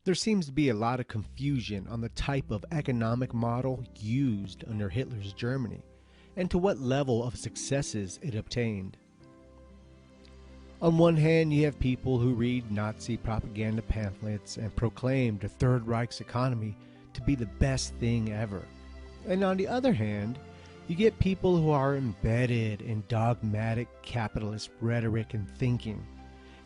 There seems to be a lot of confusion on the type of economic model used under Hitler's Germany and to what level of successes it obtained. On one hand, you have people who read Nazi propaganda pamphlets and proclaim the Third Reich's economy to be the best thing ever. And on the other hand, you get people who are embedded in dogmatic capitalist rhetoric and thinking,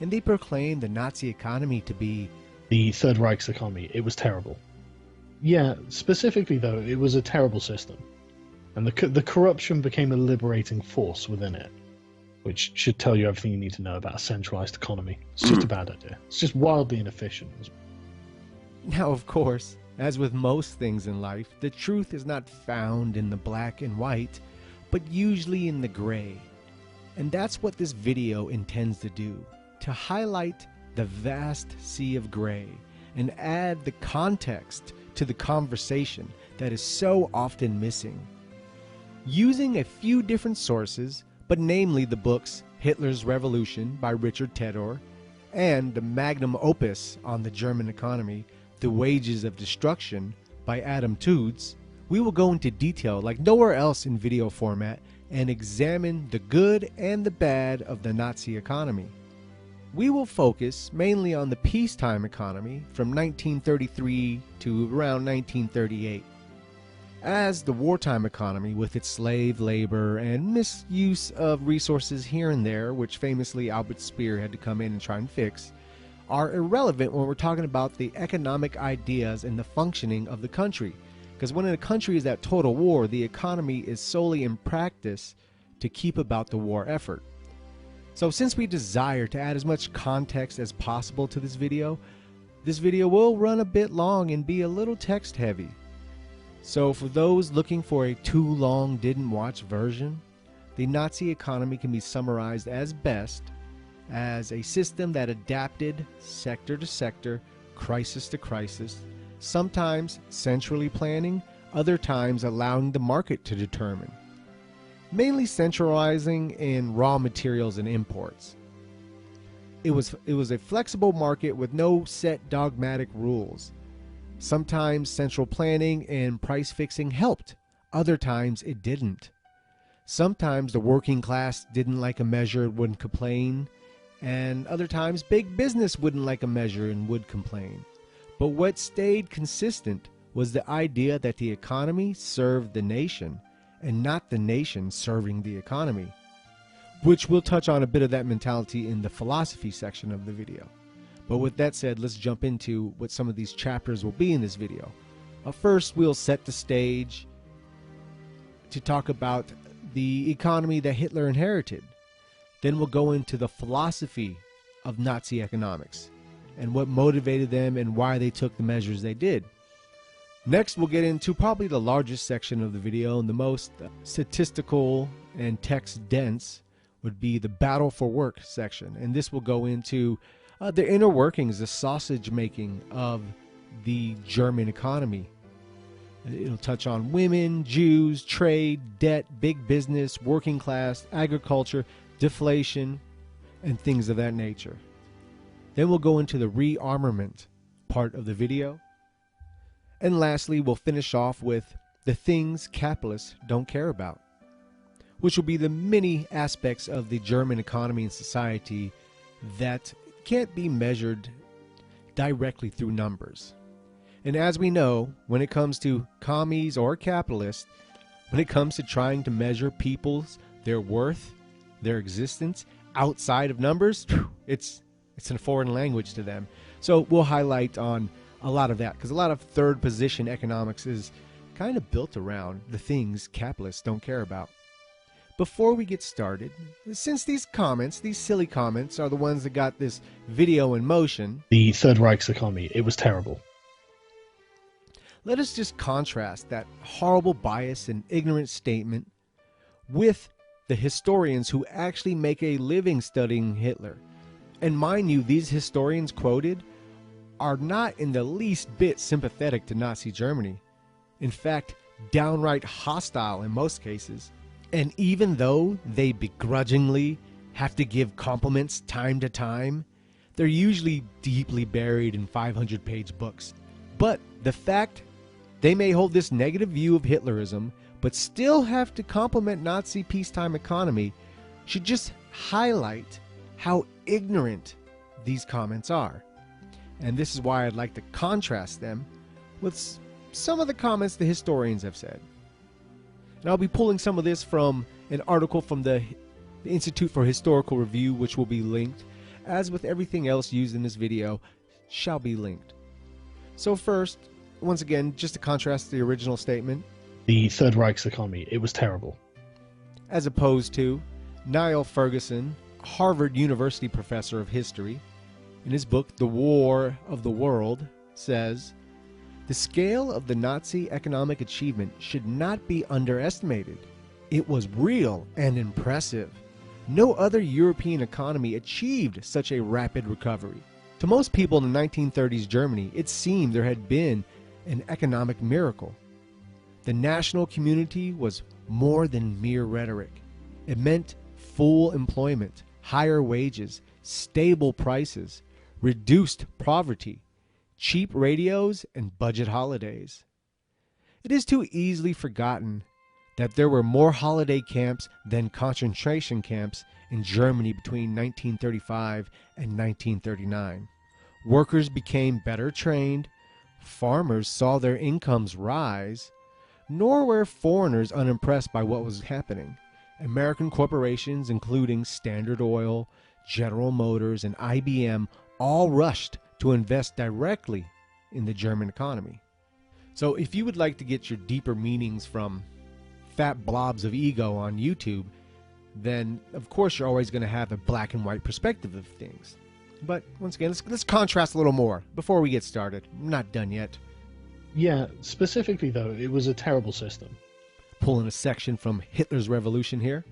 and they proclaim the Nazi economy to be the Third Reich's economy. It was terrible. Yeah, specifically though, it was a terrible system. And the corruption became a liberating force within it, which should tell you everything you need to know about a centralized economy. It's just a bad idea. It's just wildly inefficient. Now, of course, as with most things in life, the truth is not found in the black and white, but usually in the gray. And that's what this video intends to do, to highlight the vast sea of gray and add the context to the conversation that is so often missing. Using a few different sources, but namely the books Hitler's Revolution by Richard Tedor and the magnum opus on the German economy, The Wages of Destruction by Adam Tooze, we will go into detail like nowhere else in video format and examine the good and the bad of the Nazi economy. We will focus mainly on the peacetime economy from 1933 to around 1938. As the wartime economy, with its slave labor and misuse of resources here and there, which famously Albert Speer had to come in and try and fix, are irrelevant when we're talking about the economic ideas and the functioning of the country. Because when a country is at total war, the economy is solely in practice to keep about the war effort. So since we desire to add as much context as possible to this video will run a bit long and be a little text heavy. So for those looking for a too long didn't watch version, the Nazi economy can be summarized as best as a system that adapted sector to sector, crisis to crisis, sometimes centrally planning, other times allowing the market to determine, mainly centralizing in raw materials and imports. It was a flexible market with no set dogmatic rules. Sometimes central planning and price fixing helped, other times it didn't. Sometimes the working class didn't like a measure and wouldn't complain, and other times big business wouldn't like a measure and would complain. But what stayed consistent was the idea that the economy served the nation and not the nation serving the economy, which we'll touch on a bit of that mentality in the philosophy section of the video. But with that said, let's jump into what some of these chapters will be in this video. First, we'll set the stage to talk about the economy that Hitler inherited. Then we'll go into the philosophy of Nazi economics and what motivated them and why they took the measures they did. Next, we'll get into probably the largest section of the video and the most statistical and text dense would be the battle for work section. And this will go into the inner workings, the sausage making of the German economy. It'll touch on women, Jews, trade, debt, big business, working class, agriculture, deflation, and things of that nature. Then we'll go into the rearmament part of the video. And lastly, we'll finish off with the things capitalists don't care about, which will be the many aspects of the German economy and society that can't be measured directly through numbers. And as we know, when it comes to commies or capitalists, when it comes to trying to measure their worth, their existence outside of numbers, it's a foreign language to them. So we'll highlight on a lot of that, because a lot of third position economics is kind of built around the things capitalists don't care about. Before we get started, since these silly comments are the ones that got this video in motion, the Third Reich's economy, it was terrible. Let us just contrast that horrible bias and ignorant statement with the historians who actually make a living studying Hitler. And mind you, these historians quoted are not in the least bit sympathetic to Nazi Germany. In fact, downright hostile in most cases. And even though they begrudgingly have to give compliments time to time, They're usually deeply buried in 500-page books. But the fact they may hold this negative view of Hitlerism, but still have to compliment Nazi peacetime economy, should just highlight how ignorant these comments are. And this is why I'd like to contrast them with some of the comments the historians have said. And I'll be pulling some of this from an article from the Institute for Historical Review, which will be linked, as with everything else used in this video, shall be linked. So first, once again, just to contrast the original statement. The Third Reich's economy, it was terrible. As opposed to Niall Ferguson, Harvard University professor of history, in his book, The War of the World, says, "The scale of the Nazi economic achievement should not be underestimated. It was real and impressive. No other European economy achieved such a rapid recovery. To most people in the 1930s Germany, it seemed there had been an economic miracle. The national community was more than mere rhetoric. It meant full employment, higher wages, stable prices, reduced poverty, cheap radios, and budget holidays. It is too easily forgotten that there were more holiday camps than concentration camps in Germany between 1935 and 1939. Workers became better trained, farmers saw their incomes rise, nor were foreigners unimpressed by what was happening. American corporations, including Standard Oil, General Motors, and IBM, all rushed to invest directly in the German economy." So if you would like to get your deeper meanings from fat blobs of ego on YouTube, then of course you're always going to have a black and white perspective of things. But once again, let's contrast a little more before we get started. I'm not done yet. Yeah, specifically though, it was a terrible system. Pulling a section from Hitler's Revolution here.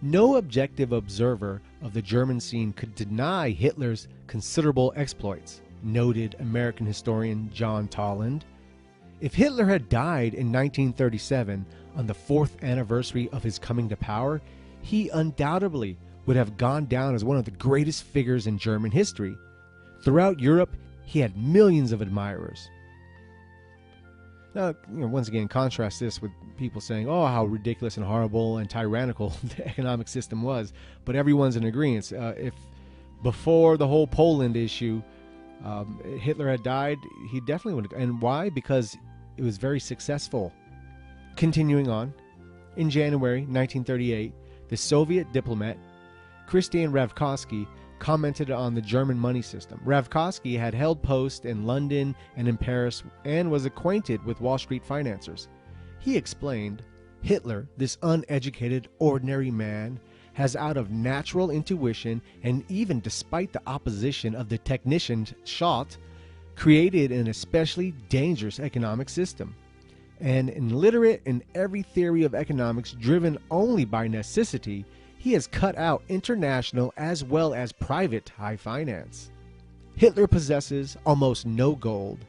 No objective observer of the German scene could deny Hitler's considerable exploits, noted American historian John Tolland. If Hitler had died in 1937 on the 4th anniversary of his coming to power, he undoubtedly would have gone down as one of the greatest figures in German history. Throughout Europe, he had millions of admirers. Now, once again, contrast this with people saying, oh, how ridiculous and horrible and tyrannical the economic system was. But everyone's in agreement. If before the whole Poland issue, Hitler had died, he definitely would have. And why? Because it was very successful. Continuing on, in January 1938, the Soviet diplomat Christian Ravkovsky commented on the German money system. Ravkovsky had held posts in London and in Paris and was acquainted with Wall Street financiers. He explained, Hitler, this uneducated, ordinary man, has out of natural intuition and even despite the opposition of the technician Schott, created an especially dangerous economic system. And illiterate in every theory of economics driven only by necessity, he has cut out international as well as private high finance. Hitler possesses almost no gold,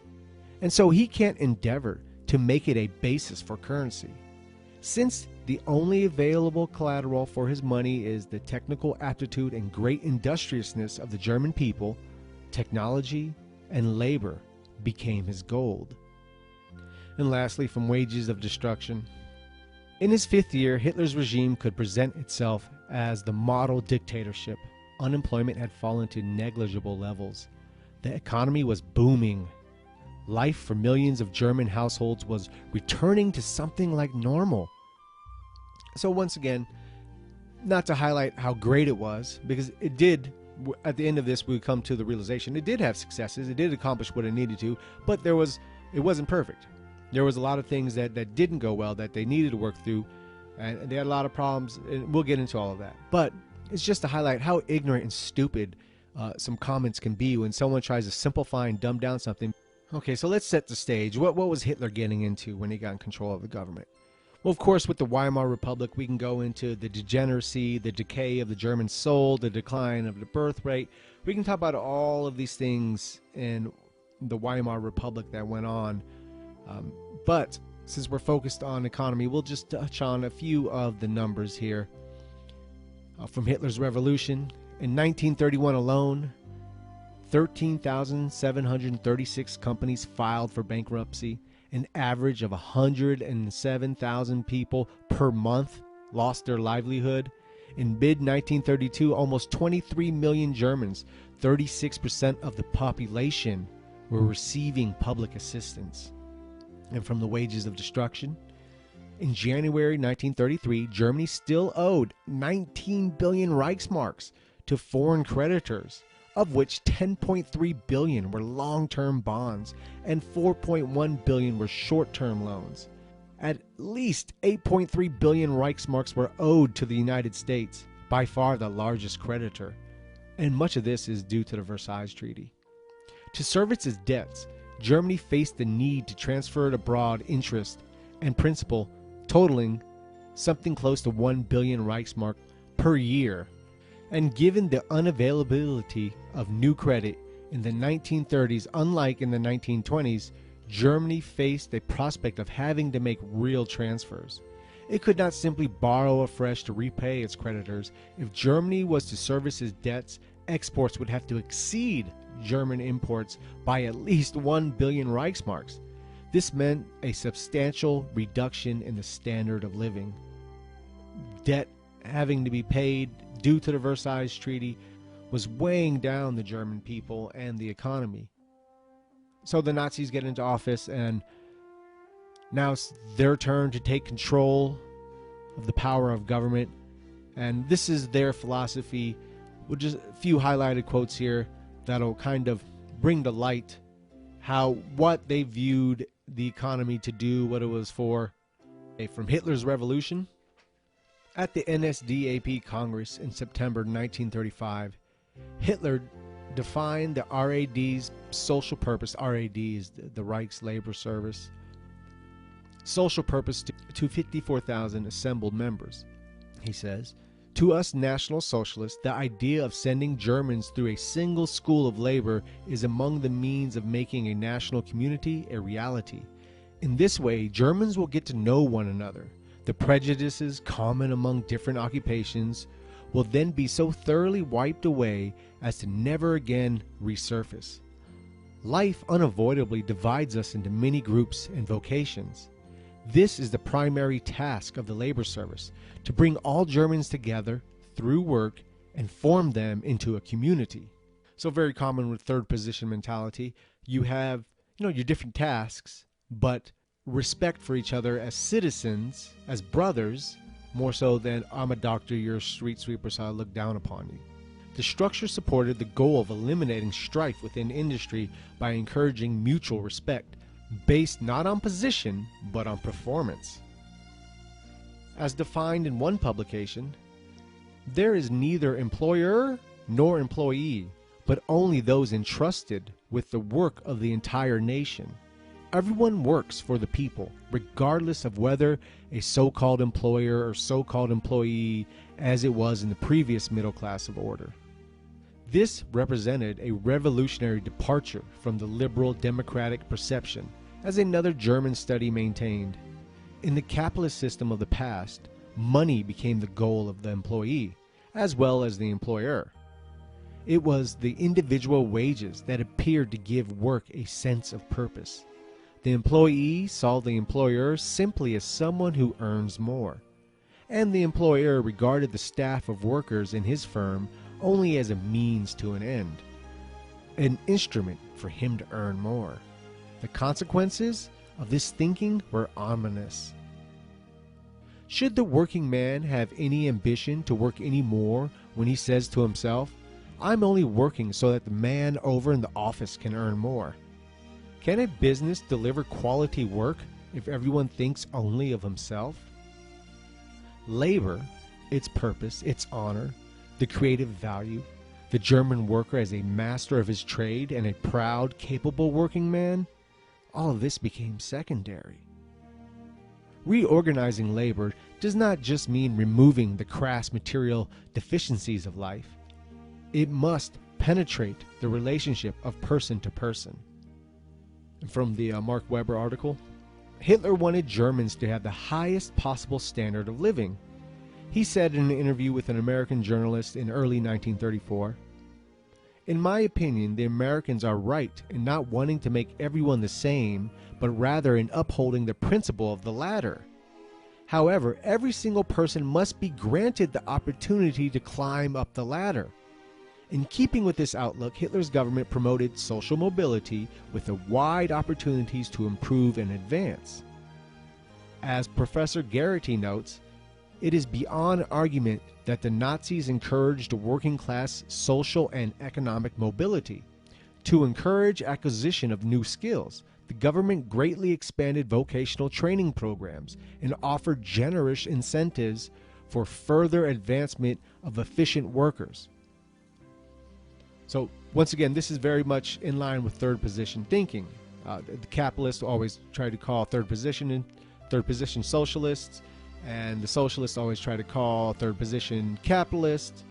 and so he can't endeavor to make it a basis for currency. Since the only available collateral for his money is the technical aptitude and great industriousness of the German people, technology and labor became his gold. And lastly, from Wages of Destruction. In his 5th year, Hitler's regime could present itself as the model dictatorship. Unemployment had fallen to negligible levels. The economy was booming. Life for millions of German households was returning to something like normal. So once again, not to highlight how great it was, because it did, at the end of this, we come to the realization it did have successes, it did accomplish what it needed to, but it wasn't perfect. There was a lot of things that didn't go well, that they needed to work through, and they had a lot of problems, and we'll get into all of that. But it's just to highlight how ignorant and stupid some comments can be when someone tries to simplify and dumb down something. Okay, so let's set the stage. What was Hitler getting into when he got in control of the government? Well, of course, with the Weimar Republic, we can go into the degeneracy, the decay of the German soul, the decline of the birth rate. We can talk about all of these things in the Weimar Republic that went on. But since we're focused on economy, we'll just touch on a few of the numbers here. From Hitler's Revolution, in 1931 alone, 13,736 companies filed for bankruptcy. An average of 107,000 people per month lost their livelihood. In mid-1932, almost 23 million Germans, 36% of the population, were receiving public assistance. And from the wages of destruction, in January 1933, Germany still owed 19 billion Reichsmarks to foreign creditors, of which 10.3 billion were long-term bonds and 4.1 billion were short-term loans. At least 8.3 billion Reichsmarks were owed to the United States, by far the largest creditor, and much of this is due to the Versailles Treaty. To service its debts, Germany faced the need to transfer abroad interest and principal totaling something close to 1 billion Reichsmark per year. And given the unavailability of new credit in the 1930s, unlike in the 1920s, Germany faced the prospect of having to make real transfers. It could not simply borrow afresh to repay its creditors. If Germany was to service its debts, exports would have to exceed German imports by at least 1 billion Reichsmarks. This meant a substantial reduction in the standard of living. Debt having to be paid due to the Versailles Treaty was weighing down the German people and the economy. So the Nazis get into office, and now it's their turn to take control of the power of government. And this is their philosophy, with just a few highlighted quotes here that'll kind of bring to light what they viewed the economy to do, what it was for. From Hitler's Revolution. At the NSDAP Congress in September 1935, Hitler defined the RAD's social purpose. RAD is the Reich's Labor Service. Social purpose to 54,000 assembled members. He says, "To us National Socialists, the idea of sending Germans through a single school of labor is among the means of making a national community a reality. In this way, Germans will get to know one another. The prejudices common among different occupations will then be so thoroughly wiped away as to never again resurface. Life unavoidably divides us into many groups and vocations. This is the primary task of the labor service, to bring all Germans together through work and form them into a community." So very common with third position mentality. You have, your different tasks, but respect for each other as citizens, as brothers, more so than I'm a doctor, you're a street sweeper, so I look down upon you. The structure supported the goal of eliminating strife within industry by encouraging mutual respect, based not on position, but on performance. As defined in one publication, there is neither employer nor employee, but only those entrusted with the work of the entire nation. Everyone works for the people, regardless of whether a so-called employer or so-called employee, as it was in the previous middle class of order. This represented a revolutionary departure from the liberal democratic perception, as another German study maintained. In the capitalist system of the past, money became the goal of the employee, as well as the employer. It was the individual wages that appeared to give work a sense of purpose. The employee saw the employer simply as someone who earns more, and the employer regarded the staff of workers in his firm only as a means to an end, an instrument for him to earn more. The consequences of this thinking were ominous. Should the working man have any ambition to work any more when he says to himself, "I'm only working so that the man over in the office can earn more"? Can a business deliver quality work if everyone thinks only of himself? Labor, its purpose, its honor, the creative value, the German worker as a master of his trade and a proud, capable working man, all of this became secondary. Reorganizing labor does not just mean removing the crass material deficiencies of life. It must penetrate the relationship of person to person. From the Mark Weber article, Hitler wanted Germans to have the highest possible standard of living. He said in an interview with an American journalist in early 1934, In my opinion, the Americans are right in not wanting to make everyone the same, but rather in upholding the principle of the latter. However, every single person must be granted the opportunity to climb up the ladder. In keeping with this outlook, Hitler's government promoted social mobility with the wide opportunities to improve and advance. As Professor Garrity notes, it is beyond argument that the Nazis encouraged working class social and economic mobility. To encourage acquisition of new skills, the government greatly expanded vocational training programs and offered generous incentives for further advancement of efficient workers. So once again, this is very much in line with third position thinking. The capitalists always try to call third position socialists, and the socialists always try to call third position capitalists.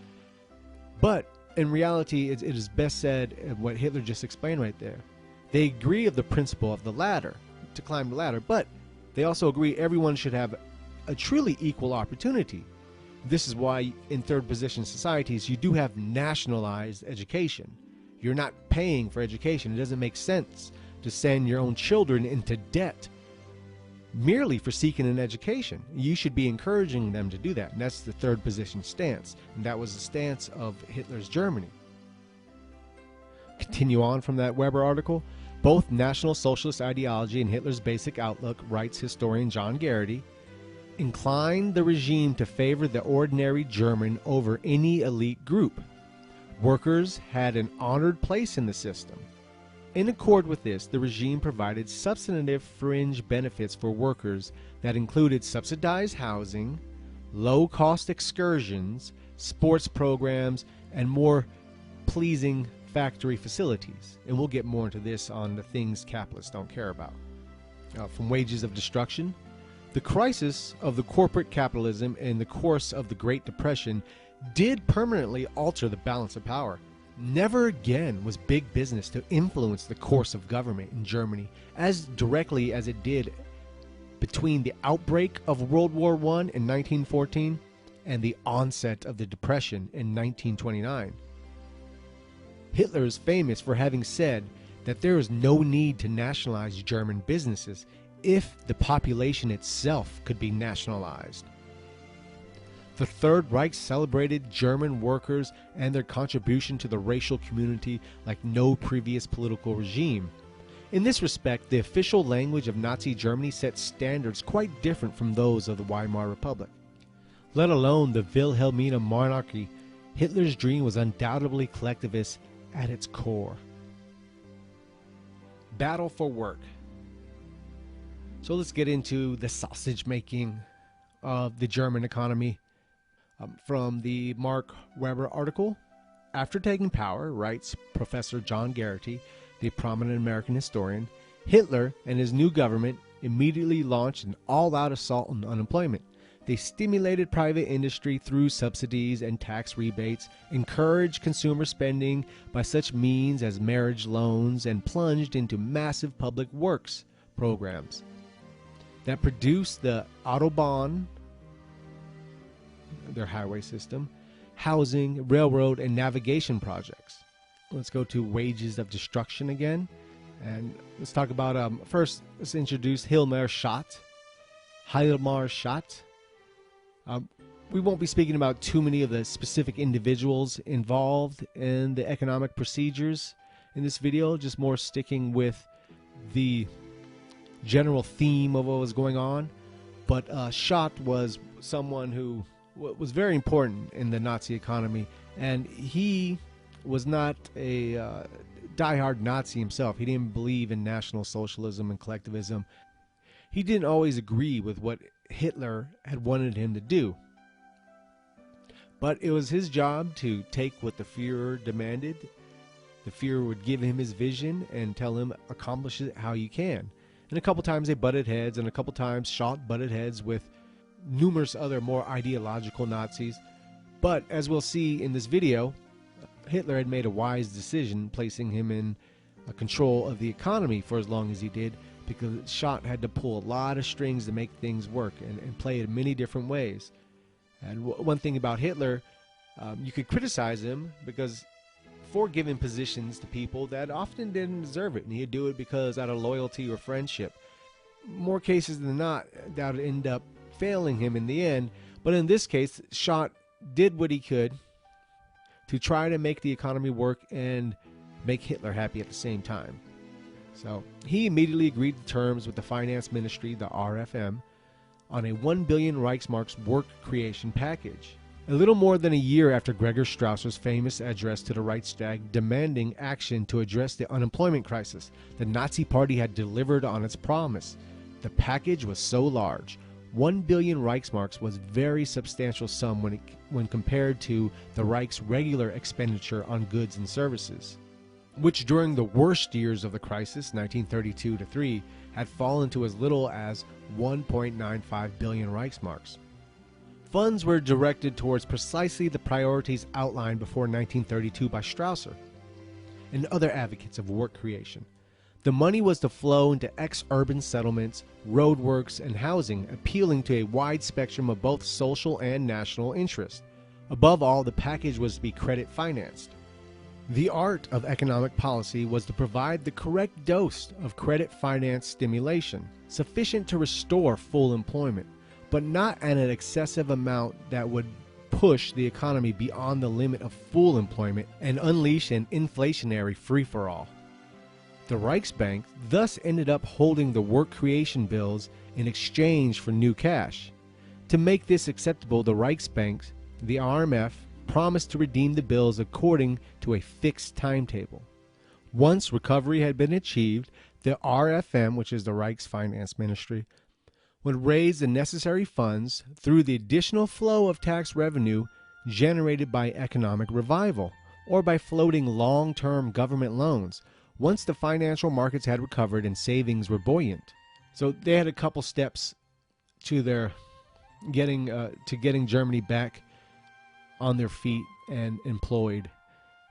But in reality, it is best said what Hitler just explained right there. They agree of the principle of the ladder, to climb the ladder, but they also agree everyone should have a truly equal opportunity. This is why in third position societies you do have nationalized education. You're not paying for education. It doesn't make sense to send your own children into debt merely for seeking an education. You should be encouraging them to do that, and that's the third position stance, and that was the stance of Hitler's Germany. Continue on from that Weber article. Both National Socialist ideology and Hitler's basic outlook, writes historian John Garrity, inclined the regime to favor the ordinary German over any elite group. Workers had an honored place in the system. In accord with this, the regime provided substantive fringe benefits for workers that included subsidized housing, low-cost excursions, sports programs, and more pleasing factory facilities. And we'll get more into this on the things capitalists don't care about. From wages of destruction, the crisis of the corporate capitalism in the course of the Great Depression did permanently alter the balance of power. Never again was big business to influence the course of government in Germany as directly as it did between the outbreak of World War I in 1914 and the onset of the Depression in 1929. Hitler is famous for having said that there is no need to nationalize German businesses if the population itself could be nationalized. The Third Reich celebrated German workers and their contribution to the racial community like no previous political regime. In this respect, the official language of Nazi Germany set standards quite different from those of the Weimar Republic. Let alone the Wilhelmina monarchy, Hitler's dream was undoubtedly collectivist at its core. Battle for work. So let's get into the sausage making of the German economy. From the Mark Weber article, after taking power, writes Professor John Garrity, the prominent American historian, Hitler and his new government immediately launched an all-out assault on unemployment. They stimulated private industry through subsidies and tax rebates, encouraged consumer spending by such means as marriage loans, and plunged into massive public works programs that produced the Autobahn, their highway system, housing, railroad, and navigation projects. Let's go to wages of destruction again. And let's talk about, first, let's introduce Hilmar Schott. We won't be speaking about too many of the specific individuals involved in the economic procedures in this video, just more sticking with the general theme of what was going on. But Schott was someone who was very important in the Nazi economy, and he was not a diehard Nazi himself. He didn't believe in National Socialism and collectivism. He didn't always agree with what Hitler had wanted him to do. But it was his job to take what the Führer demanded. The Führer would give him his vision and tell him, accomplish it how you can. And a couple times they butted heads, and a couple times Schott butted heads with numerous other more ideological Nazis. But as we'll see in this video, Hitler had made a wise decision placing him in control of the economy for as long as he did, because Schott had to pull a lot of strings to make things work and play it in many different ways. And one thing about Hitler, you could criticize him because for giving positions to people that often didn't deserve it, and he'd do it because out of loyalty or friendship. More cases than not, that would end up failing him in the end, but in this case, Schott did what he could to try to make the economy work and make Hitler happy at the same time. So he immediately agreed to terms with the finance ministry, the RFM, on a 1 billion Reichsmarks work creation package. A little more than a year after Gregor Strasser's famous address to the Reichstag demanding action to address the unemployment crisis, the Nazi Party had delivered on its promise. The package was so large, 1 billion Reichsmarks was a very substantial sum when compared to the Reich's regular expenditure on goods and services, which during the worst years of the crisis, 1932-3, had fallen to as little as 1.95 billion Reichsmarks. Funds were directed towards precisely the priorities outlined before 1932 by Strasser and other advocates of work creation. The money was to flow into ex-urban settlements, roadworks, and housing, appealing to a wide spectrum of both social and national interest. Above all, the package was to be credit financed. The art of economic policy was to provide the correct dose of credit finance stimulation, sufficient to restore full employment, but not at an excessive amount that would push the economy beyond the limit of full employment and unleash an inflationary free-for-all. The Reichsbank thus ended up holding the work creation bills in exchange for new cash. To make this acceptable, the Reichsbank, the RMF, promised to redeem the bills according to a fixed timetable. Once recovery had been achieved, the RFM, which is the Reich's finance ministry, would raise the necessary funds through the additional flow of tax revenue generated by economic revival, or by floating long-term government loans, once the financial markets had recovered and savings were buoyant. So they had a couple steps to their getting Germany back on their feet and employed.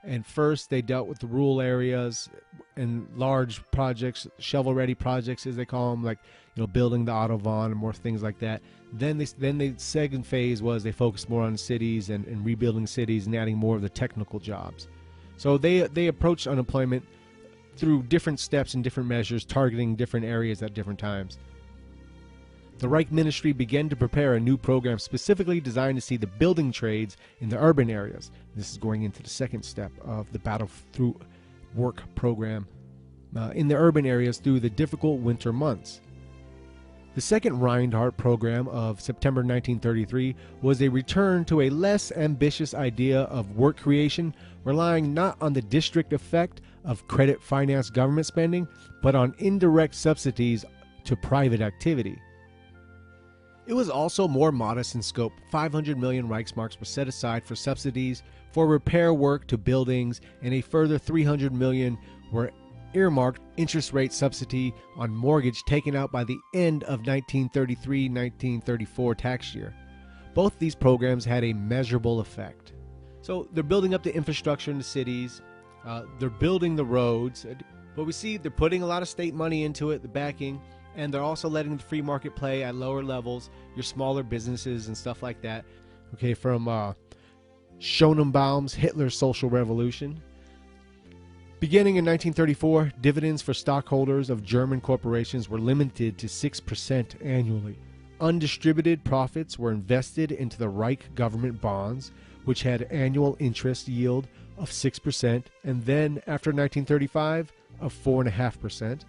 And first they dealt with the rural areas and large projects, shovel-ready projects as they call them, like building the Autobahn and more things like that. Then the second phase was they focused more on cities and rebuilding cities and adding more of the technical jobs. So they approached unemployment through different steps and different measures, targeting different areas at different times. The Reich Ministry began to prepare a new program specifically designed to see the building trades in the urban areas. This is going into the second step of the Battle Through Work program in the urban areas through the difficult winter months. The second Reinhardt program of September 1933 was a return to a less ambitious idea of work creation, relying not on the district effect of credit finance government spending, but on indirect subsidies to private activity. It was also more modest in scope. 500 million Reichsmarks were set aside for subsidies for repair work to buildings, and a further 300 million were earmarked interest rate subsidy on mortgage taken out by the end of 1933-1934 tax year. Both these programs had a measurable effect. So they're building up the infrastructure in the cities, they're building the roads, but we see they're putting a lot of state money into it, the backing, and they're also letting the free market play at lower levels, your smaller businesses and stuff like that. Okay, from Schonenbaum's Hitler's Social Revolution. Beginning in 1934, dividends for stockholders of German corporations were limited to 6% annually. Undistributed profits were invested into the Reich government bonds, which had annual interest yield of 6%, and then, after 1935, of 4.5%.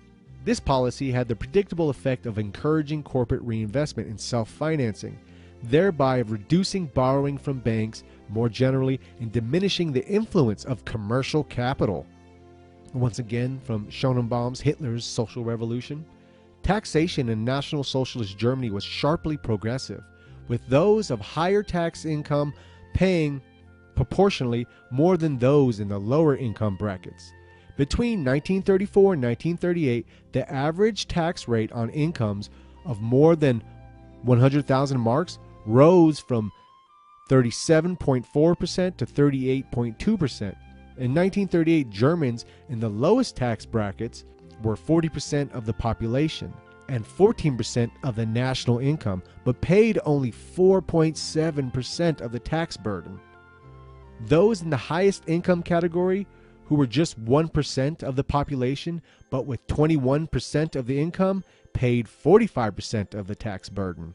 This policy had the predictable effect of encouraging corporate reinvestment in self-financing, thereby reducing borrowing from banks more generally and diminishing the influence of commercial capital. Once again, from Schonenbaum's Hitler's Social Revolution, taxation in National Socialist Germany was sharply progressive, with those of higher tax income paying proportionally more than those in the lower income brackets. Between 1934 and 1938, the average tax rate on incomes of more than 100,000 marks rose from 37.4% to 38.2%. In 1938, Germans in the lowest tax brackets were 40% of the population and 14% of the national income, but paid only 4.7% of the tax burden. Those in the highest income category who were just 1% of the population, but with 21% of the income, paid 45% of the tax burden.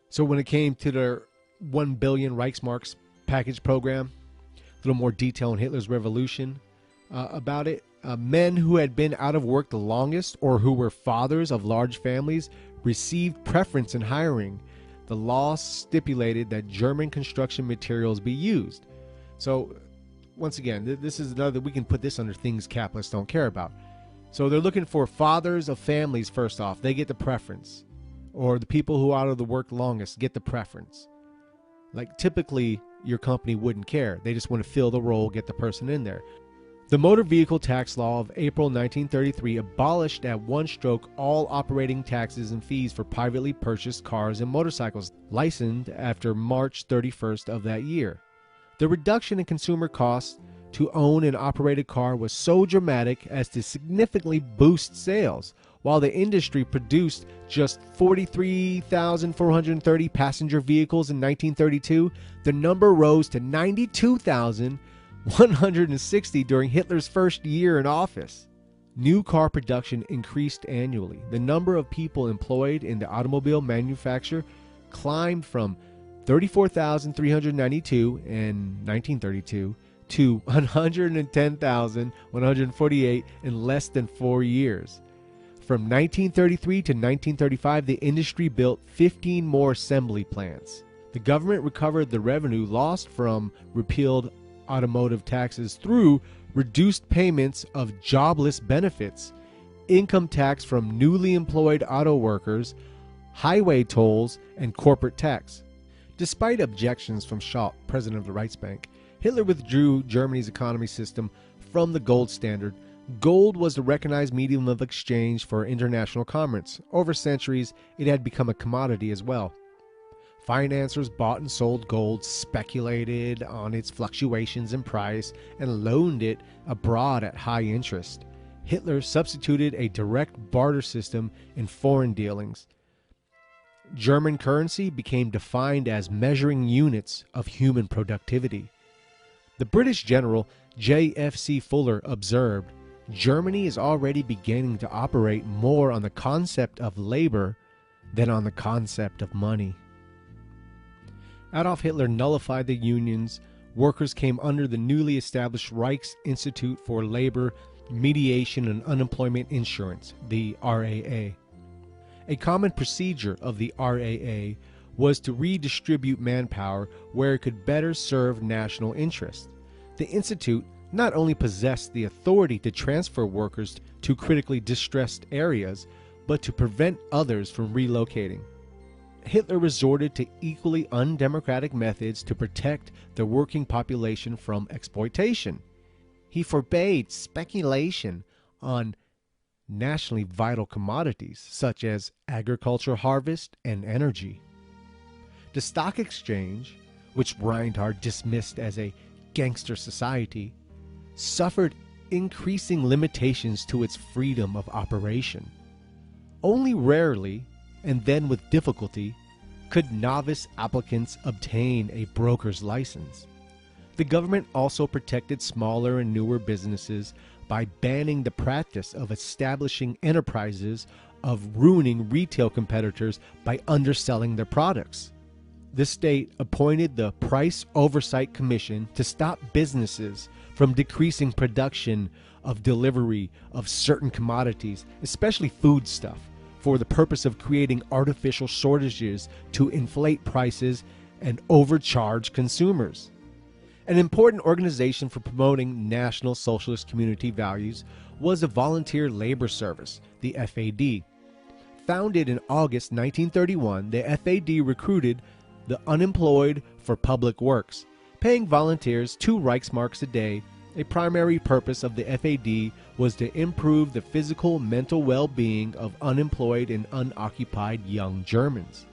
So when it came to their 1 billion Reichsmarks package program, a little more detail on Hitler's revolution about it. Men who had been out of work the longest or who were fathers of large families received preference in hiring. The law stipulated that German construction materials be used. So once again, this is another, we can put this under things capitalists don't care about. So they're looking for fathers of families first off. They get the preference. Or the people who are out of the work longest get the preference. Like typically your company wouldn't care. They just want to fill the role, get the person in there. The Motor Vehicle Tax Law of April 1933 abolished at one stroke all operating taxes and fees for privately purchased cars and motorcycles licensed after March 31st of that year. The reduction in consumer costs to own and operate a car was so dramatic as to significantly boost sales. While the industry produced just 43,430 passenger vehicles in 1932, the number rose to 92,160 during Hitler's first year in office. New car production increased annually. The number of people employed in the automobile manufacture climbed from 34,392 in 1932 to 110,148 in less than 4 years. From 1933 to 1935, the industry built 15 more assembly plants. The government recovered the revenue lost from repealed automotive taxes through reduced payments of jobless benefits, income tax from newly employed auto workers, highway tolls, and corporate tax. Despite objections from Schott, president of the Reichsbank, Hitler withdrew Germany's economy system from the gold standard. Gold was the recognized medium of exchange for international commerce. Over centuries, it had become a commodity as well. Financiers bought and sold gold, speculated on its fluctuations in price, and loaned it abroad at high interest. Hitler substituted a direct barter system in foreign dealings. German currency became defined as measuring units of human productivity. The British general J.F.C. Fuller observed, Germany is already beginning to operate more on the concept of labor than on the concept of money. Adolf Hitler nullified the unions. Workers came under the newly established Reichsinstitute for Labor Mediation and Unemployment Insurance, the RAA. A common procedure of the RAA was to redistribute manpower where it could better serve national interests. The institute not only possessed the authority to transfer workers to critically distressed areas, but to prevent others from relocating. Hitler resorted to equally undemocratic methods to protect the working population from exploitation. He forbade speculation on nationally vital commodities such as agriculture harvest and energy. The stock exchange, which Reinhardt dismissed as a gangster society, suffered increasing limitations to its freedom of operation. Only rarely, and then with difficulty, could novice applicants obtain a broker's license. The government also protected smaller and newer businesses by banning the practice of establishing enterprises of ruining retail competitors by underselling their products. The state appointed the Price Oversight Commission to stop businesses from decreasing production of delivery of certain commodities, especially foodstuff, for the purpose of creating artificial shortages to inflate prices and overcharge consumers. An important organization for promoting National Socialist community values was the Volunteer Labor Service, the FAD. Founded in August 1931, the FAD recruited the unemployed for public works, paying volunteers 2 Reichsmarks a day. A primary purpose of the FAD was to improve the physical and mental well-being of unemployed and unoccupied young Germans.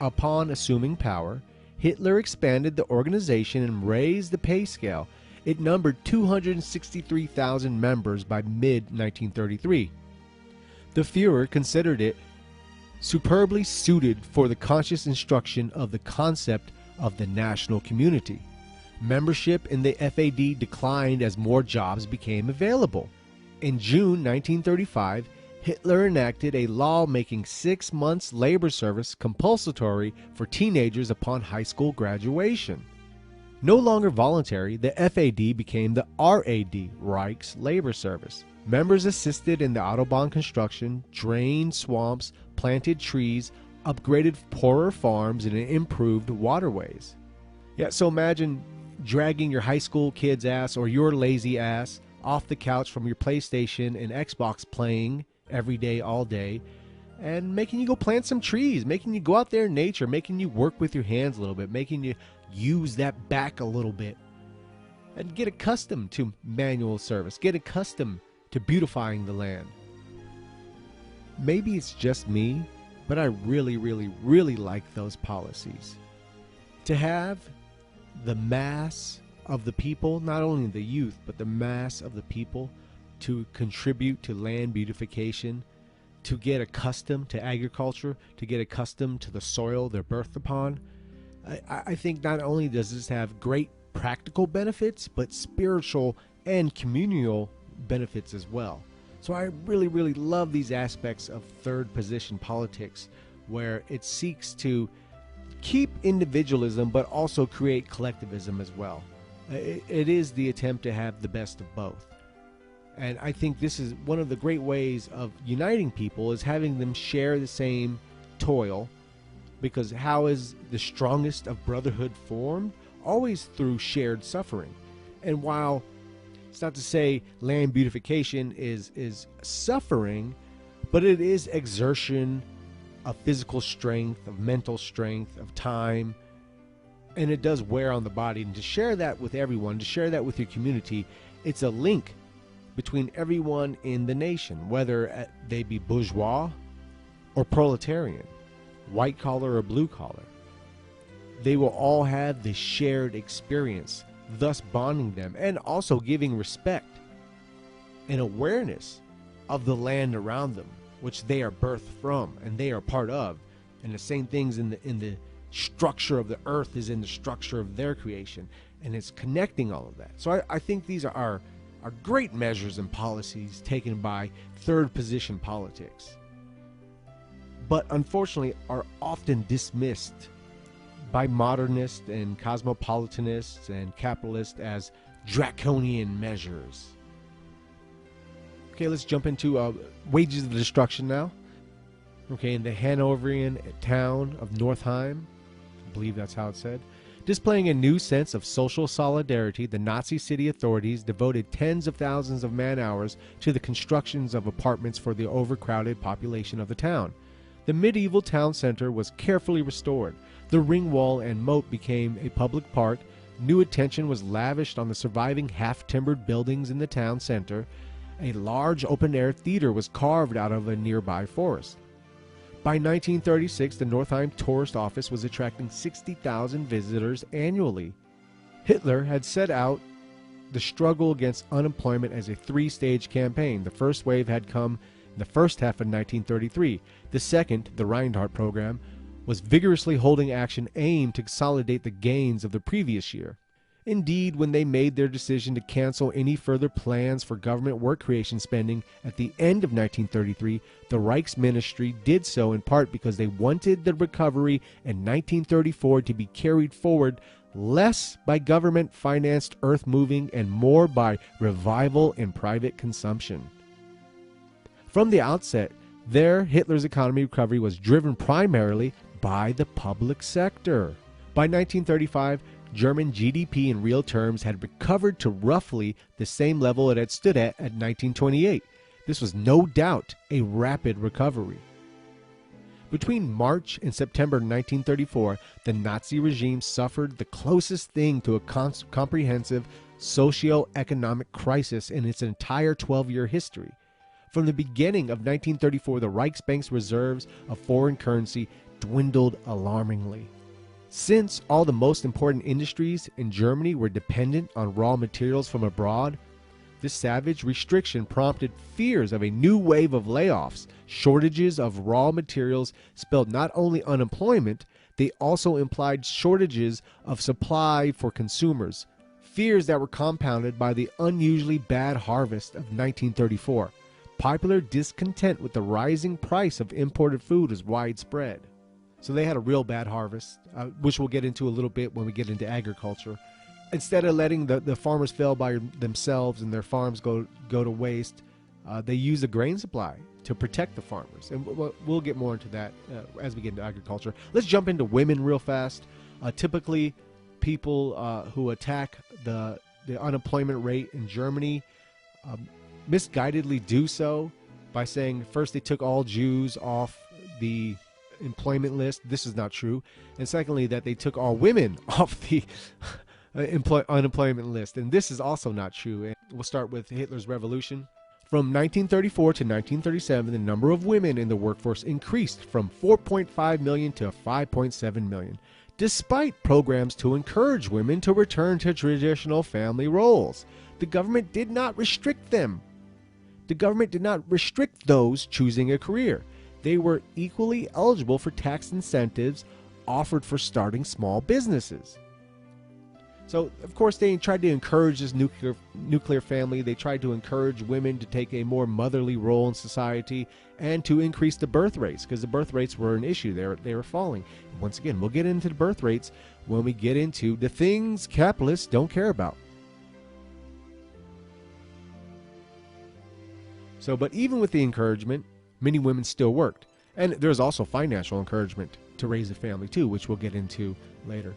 Upon assuming power, Hitler expanded the organization and raised the pay scale. It numbered 263,000 members by mid-1933. The Führer considered it superbly suited for the conscious instruction of the concept of the national community. Membership in the FAD declined as more jobs became available. In June 1935, Hitler enacted a law making 6 months labor service compulsory for teenagers upon high school graduation. No longer voluntary, the FAD became the RAD, Reichs Labor Service. Members assisted in the Autobahn construction, drained swamps, planted trees, upgraded poorer farms, and improved waterways. Yeah, so imagine dragging your high school kid's ass or your lazy ass off the couch from your PlayStation and Xbox playing every day, all day, and making you go plant some trees, making you go out there in nature, making you work with your hands a little bit, making you use that back a little bit, and get accustomed to manual service, get accustomed to beautifying the land. Maybe it's just me, but I really, really, really like those policies. To have the mass of the people, not only the youth, but the mass of the people to contribute to land beautification, to get accustomed to agriculture, to get accustomed to the soil they're birthed upon. I think not only does this have great practical benefits, but spiritual and communal benefits as well. So I really, really love these aspects of third position politics, where it seeks to keep individualism but also create collectivism as well. It is the attempt to have the best of both. And I think this is one of the great ways of uniting people, is having them share the same toil, because how is the strongest of brotherhood formed? Always through shared suffering. And while it's not to say land beautification is suffering, but it is exertion of physical strength, of mental strength, of time, and it does wear on the body. And to share that with everyone, to share that with your community, it's a link between everyone in the nation, whether they be bourgeois or proletarian, white collar or blue collar. They will all have this shared experience, thus bonding them, and also giving respect and awareness of the land around them, which they are birthed from and they are part of. And the same things in the structure of the earth is in the structure of their creation, and it's connecting all of that. So I think these are great measures and policies taken by third position politics, but unfortunately are often dismissed by modernists and cosmopolitanists and capitalists as draconian measures. Okay, let's jump into wages of destruction now. Okay, in the Hanoverian town of Northeim, I believe that's how it's said, displaying a new sense of social solidarity, the Nazi city authorities devoted tens of thousands of man-hours to the constructions of apartments for the overcrowded population of the town. The medieval town center was carefully restored. The ring wall and moat became a public park. New attention was lavished on the surviving half-timbered buildings in the town center. A large open-air theater was carved out of a nearby forest. By 1936, the Northeim tourist office was attracting 60,000 visitors annually. Hitler had set out the struggle against unemployment as a three-stage campaign. The first wave had come in the first half of 1933. The second, the Reinhardt program, was vigorously holding action aimed to consolidate the gains of the previous year. Indeed, when they made their decision to cancel any further plans for government work creation spending at the end of 1933, the Reichsministry did so in part because they wanted the recovery in 1934 to be carried forward less by government-financed earth-moving and more by revival in private consumption. From the outset, Hitler's economy recovery was driven primarily by the public sector. By 1935, German GDP in real terms had recovered to roughly the same level it had stood at 1928. This was no doubt a rapid recovery. Between March and September 1934, the Nazi regime suffered the closest thing to a comprehensive socio-economic crisis in its entire 12-year history. From the beginning of 1934, the Reichsbank's reserves of foreign currency dwindled alarmingly. Since all the most important industries in Germany were dependent on raw materials from abroad, this savage restriction prompted fears of a new wave of layoffs. Shortages of raw materials spelled not only unemployment, they also implied shortages of supply for consumers, fears that were compounded by the unusually bad harvest of 1934. Popular discontent with the rising price of imported food was widespread. So they had a real bad harvest, which we'll get into a little bit when we get into agriculture. Instead of letting the farmers fail by themselves and their farms go to waste, they use the grain supply to protect the farmers. And we'll get more into that as we get into agriculture. Let's jump into women real fast. Typically, people who attack the unemployment rate in Germany misguidedly do so by saying first they took all Jews off the employment list. This is not true. And secondly, that they took all women off the unemployment list. And this is also not true. And we'll start with Hitler's revolution. From 1934 to 1937, the number of women in the workforce increased from 4.5 million to 5.7 million, despite programs to encourage women to return to traditional family roles. The government did not restrict them. The government did not restrict those choosing a career. They were equally eligible for tax incentives offered for starting small businesses. So, of course, they tried to encourage this nuclear family. They tried to encourage women to take a more motherly role in society and to increase the birth rates, because the birth rates were an issue. They were falling. Once again, we'll get into the birth rates when we get into the things capitalists don't care about. So, but even with the encouragement, many women still worked. And there's also financial encouragement to raise a family too, which we'll get into later.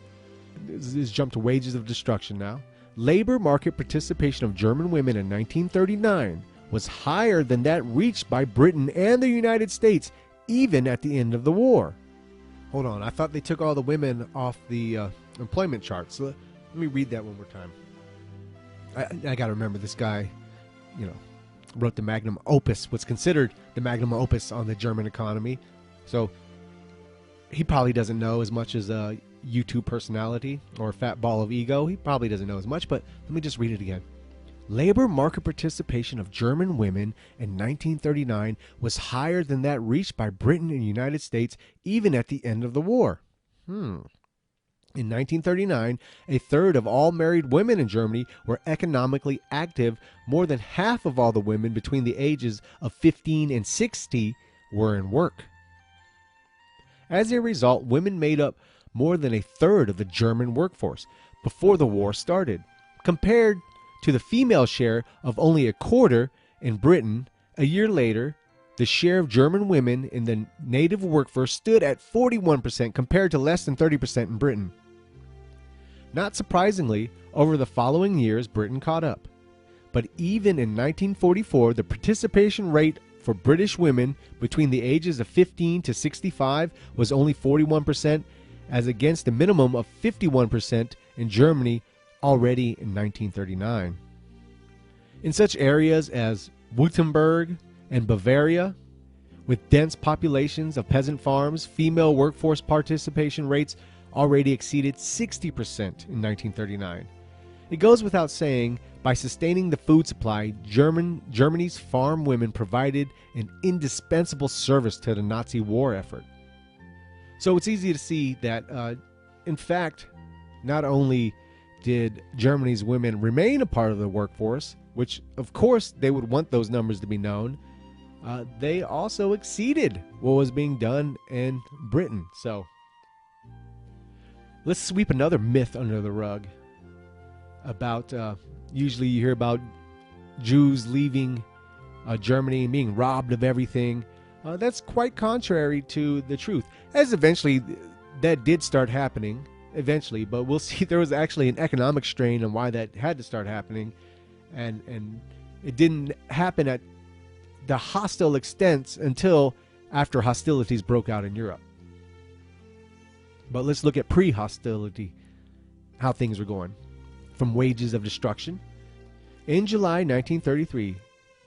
This jump to wages of destruction now. Labor market participation of German women in 1939 was higher than that reached by Britain and the United States, even at the end of the war. Hold on, I thought they took all the women off the employment charts. So let me read that one more time. I got to remember this guy, wrote the magnum opus, what's considered the magnum opus on the German economy. So he probably doesn't know as much as a YouTube personality or a fat ball of ego. He probably doesn't know as much, but let me just read it again. Labor market participation of German women in 1939 was higher than that reached by Britain and the United States even at the end of the war. In 1939, a third of all married women in Germany were economically active. More than half of all the women between the ages of 15 and 60 were in work. As a result, women made up more than a third of the German workforce before the war started, compared to the female share of only a quarter in Britain. A year later, the share of German women in the native workforce stood at 41% compared to less than 30% in Britain. Not surprisingly, over the following years, Britain caught up. But even in 1944, the participation rate for British women between the ages of 15 to 65 was only 41%, as against a minimum of 51% in Germany already in 1939. In such areas as Württemberg and Bavaria, with dense populations of peasant farms, female workforce participation rates already exceeded 60% in 1939. It goes without saying, by sustaining the food supply, Germany's farm women provided an indispensable service to the Nazi war effort. So it's easy to see that, in fact, not only did Germany's women remain a part of the workforce, which of course they would want those numbers to be known, they also exceeded what was being done in Britain. So let's sweep another myth under the rug about, usually you hear about Jews leaving Germany and being robbed of everything. That's quite contrary to the truth, as eventually that did start happening eventually, but we'll see there was actually an economic strain on why that had to start happening, and it didn't happen at the hostile extent until after hostilities broke out in Europe. But let's look at pre-hostility, how things were going. From wages of destruction. In July 1933,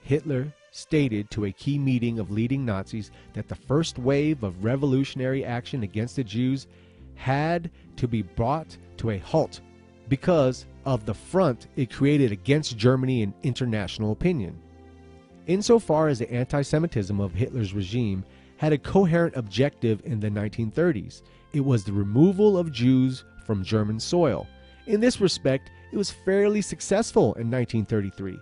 Hitler stated to a key meeting of leading Nazis that the first wave of revolutionary action against the Jews had to be brought to a halt because of the front it created against Germany in international opinion. Insofar as the anti-Semitism of Hitler's regime had a coherent objective in the 1930s. It was the removal of Jews from German soil. In this respect, it was fairly successful in 1933.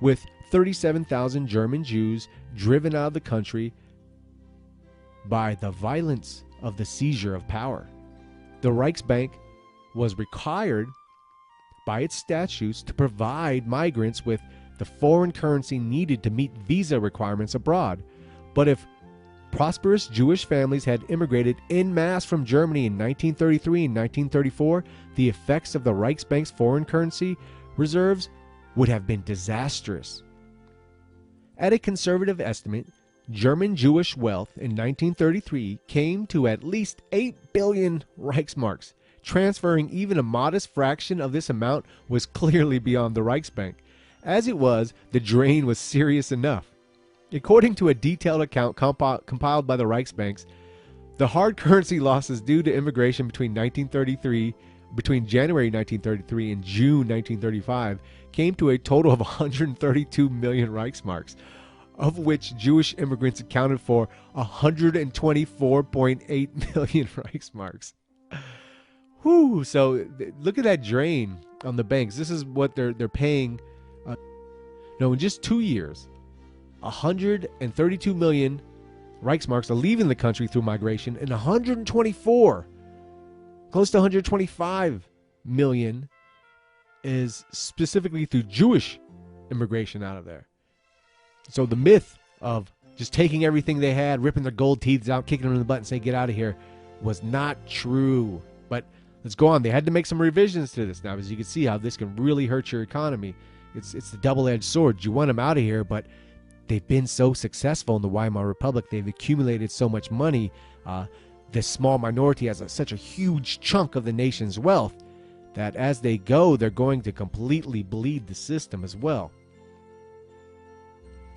With 37,000 German Jews driven out of the country by the violence of the seizure of power. The Reichsbank was required by its statutes to provide migrants with the foreign currency needed to meet visa requirements abroad. But if prosperous Jewish families had immigrated en masse from Germany in 1933 and 1934, the effects of the Reichsbank's foreign currency reserves would have been disastrous. At a conservative estimate, German Jewish wealth in 1933 came to at least 8 billion Reichsmarks. Transferring even a modest fraction of this amount was clearly beyond the Reichsbank. As it was, the drain was serious enough. According to a detailed account compiled by the Reichsbanks, the hard currency losses due to immigration between January 1933 and June 1935 came to a total of 132 million Reichsmarks, of which Jewish immigrants accounted for 124.8 million Reichsmarks. Whew, so look at that drain on the banks. This is what they're paying. In just 2 years, 132 million Reichsmarks are leaving the country through migration, and 124, close to 125 million is specifically through Jewish immigration out of there. So the myth of just taking everything they had, ripping their gold teeth out, kicking them in the butt and saying, get out of here, was not true. But let's go on. They had to make some revisions to this now, as you can see how this can really hurt your economy. It's the double-edged sword. You want them out of here, but they've been so successful in the Weimar Republic. They've accumulated so much money. This small minority has such a huge chunk of the nation's wealth that as they go, they're going to completely bleed the system as well.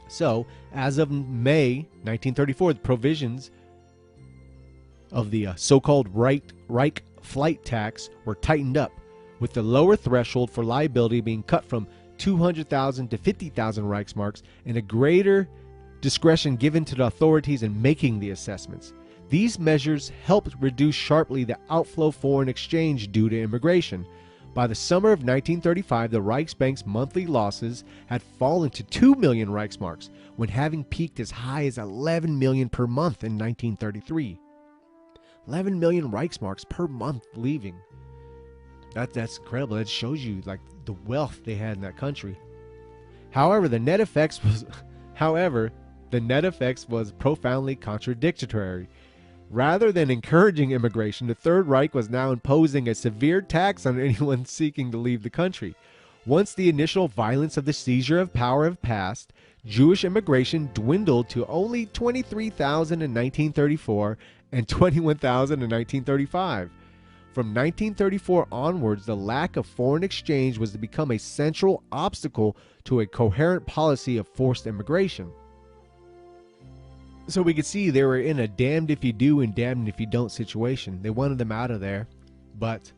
So, as of May 1934, the provisions of the so-called Reich flight tax were tightened up, with the lower threshold for liability being cut from 200,000 to 50,000 Reichsmarks and a greater discretion given to the authorities in making the assessments. These measures helped reduce sharply the outflow foreign exchange due to immigration. By the summer of 1935, the Reichsbank's monthly losses had fallen to 2 million Reichsmarks, when having peaked as high as 11 million per month in 1933. 11 million Reichsmarks per month leaving. That's incredible. That shows you like the wealth they had in that country. However, the net effects was profoundly contradictory. Rather than encouraging immigration, the Third Reich was now imposing a severe tax on anyone seeking to leave the country. Once the initial violence of the seizure of power had passed, Jewish immigration dwindled to only 23,000 in 1934 and 21,000 in 1935. From 1934 onwards, the lack of foreign exchange was to become a central obstacle to a coherent policy of forced immigration. So we could see they were in a damned if you do and damned if you don't situation. They wanted them out of there, but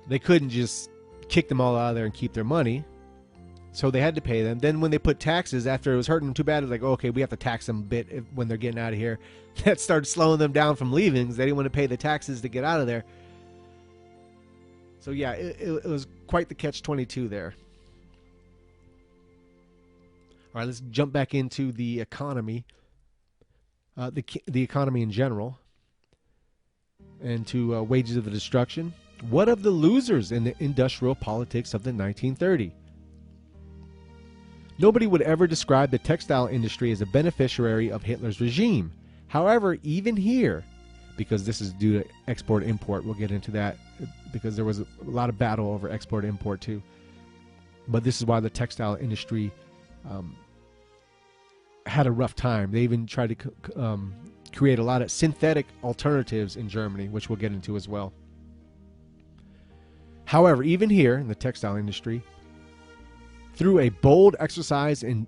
they couldn't just kick them all out of there and keep their money. So they had to pay them. Then when they put taxes, after it was hurting them too bad, it was like, okay, we have to tax them a bit when they're getting out of here. That started slowing them down from leaving because they didn't want to pay the taxes to get out of there. So yeah, it was quite the catch-22 there. All right, let's jump back into the economy, the economy in general, and to wages of the destruction. What of the losers in the industrial politics of the 1930s? Nobody would ever describe the textile industry as a beneficiary of Hitler's regime. However, even here, because this is due to export-import, we'll get into that because there was a lot of battle over export-import too. But this is why the textile industry had a rough time. They even tried to create a lot of synthetic alternatives in Germany, which we'll get into as well. However, even here in the textile industry, through a bold exercise in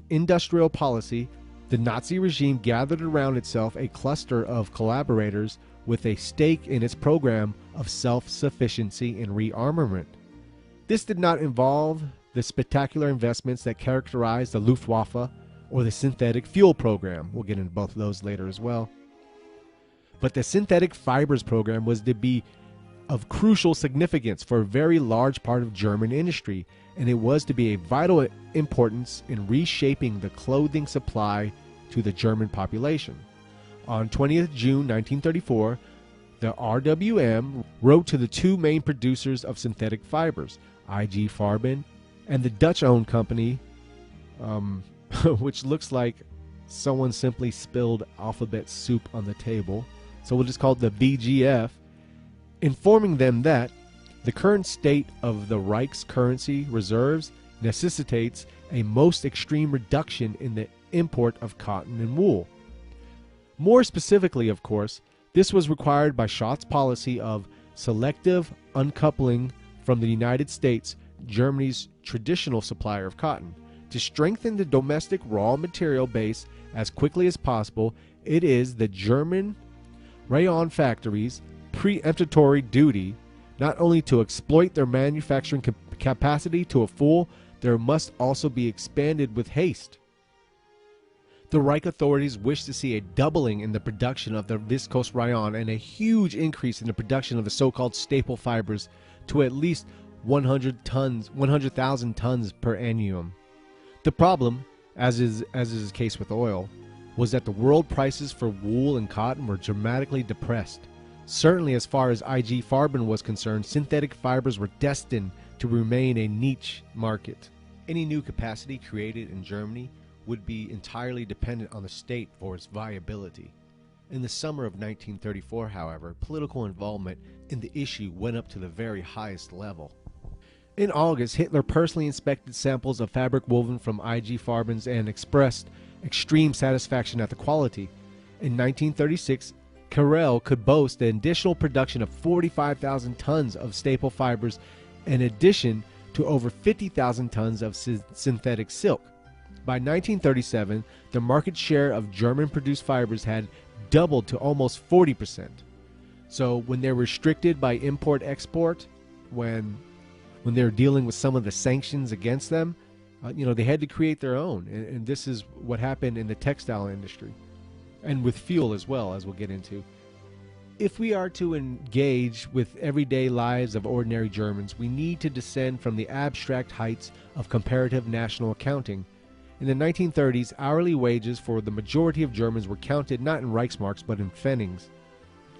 industrial policy, the Nazi regime gathered around itself a cluster of collaborators with a stake in its program of self-sufficiency and rearmament. This did not involve the spectacular investments that characterized the Luftwaffe or the synthetic fuel program. We'll get into both of those later as well. But the synthetic fibers program was to be of crucial significance for a very large part of German industry, and it was to be a vital importance in reshaping the clothing supply to the German population. On 20th June 1934, the RWM wrote to the two main producers of synthetic fibers, IG Farben and the Dutch-owned company, which looks like someone simply spilled alphabet soup on the table, so we'll just call it the VGF, informing them that the current state of the Reich's currency reserves necessitates a most extreme reduction in the import of cotton and wool. More specifically, of course, this was required by Schott's policy of selective uncoupling from the United States, Germany's traditional supplier of cotton. To strengthen the domestic raw material base as quickly as possible, it is the German rayon factories' preemptory duty not only to exploit their manufacturing capacity to a full, there must also be expanded with haste. The Reich authorities wished to see a doubling in the production of the viscose rayon and a huge increase in the production of the so-called staple fibers to at least 100,000 tons per annum. The problem, as is the case with oil, was that the world prices for wool and cotton were dramatically depressed. Certainly as far as IG Farben was concerned, synthetic fibers were destined to remain a niche market. Any new capacity created in Germany would be entirely dependent on the state for its viability. In the summer of 1934, however, political involvement in the issue went up to the very highest level. In August, Hitler personally inspected samples of fabric woven from IG Farben's and expressed extreme satisfaction at the quality. In 1936, Carrel could boast an additional production of 45,000 tons of staple fibers in addition to over 50,000 tons of synthetic silk. By 1937, the market share of German-produced fibers had doubled to almost 40%. So when they're restricted by import-export, when they're dealing with some of the sanctions against them, they had to create their own. And this is what happened in the textile industry. And with fuel as well, as we'll get into. If we are to engage with everyday lives of ordinary Germans, we need to descend from the abstract heights of comparative national accounting. In the 1930s, hourly wages for the majority of Germans were counted not in Reichsmarks but in Pfennigs.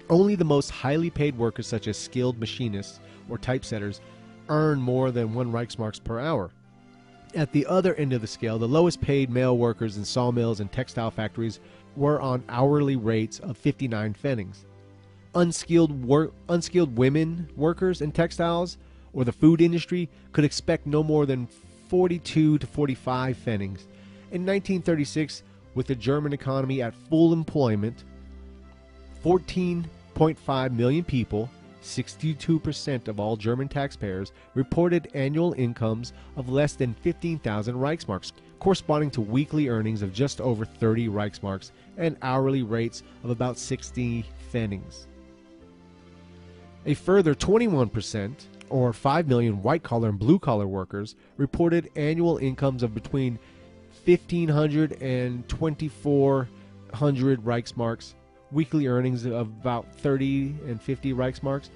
Only the most highly paid workers such as skilled machinists or typesetters earned more than 1 Reichsmarks per hour. At the other end of the scale, the lowest paid male workers in sawmills and textile factories were on hourly rates of 59 Pfennigs. Unskilled women workers in textiles or the food industry could expect no more than 42 to 45 Pfennigs. In 1936, with the German economy at full employment, 14.5 million people, 62% of all German taxpayers, reported annual incomes of less than 15,000 Reichsmarks, corresponding to weekly earnings of just over 30 Reichsmarks and hourly rates of about 60 Pfennigs. A further 21%, or 5 million white-collar and blue-collar workers, reported annual incomes of between 1,500 and 2,400 Reichsmarks, weekly earnings of about 30 and 50 Reichsmarks.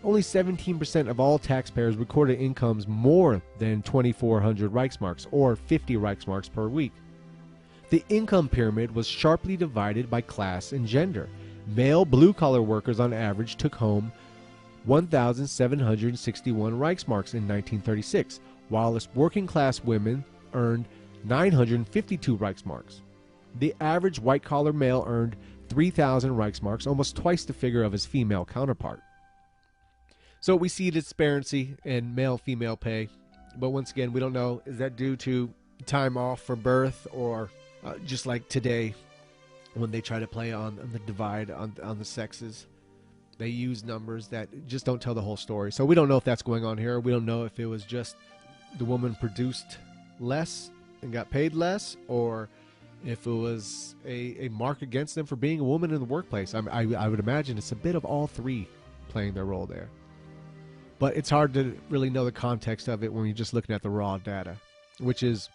Only 17% of all taxpayers recorded incomes more than 2,400 Reichsmarks, or 50 Reichsmarks per week. The income pyramid was sharply divided by class and gender. Male blue-collar workers on average took home 1,761 Reichsmarks in 1936, while working-class women earned 952 Reichsmarks. The average white-collar male earned 3,000 Reichsmarks, almost twice the figure of his female counterpart. So we see disparity in male-female pay, but once again, we don't know, is that due to time off for birth or just like today when they try to play on the divide on the sexes? They use numbers that just don't tell the whole story. So we don't know if that's going on here. We don't know if it was just the woman produced less and got paid less, or if it was a mark against them for being a woman in the workplace. I would imagine it's a bit of all three playing their role there. But it's hard to really know the context of it when you're just looking at the raw data, which is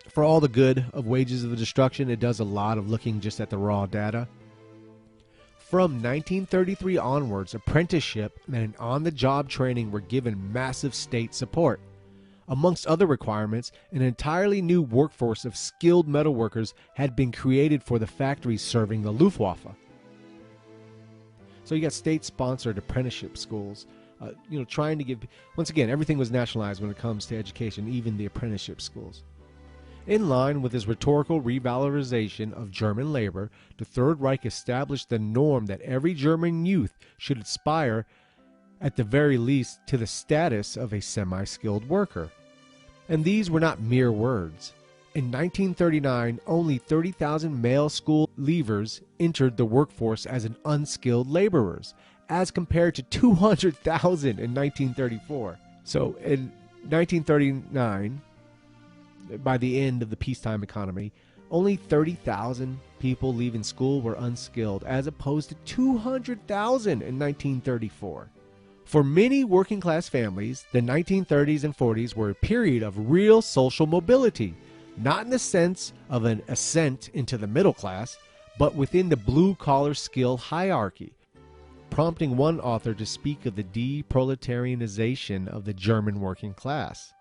For all the good of Wages of Destruction, it does a lot of looking just at the raw data. From 1933 onwards, apprenticeship and on-the-job training were given massive state support. Amongst other requirements, an entirely new workforce of skilled metalworkers had been created for the factories serving the Luftwaffe. So you got state-sponsored apprenticeship schools, trying to give... Once again, everything was nationalized when it comes to education, even the apprenticeship schools. In line with this rhetorical revalorization of German labor, the Third Reich established the norm that every German youth should aspire, at the very least, to the status of a semi-skilled worker. And these were not mere words. In 1939, only 30,000 male school leavers entered the workforce as an unskilled laborers, as compared to 200,000 in 1934. So in 1939, by the end of the peacetime economy, only 30,000 people leaving school were unskilled, as opposed to 200,000 in 1934. For many working-class families, the 1930s and 40s were a period of real social mobility, not in the sense of an ascent into the middle class, but within the blue-collar skill hierarchy, prompting one author to speak of the deproletarianization of the German working class.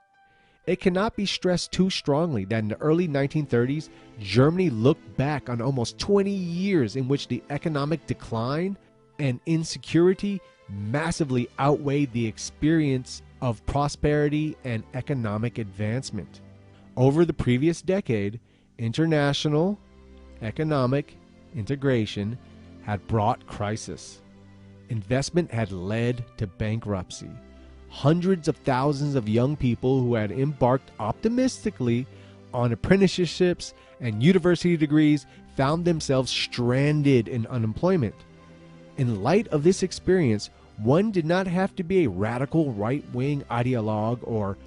It cannot be stressed too strongly that in the early 1930s, Germany looked back on almost 20 years in which the economic decline and insecurity massively outweighed the experience of prosperity and economic advancement. Over the previous decade, international economic integration had brought crisis. Investment had led to bankruptcy. Hundreds of thousands of young people who had embarked optimistically on apprenticeships and university degrees found themselves stranded in unemployment. In light of this experience, one did not have to be a radical right-wing ideologue or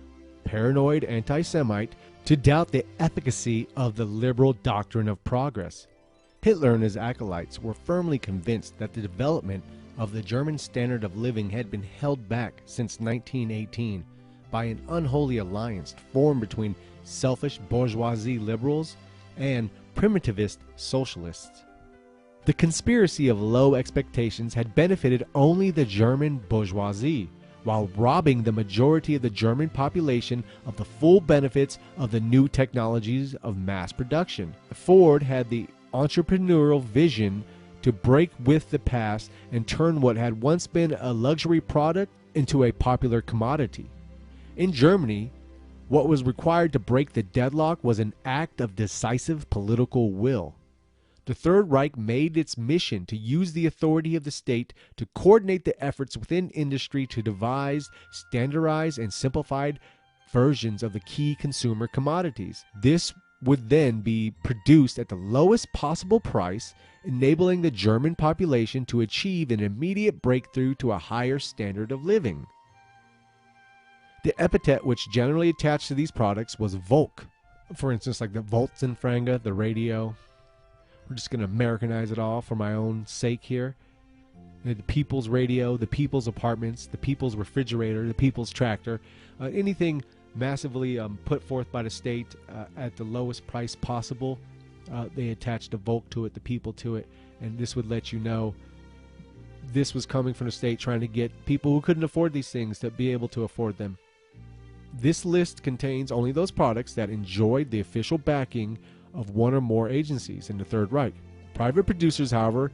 paranoid anti-Semite to doubt the efficacy of the liberal doctrine of progress. Hitler and his acolytes were firmly convinced that the development of the German standard of living had been held back since 1918 by an unholy alliance formed between selfish bourgeoisie liberals and primitivist socialists. The conspiracy of low expectations had benefited only the German bourgeoisie, while robbing the majority of the German population of the full benefits of the new technologies of mass production. Ford had the entrepreneurial vision to break with the past and turn what had once been a luxury product into a popular commodity. In Germany, what was required to break the deadlock was an act of decisive political will. The Third Reich made its mission to use the authority of the state to coordinate the efforts within industry to devise, standardized, and simplified versions of the key consumer commodities. This would then be produced at the lowest possible price, enabling the German population to achieve an immediate breakthrough to a higher standard of living. The epithet which generally attached to these products was Volk. For instance, like the Volksempfänger, the radio. We're just going to Americanize it all for my own sake here. The People's Radio, the People's Apartments, the People's Refrigerator, the People's Tractor, anything massively put forth by the state at the lowest price possible. They attached the Volk to it, the people to it, and this would let you know this was coming from the state trying to get people who couldn't afford these things to be able to afford them. This list contains only those products that enjoyed the official backing of one or more agencies in the Third Reich. Private producers, however,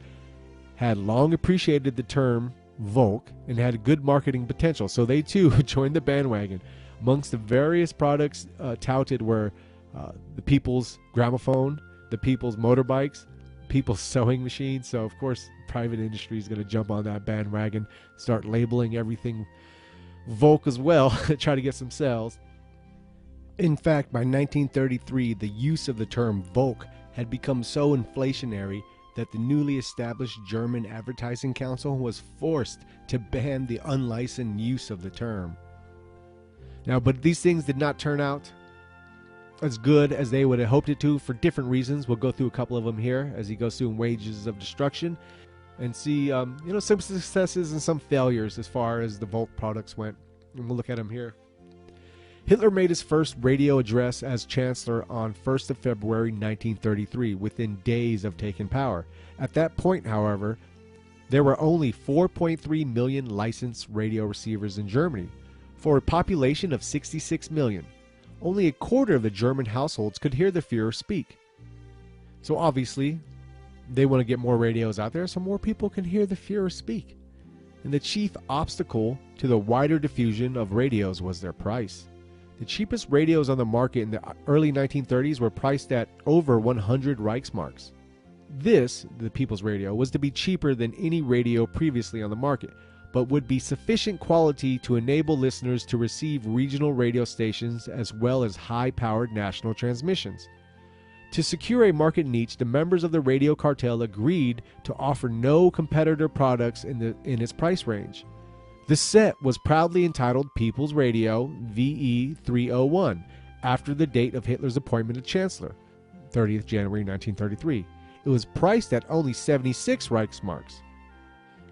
had long appreciated the term Volk and had good marketing potential, so they too joined the bandwagon. Amongst the various products touted were the People's Gramophone, the People's Motorbikes, People's Sewing Machines. So, of course, private industry is going to jump on that bandwagon, start labeling everything Volk as well, try to get some sales. In fact, by 1933, the use of the term Volk had become so inflationary that the newly established German Advertising Council was forced to ban the unlicensed use of the term. Now, but these things did not turn out as good as they would have hoped it to for different reasons. We'll go through a couple of them here as he goes through Wages of Destruction and see some successes and some failures as far as the Volk products went. And we'll look at them here. Hitler made his first radio address as Chancellor on 1st of February 1933, within days of taking power. At that point, however, there were only 4.3 million licensed radio receivers in Germany, for a population of 66 million. Only a quarter of the German households could hear the Führer speak. So obviously, they want to get more radios out there so more people can hear the Führer speak. And the chief obstacle to the wider diffusion of radios was their price. The cheapest radios on the market in the early 1930s were priced at over 100 Reichsmarks. This, the People's Radio, was to be cheaper than any radio previously on the market, but would be sufficient quality to enable listeners to receive regional radio stations as well as high-powered national transmissions. To secure a market niche, the members of the radio cartel agreed to offer no competitor products in its price range. The set was proudly entitled People's Radio VE301, after the date of Hitler's appointment as Chancellor, 30th January 1933. It was priced at only 76 Reichsmarks.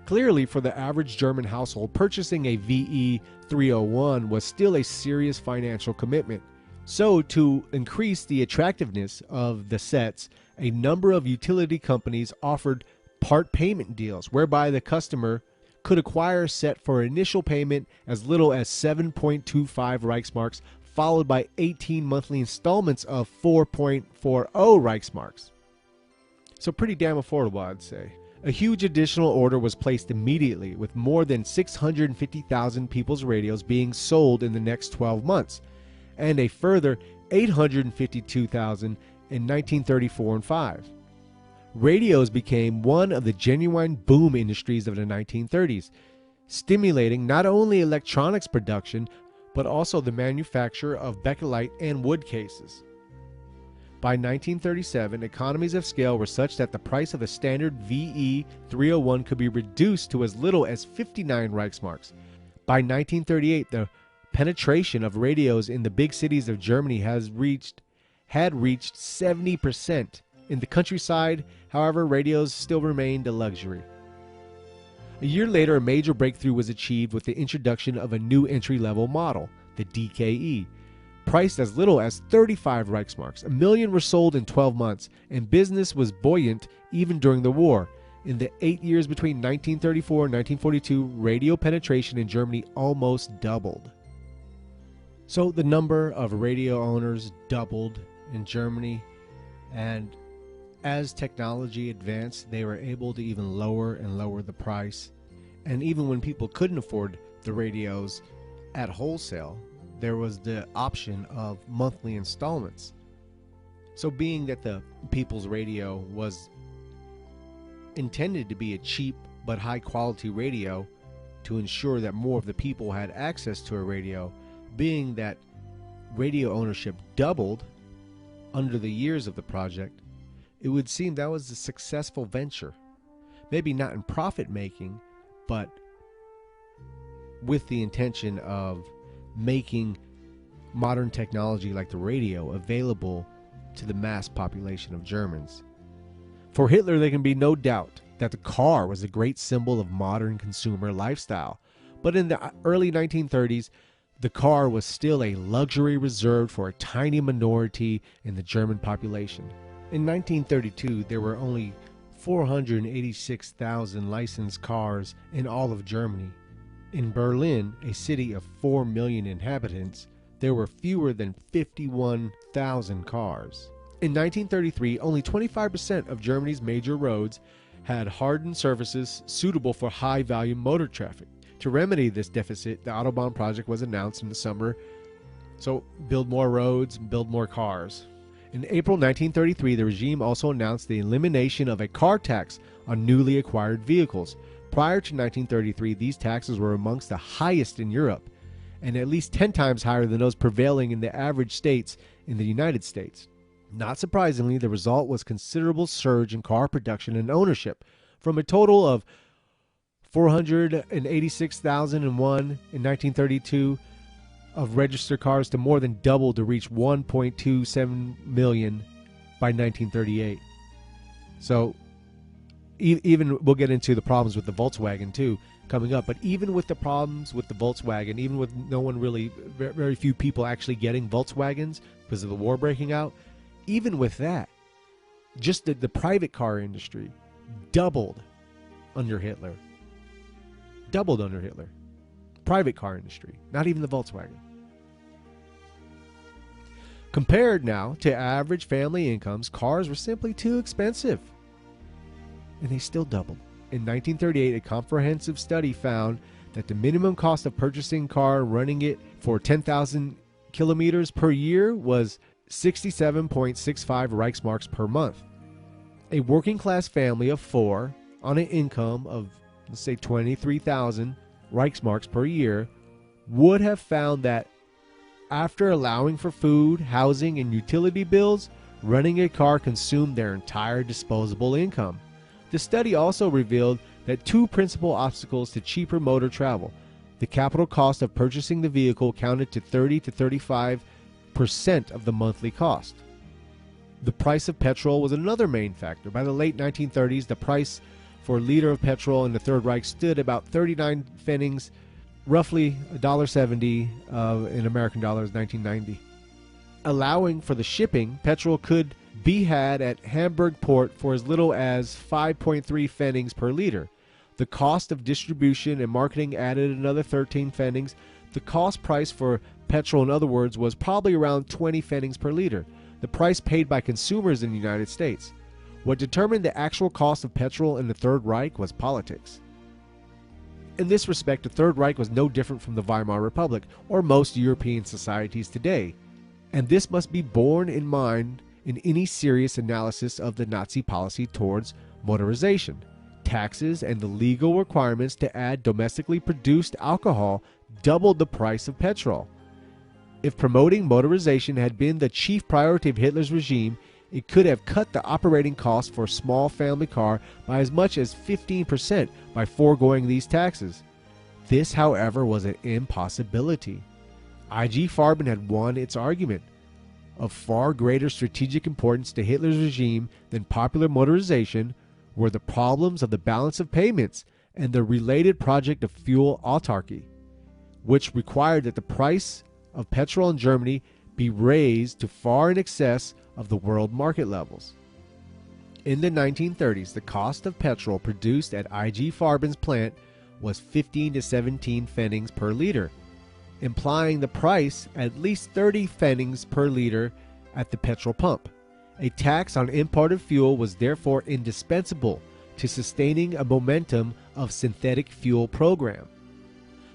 Clearly, for the average German household, purchasing a VE301 was still a serious financial commitment. So, to increase the attractiveness of the sets, a number of utility companies offered part payment deals, whereby the customer could acquire a set for initial payment as little as 7.25 Reichsmarks, followed by 18 monthly installments of 4.40 Reichsmarks. So pretty damn affordable, I'd say. A huge additional order was placed immediately, with more than 650,000 People's Radios being sold in the next 12 months, and a further 852,000 in 1934 and 5. Radios became one of the genuine boom industries of the 1930s, stimulating not only electronics production, but also the manufacture of Bakelite and wood cases. By 1937, economies of scale were such that the price of a standard VE301 could be reduced to as little as 59 Reichsmarks. By 1938, the penetration of radios in the big cities of Germany had reached 70%. In the countryside, however, radios still remained a luxury. A year later, a major breakthrough was achieved with the introduction of a new entry-level model, the DKE. Priced as little as 35 Reichsmarks, 1 million were sold in 12 months, and business was buoyant even during the war. In the 8 years between 1934 and 1942, radio penetration in Germany almost doubled. So the number of radio owners doubled in Germany, and as technology advanced, they were able to even lower and lower the price. And even when people couldn't afford the radios at wholesale, there was the option of monthly installments. So being that the People's Radio was intended to be a cheap but high quality radio to ensure that more of the people had access to a radio, being that radio ownership doubled under the years of the project, it would seem that was a successful venture. Maybe not in profit making, but with the intention of making modern technology like the radio available to the mass population of Germans. For Hitler, there can be no doubt that the car was a great symbol of modern consumer lifestyle. But in the early 1930s, the car was still a luxury reserved for a tiny minority in the German population. In 1932, there were only 486,000 licensed cars in all of Germany. In Berlin, a city of 4 million inhabitants, there were fewer than 51,000 cars. In 1933, only 25% of Germany's major roads had hardened surfaces suitable for high-volume motor traffic. To remedy this deficit, the Autobahn project was announced in the summer. So, build more roads, build more cars. In April 1933, the regime also announced the elimination of a car tax on newly acquired vehicles. Prior to 1933, these taxes were amongst the highest in Europe, and at least 10 times higher than those prevailing in the average states in the United States. Not surprisingly, the result was considerable surge in car production and ownership, from a total of 486,001 in 1932 of registered cars to more than double to reach 1.27 million by 1938. So even we'll get into the problems with the Volkswagen too. coming up. But even with the problems with the Volkswagen, even with no one really, very few people actually getting Volkswagens because of the war breaking out, even with that, just the private car industry doubled under Hitler. Doubled under Hitler. Private car industry, not even the Volkswagen. Compared now to average family incomes, cars were simply too expensive. And they still doubled. In 1938, a comprehensive study found that the minimum cost of purchasing a car running it for 10,000 kilometers per year was 67.65 Reichsmarks per month. A working class family of 4 on an income of, let's say, 23,000 Reichsmarks per year would have found that after allowing for food, housing, and utility bills, running a car consumed their entire disposable income. The study also revealed that 2 principal obstacles to cheaper motor travel. The capital cost of purchasing the vehicle counted to 30 to 35% of the monthly cost. The price of petrol was another main factor. By the late 1930s, the price for a liter of petrol in the Third Reich stood about 39 pfennigs, roughly $1.70 in American dollars, 1990. Allowing for the shipping, petrol could be had at Hamburg port for as little as 5.3 pfennigs per liter. The cost of distribution and marketing added another 13 pfennigs. The cost price for petrol, in other words, was probably around 20 pfennigs per liter, the price paid by consumers in the United States. What determined the actual cost of petrol in the Third Reich was politics. In this respect, the Third Reich was no different from the Weimar Republic or most European societies today, and this must be borne in mind in any serious analysis of the Nazi policy towards motorization. Taxes and the legal requirements to add domestically produced alcohol doubled the price of petrol. If promoting motorization had been the chief priority of Hitler's regime, it could have cut the operating cost for a small family car by as much as 15% by foregoing these taxes. This, however, was an impossibility. IG Farben had won its argument. Of far greater strategic importance to Hitler's regime than popular motorization were the problems of the balance of payments and the related project of fuel autarky, which required that the price of petrol in Germany be raised to far in excess of the world market levels. In the 1930s, the cost of petrol produced at IG Farben's plant was 15 to 17 pfennigs per liter, implying the price at least 30 pfennigs per liter at the petrol pump. A tax on imported fuel was therefore indispensable to sustaining a momentum of synthetic fuel program.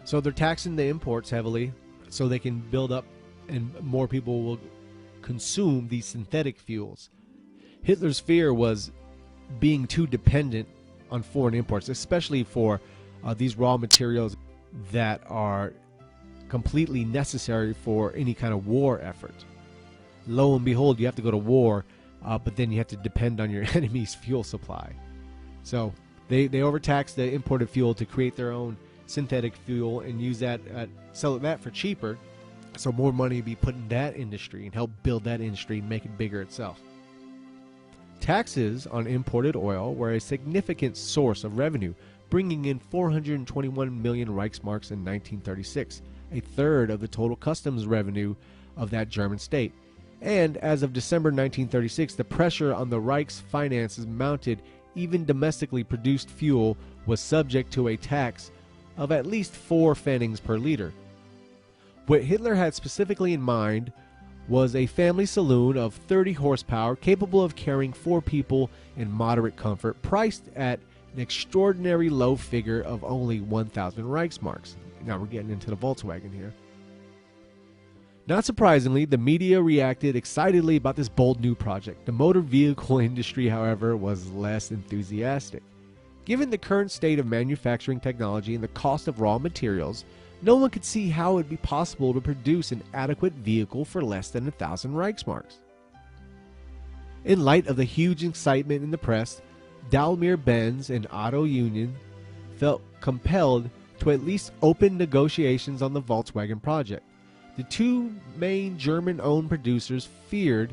So they're taxing the imports heavily so they can build up and more people will consume these synthetic fuels. Hitler's fear was being too dependent on foreign imports, especially for these raw materials that are completely necessary for any kind of war effort. Lo and behold, you have to go to war, but then you have to depend on your enemy's fuel supply. So they overtax the imported fuel to create their own synthetic fuel and use that, sell that for cheaper, so more money would be put in that industry and help build that industry and make it bigger itself. Taxes on imported oil were a significant source of revenue, bringing in 421 million Reichsmarks in 1936, a third of the total customs revenue of that German state. And as of December 1936, the pressure on the Reich's finances mounted. Even domestically produced fuel was subject to a tax of at least 4 pfennigs per liter. What Hitler had specifically in mind was a family saloon of 30 horsepower capable of carrying 4 people in moderate comfort, priced at an extraordinary low figure of only 1,000 Reichsmarks. Now we're getting into the Volkswagen here. Not surprisingly, the media reacted excitedly about this bold new project. The motor vehicle industry, however, was less enthusiastic. Given the current state of manufacturing technology and the cost of raw materials, no one could see how it would be possible to produce an adequate vehicle for less than 1,000 Reichsmarks. In light of the huge excitement in the press, Daimler-Benz and Auto Union felt compelled to at least open negotiations on the Volkswagen project. The 2 main German-owned producers feared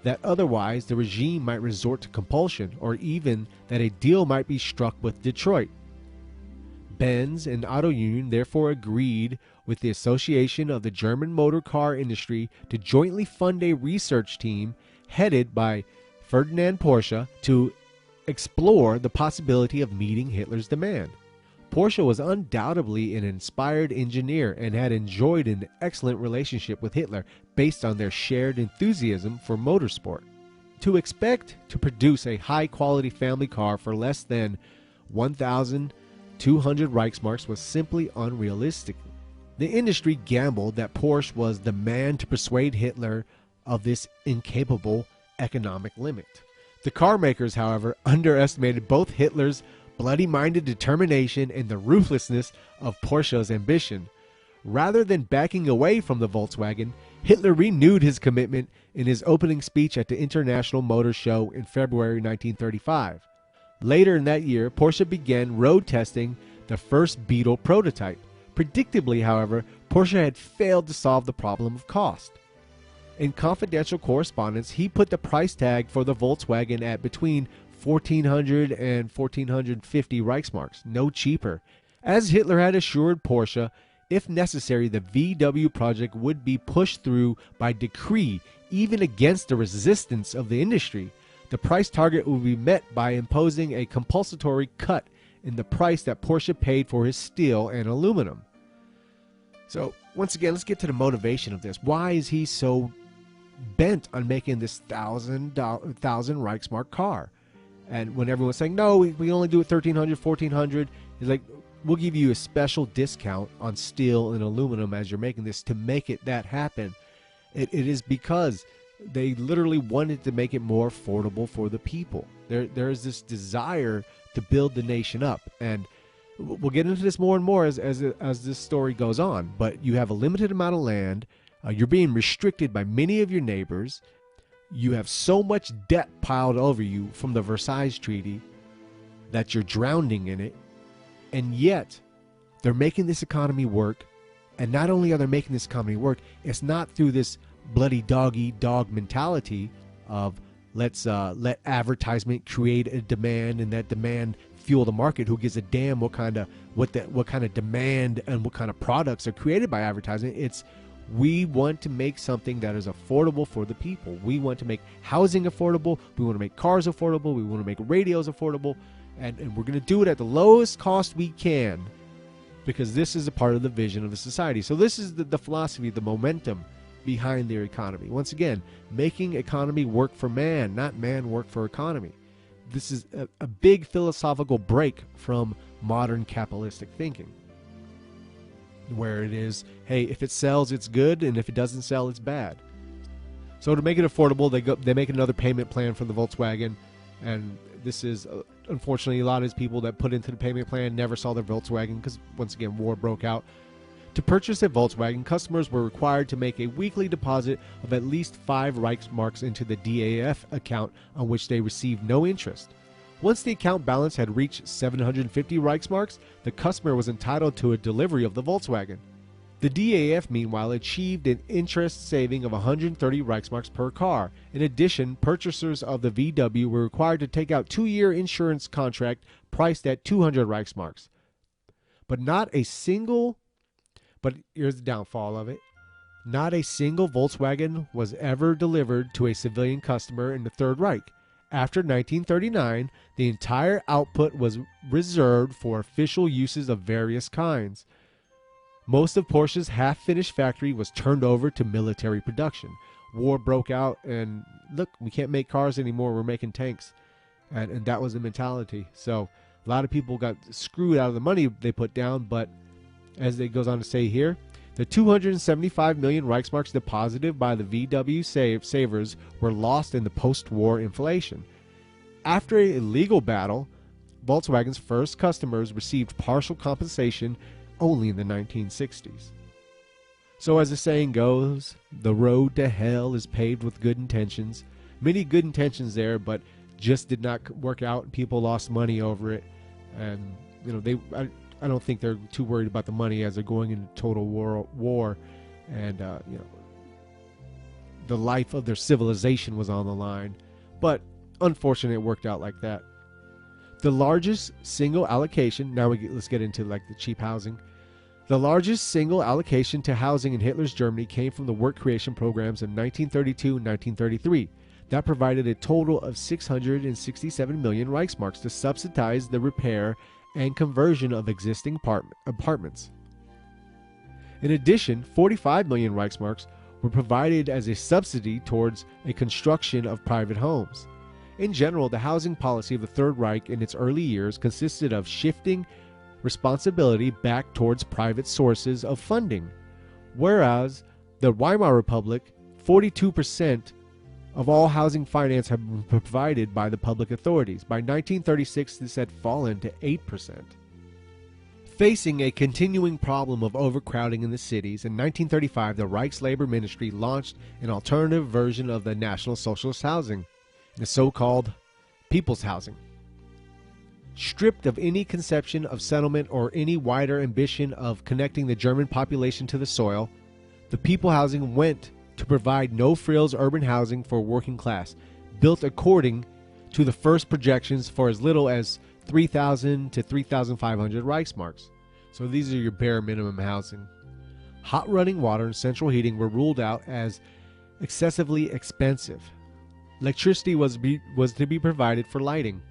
that otherwise the regime might resort to compulsion, or even that a deal might be struck with Detroit. Benz and Auto Union therefore agreed with the Association of the German Motor Car Industry to jointly fund a research team headed by Ferdinand Porsche to explore the possibility of meeting Hitler's demand. Porsche was undoubtedly an inspired engineer and had enjoyed an excellent relationship with Hitler based on their shared enthusiasm for motorsport. To expect to produce a high-quality family car for less than 1,200 Reichsmarks was simply unrealistic. The industry gambled that Porsche was the man to persuade Hitler of this incapable economic limit. The car makers, however, underestimated both Hitler's bloody-minded determination and the ruthlessness of Porsche's ambition. Rather than backing away from the Volkswagen, Hitler renewed his commitment in his opening speech at the International Motor Show in February 1935. Later in that year, Porsche began road testing the first Beetle prototype. Predictably, however, Porsche had failed to solve the problem of cost. In confidential correspondence, he put the price tag for the Volkswagen at between 1,400 and 1,450 Reichsmarks, no cheaper. As Hitler had assured Porsche, if necessary, the VW project would be pushed through by decree, even against the resistance of the industry. The price target would be met by imposing a compulsory cut in the price that Porsche paid for his steel and aluminum. So, once again, let's get to the motivation of this. Why is he so bent on making this 1,000 Reichsmark car? And when everyone's saying, no, we only do it 1,300, 1,400, he's like, we'll give you a special discount on steel and aluminum as you're making this to make it that happen. It is because they literally wanted to make it more affordable for the people. There is this desire to build the nation up, and we'll get into this more and more as this story goes on. But you have a limited amount of land. You're being restricted by many of your neighbors. You have so much debt piled over you from the Versailles Treaty that you're drowning in it. And yet, they're making this economy work. And not only are they making this economy work, it's not through this bloody dog-eat-dog mentality of let's let advertisement create a demand and that demand fuel the market. Who gives a damn what kind of demand and what kind of products are created by advertising? It's we want to make something that is affordable for the people. We want to make housing affordable. We want to make cars affordable. We want to make radios affordable. And we're going to do it at the lowest cost we can because this is a part of the vision of the society. So this is the philosophy, the momentum behind their economy. Once again, making economy work for man, not man work for economy. This is a big philosophical break from modern capitalistic thinking, where it is, hey, if it sells, it's good, and if it doesn't sell, it's bad. So to make it affordable, they make another payment plan for the Volkswagen, and this is, unfortunately, a lot of these people that put into the payment plan never saw their Volkswagen because, once again, war broke out. To purchase a Volkswagen, customers were required to make a weekly deposit of at least 5 Reichsmarks into the DAF account on which they received no interest. Once the account balance had reached 750 Reichsmarks, the customer was entitled to a delivery of the Volkswagen. The DAF, meanwhile, achieved an interest saving of 130 Reichsmarks per car. In addition, purchasers of the VW were required to take out a 2-year insurance contract priced at 200 Reichsmarks. But here's the downfall of it. Not a single Volkswagen was ever delivered to a civilian customer in the Third Reich. After 1939, the entire output was reserved for official uses of various kinds. Most of Porsche's half-finished factory was turned over to military production. War broke out, and look, we can't make cars anymore, we're making tanks. And that was the mentality. So a lot of people got screwed out of the money they put down, but as it goes on to say here, the 275 million Reichsmarks deposited by the VW savers were lost in the post-war inflation. After a legal battle, Volkswagen's first customers received partial compensation only in the 1960s. So as the saying goes, the road to hell is paved with good intentions. Many good intentions there, but just did not work out. People lost money over it, and I don't think they're too worried about the money as they're going into total war, and the life of their civilization was on the line. But unfortunately, it worked out like that. The largest single allocation, let's get into like the cheap housing. The largest single allocation to housing in Hitler's Germany came from the work creation programs of 1932 and 1933. That provided a total of 667 million Reichsmarks to subsidize the repair and conversion of existing apartments. In addition, 45 million Reichsmarks were provided as a subsidy towards a construction of private homes. In general, the housing policy of the Third Reich in its early years consisted of shifting responsibility back towards private sources of funding, whereas the Weimar Republic, 42% of all housing finance had been provided by the public authorities. By 1936, this had fallen to 8%. Facing a continuing problem of overcrowding in the cities, in 1935 the Reich's Labor Ministry launched an alternative version of the National Socialist housing, the so-called People's Housing. Stripped of any conception of settlement or any wider ambition of connecting the German population to the soil, the People Housing went to provide no-frills urban housing for working class, built according to the first projections for as little as 3,000 to 3,500 Reichsmarks. So these are your bare minimum housing. Hot running water and central heating were ruled out as excessively expensive. Electricity was to be provided for lighting.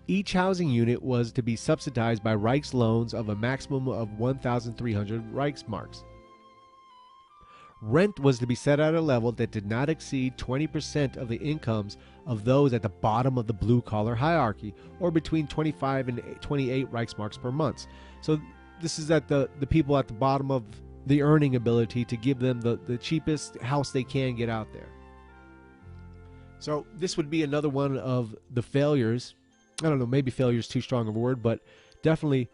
Each housing unit was to be subsidized by Reich's loans of a maximum of 1,300 Reichsmarks. Rent was to be set at a level that did not exceed 20% of the incomes of those at the bottom of the blue-collar hierarchy, or between 25 and 28 Reichsmarks per month. So this is at the people at the bottom of the earning ability to give them the cheapest house they can get out there. So this would be another one of the failures. I don't know, maybe failure is too strong of a word, but definitely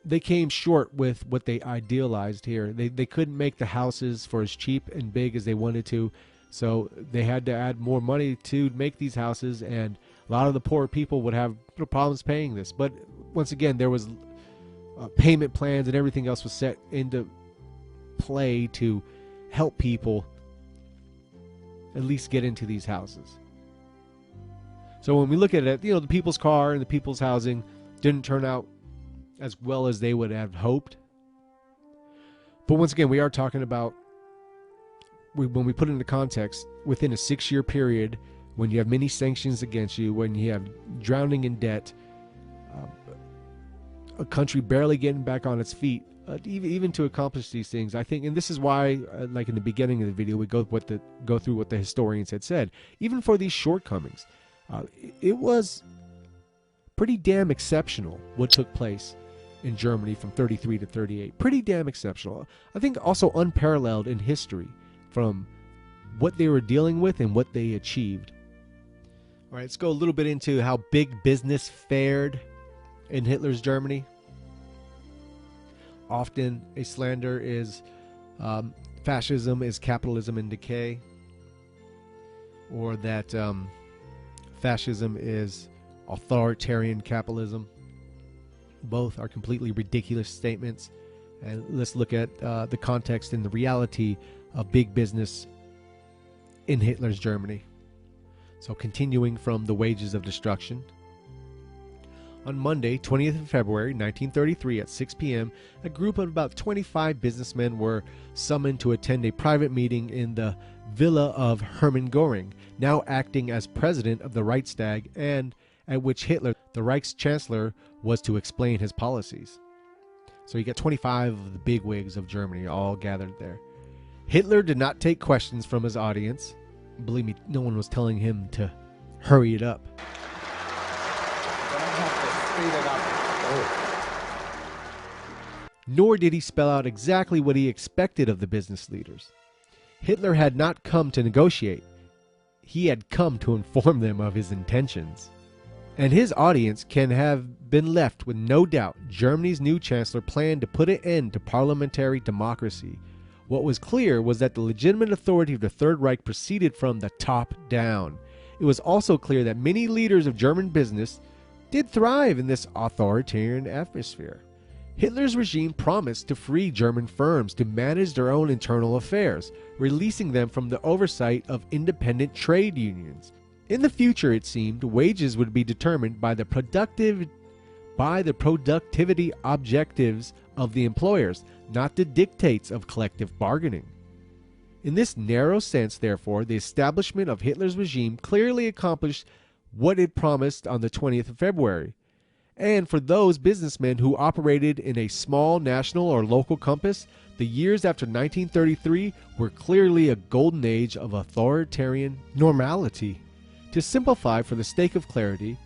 they came short with what they idealized here. They couldn't make the houses for as cheap and big as they wanted to, so they had to add more money to make these houses, and a lot of the poor people would have problems paying this. But once again, there was payment plans and everything else was set into play to help people at least get into these houses. So when we look at it, the People's Car and the People's Housing didn't turn out as well as they would have hoped. But once again, we are talking about, when we put it into context, within a 6-year period, when you have many sanctions against you, when you have drowning in debt, a country barely getting back on its feet, even to accomplish these things, I think, and this is why, like in the beginning of the video, we go through what the historians had said. Even for these shortcomings, it was pretty damn exceptional what took place in Germany from 33 to 38. Pretty damn exceptional. I think also unparalleled in history from what they were dealing with and what they achieved. All right, let's go a little bit into how big business fared in Hitler's Germany. Often a slander is fascism is capitalism in decay, or that fascism is authoritarian capitalism. Both are completely ridiculous statements. And let's look at the context and the reality of big business in Hitler's Germany. So continuing from the wages of destruction. On Monday, 20th of February, 1933 at 6 p.m., a group of about 25 businessmen were summoned to attend a private meeting in the villa of Hermann Göring, now acting as president of the Reichstag, and at which Hitler, the Reichschancellor, was to explain his policies. So you get 25 of the bigwigs of Germany all gathered there. Hitler did not take questions from his audience. Believe me, no one was telling him to hurry it up. Nor did he spell out exactly what he expected of the business leaders. Hitler had not come to negotiate. He had come to inform them of his intentions. And his audience can have been left with no doubt Germany's new chancellor planned to put an end to parliamentary democracy. What was clear was that the legitimate authority of the Third Reich proceeded from the top down. It was also clear that many leaders of German business did thrive in this authoritarian atmosphere. Hitler's regime promised to free German firms to manage their own internal affairs, releasing them from the oversight of independent trade unions. In the future, it seemed, wages would be determined by the productivity objectives of the employers, not the dictates of collective bargaining. In this narrow sense, therefore, the establishment of Hitler's regime clearly accomplished what it promised on the 20th of February. And for those businessmen who operated in a small national or local compass, the years after 1933 were clearly a golden age of authoritarian normality. To simplify for the sake of clarity,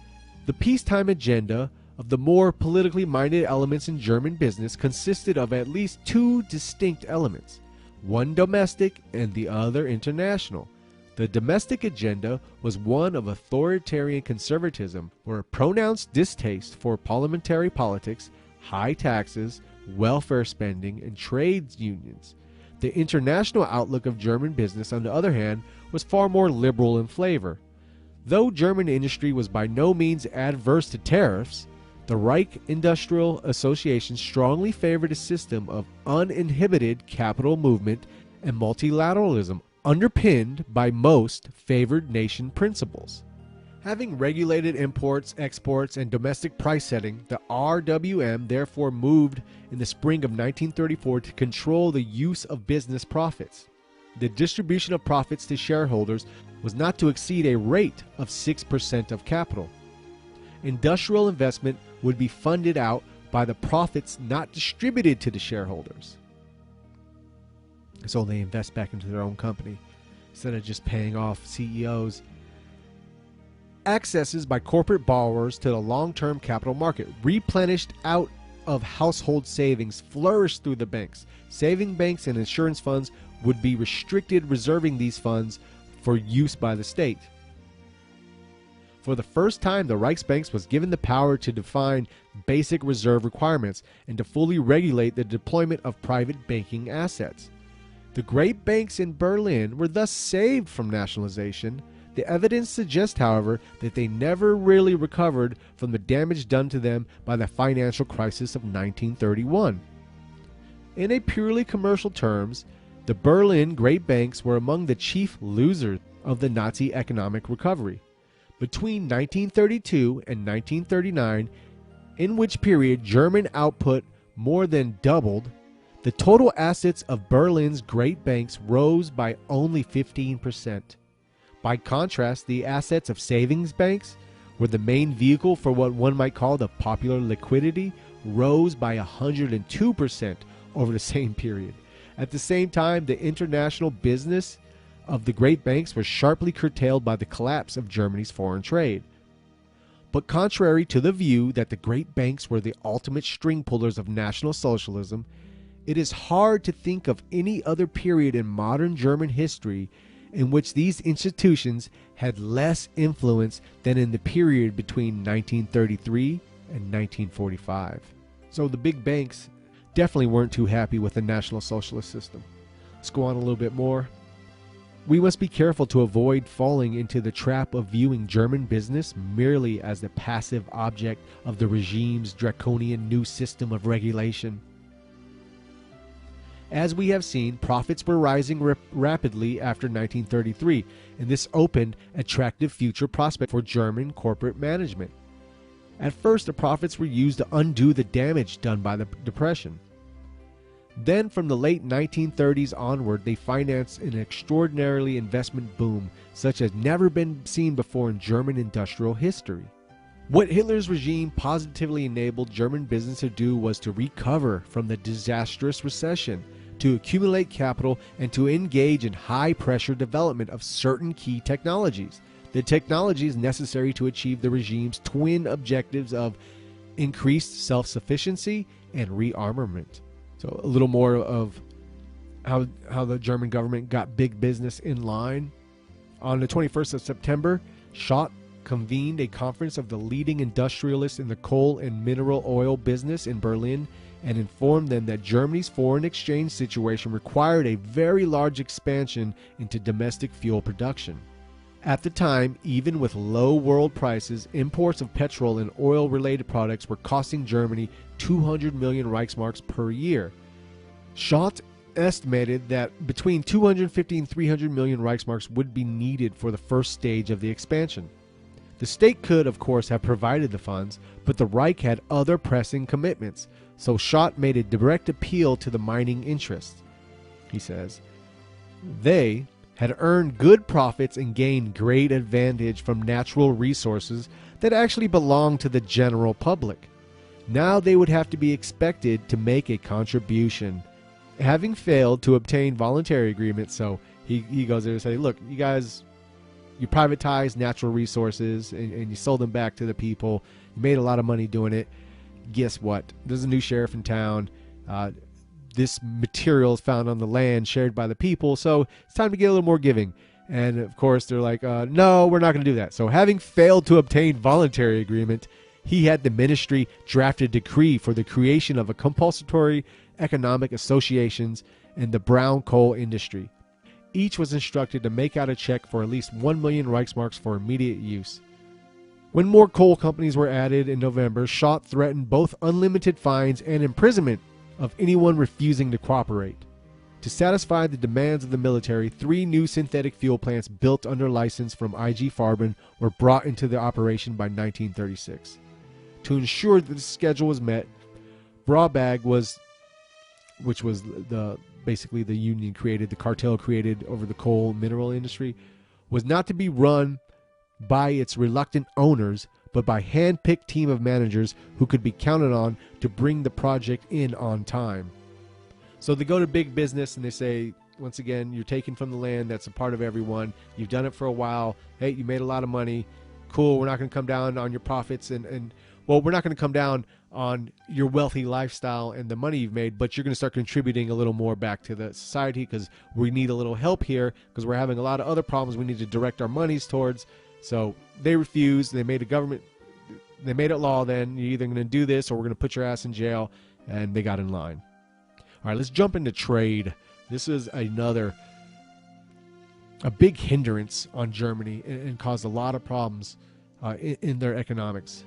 the peacetime agenda of the more politically minded elements in German business consisted of at least two distinct elements, one domestic and the other international. The domestic agenda was one of authoritarian conservatism, or a pronounced distaste for parliamentary politics, high taxes, welfare spending, and trade unions. The international outlook of German business, on the other hand, was far more liberal in flavor. Though German industry was by no means adverse to tariffs, the Reich Industrial Association strongly favored a system of uninhibited capital movement and multilateralism, underpinned by most favored nation principles. Having regulated imports, exports, and domestic price setting, the RWM therefore moved in the spring of 1934 to control the use of business profits. The distribution of profits to shareholders was not to exceed a rate of 6% of capital. Industrial investment would be funded out by the profits not distributed to the shareholders. So they invest back into their own company instead of just paying off CEOs. Accesses by corporate borrowers to the long-term capital market, replenished out of household savings, flourished through the banks. Saving banks and insurance funds would be restricted, reserving these funds for use by the state. For the first time, the Reichsbanks was given the power to define basic reserve requirements and to fully regulate the deployment of private banking assets. The great banks in Berlin were thus saved from nationalization. The evidence suggests, however, that they never really recovered from the damage done to them by the financial crisis of 1931. In a purely commercial terms, the Berlin great banks were among the chief losers of the Nazi economic recovery. Between 1932 and 1939, in which period German output more than doubled, the total assets of Berlin's great banks rose by only 15%. By contrast, the assets of savings banks, were the main vehicle for what one might call the popular liquidity, rose by 102% over the same period. At the same time, the international business of the great banks was sharply curtailed by the collapse of Germany's foreign trade. But contrary to the view that the great banks were the ultimate string pullers of National Socialism, it is hard to think of any other period in modern German history in which these institutions had less influence than in the period between 1933 and 1945. So the big banks definitely weren't too happy with the National Socialist system. Let's go on a little bit more. We must be careful to avoid falling into the trap of viewing German business merely as the passive object of the regime's draconian new system of regulation. As we have seen, profits were rising rapidly after 1933, and this opened attractive future prospects for German corporate management. At first, the profits were used to undo the damage done by the Depression. Then, from the late 1930s onward, they financed an extraordinarily investment boom such as never been seen before in German industrial history. What Hitler's regime positively enabled German business to do was to recover from the disastrous recession, to accumulate capital, and to engage in high-pressure development of certain key technologies, the technologies necessary to achieve the regime's twin objectives of increased self-sufficiency and rearmament. So a little more of how the German government got big business in line. On the 21st of September, Schott convened a conference of the leading industrialists in the coal and mineral oil business in Berlin and informed them that Germany's foreign exchange situation required a very large expansion into domestic fuel production. At the time, even with low world prices, imports of petrol and oil-related products were costing Germany 200 million Reichsmarks per year. Schott estimated that between 250 and 300 million Reichsmarks would be needed for the first stage of the expansion. The state could, of course, have provided the funds, but the Reich had other pressing commitments, so Schott made a direct appeal to the mining interests. He says, they had earned good profits and gained great advantage from natural resources that actually belonged to the general public. Now they would have to be expected to make a contribution. Having failed to obtain voluntary agreements, so he goes there and says, look, you guys, you privatized natural resources and you sold them back to the people. You made a lot of money doing it. Guess what? There's a new sheriff in town. This material is found on the land shared by the people, so it's time to get a little more giving. And of course, they're like, no, we're not going to do that. So having failed to obtain voluntary agreement, he had the ministry draft a decree for the creation of a compulsory economic associations in the brown coal industry. Each was instructed to make out a check for at least 1 million Reichsmarks for immediate use. When more coal companies were added in November, Schott threatened both unlimited fines and imprisonment of anyone refusing to cooperate. To satisfy the demands of the military, 3 new synthetic fuel plants built under license from IG Farben were brought into the operation by 1936. To ensure that the schedule was met, Braubag which was basically the union created, the cartel created over the coal mineral industry, was not to be run by its reluctant owners, but by a hand-picked team of managers who could be counted on to bring the project in on time. So they go to big business and they say, once again, you're taking from the land that's a part of everyone. You've done it for a while. Hey, you made a lot of money. Cool, we're not going to come down on your profits and well, we're not going to come down on your wealthy lifestyle and the money you've made, but you're going to start contributing a little more back to the society because we need a little help here because we're having a lot of other problems we need to direct our monies towards. So they refused. They made it law then. You're either going to do this or we're going to put your ass in jail, and they got in line. All right, let's jump into trade. This is a big hindrance on Germany and caused a lot of problems in their economics.